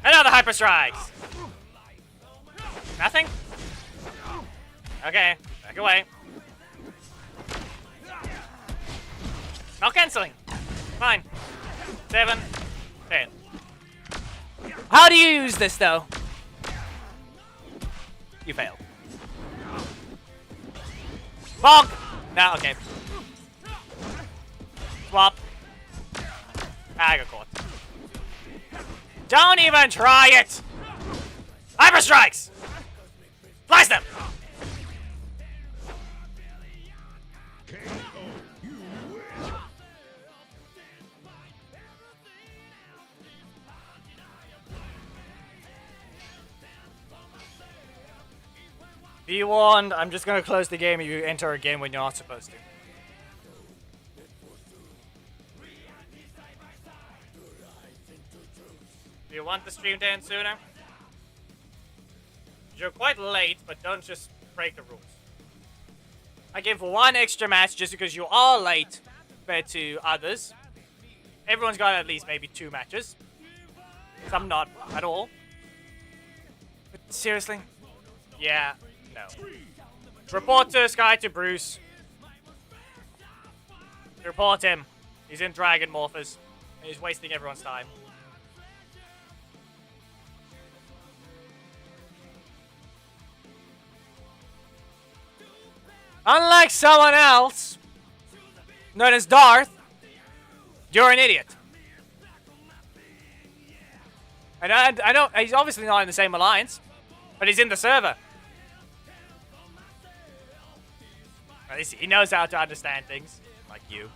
Another hyper strikes. Nothing? Okay, back away. Not canceling. Fine. 7, 10. How do you use this, though? You failed. Bonk! No, okay. Swap. I got caught. Don't even try it! Hyper strikes! Slice them! Be warned, I'm just gonna close the game if you enter a game when you're not supposed to. Do you want the stream to end sooner? You're quite late, but don't just break the rules. I give 1 extra match just because you are late compared to others. Everyone's got at least maybe 2 matches. Some not at all. But seriously? Yeah. No. Report to Sky to Bruce. Report him. He's in Dragon Morphers. And he's wasting everyone's time. Unlike someone else, known as Darth, you're an idiot. And I know he's obviously not in the same alliance, but he's in the server. At least he knows how to understand things, like you.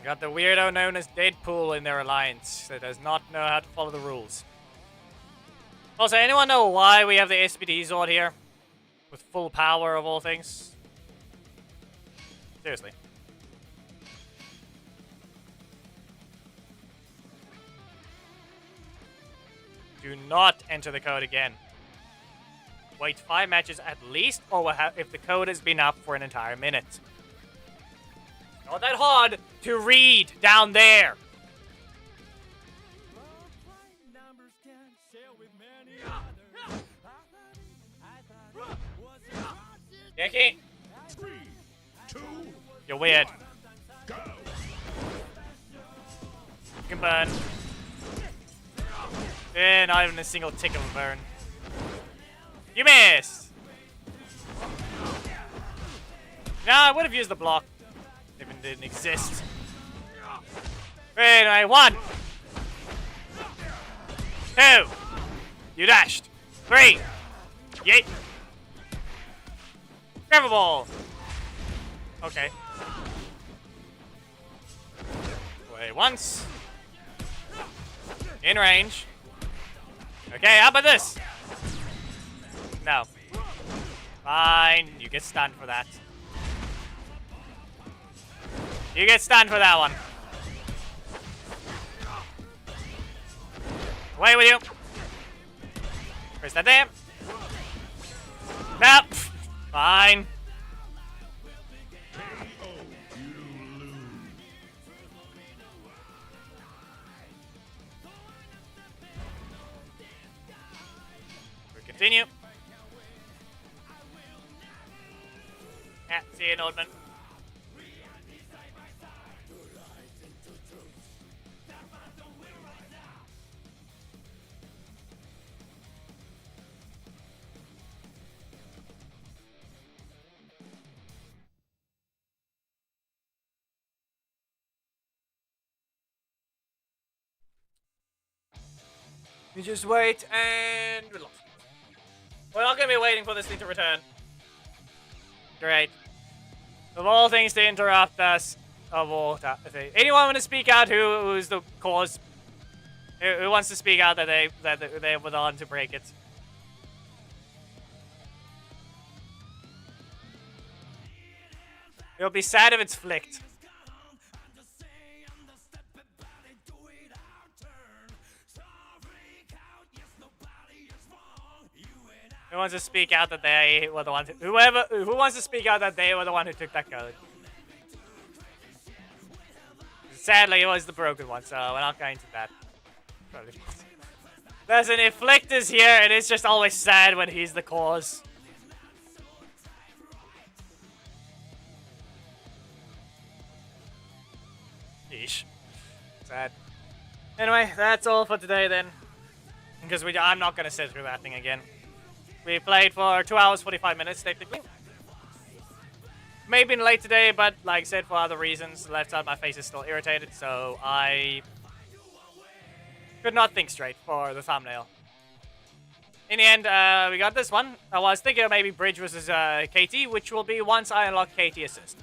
Got the weirdo known as Deadpool in their alliance that does not know how to follow the rules. Also, anyone know why we have the SPD Zord here? With full power of all things? Seriously. Do not enter the code again. Wait 5 matches at least, or if the code has been up for an entire minute. Not that hard to read down there. Yankee. 3, 2, You're weird. go. You can burn. Eh, not even a single tick of a burn. You missed. No, I would have used the block. Even didn't exist. Anyway, 1, 2. You dashed. 3. Yeet. Grab a ball. Okay. Wait once. In range. Okay, how about this? No. Fine. You get stunned for that. You get stunned for that one. Away with you. Where's that there? Nope. Fine. We continue. Yeah, see you, Nordman. We just wait and we lost. We're not going to be waiting for this thing to return. Great. Of all things to interrupt us, of all things. Anyone want to speak out who's the cause? Who wants to speak out that they were the one to break it? It'll be sad if it's flicked. Who wants to speak out that they were the one who wants to speak out that they were the one who took that code? Sadly, it was the broken one, so we're not going to that. Listen, if Flicked is here, it is just always sad when he's the cause. Yeesh. Sad. Anyway, that's all for today then. Because I'm not going to sit through that thing again. We played for 2 hours, 45 minutes, technically. May have been late today, but like I said, for other reasons. The left side of my face is still irritated, so I could not think straight for the thumbnail. In the end, we got this one. I was thinking of maybe Bridge versus KT, which will be once I unlock KT Assist.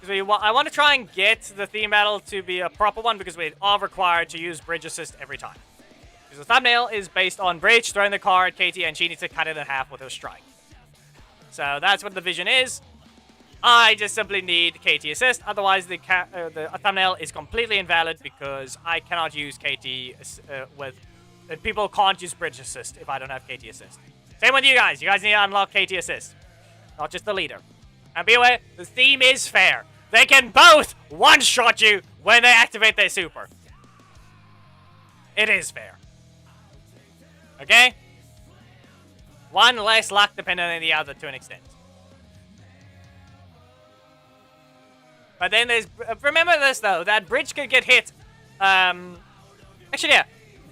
Because I want to try and get the theme battle to be a proper one, because we are required to use Bridge Assist every time. Because the thumbnail is based on Bridge throwing the car at KT, and she needs to cut it in half with her strike. So that's what the vision is. I just simply need KT assist, otherwise the thumbnail is completely invalid because I cannot use KT with... people can't use bridge assist if I don't have KT assist. Same with you guys. You guys need to unlock KT assist, not just the leader. And be aware, the theme is fair. They can both one-shot you when they activate their super. It is fair. Okay? One less luck dependent on the other to an extent. But then there's... remember this, though. That bridge could get hit. Actually, yeah.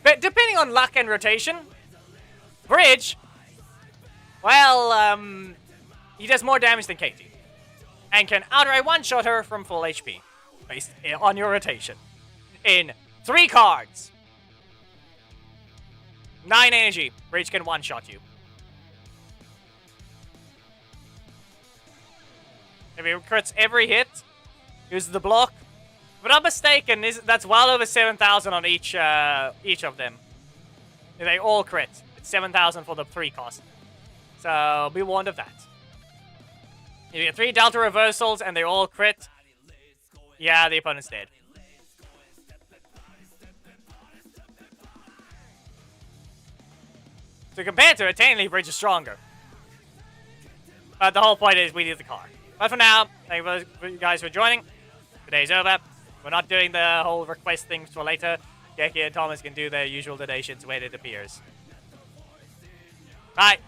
But depending on luck and rotation, bridge... well, he does more damage than KT. And can outright one-shot her from full HP. Based on your rotation. In 3 cards. 9 energy. Bridge can one-shot you. If he crits every hit... uses the block. If I'm not mistaken, that's well over 7,000 on each of them. If they all crit. It's 7,000 for the 3 cost. So be warned of that. If you get 3 Delta reversals and they all crit, yeah, the opponent's dead. So compared to it, technically Bridge is stronger. But the whole point is we need the car. But for now, thank you guys for joining. Today's over. We're not doing the whole request things for later. Geki and Thomas can do their usual donations when it appears. Bye.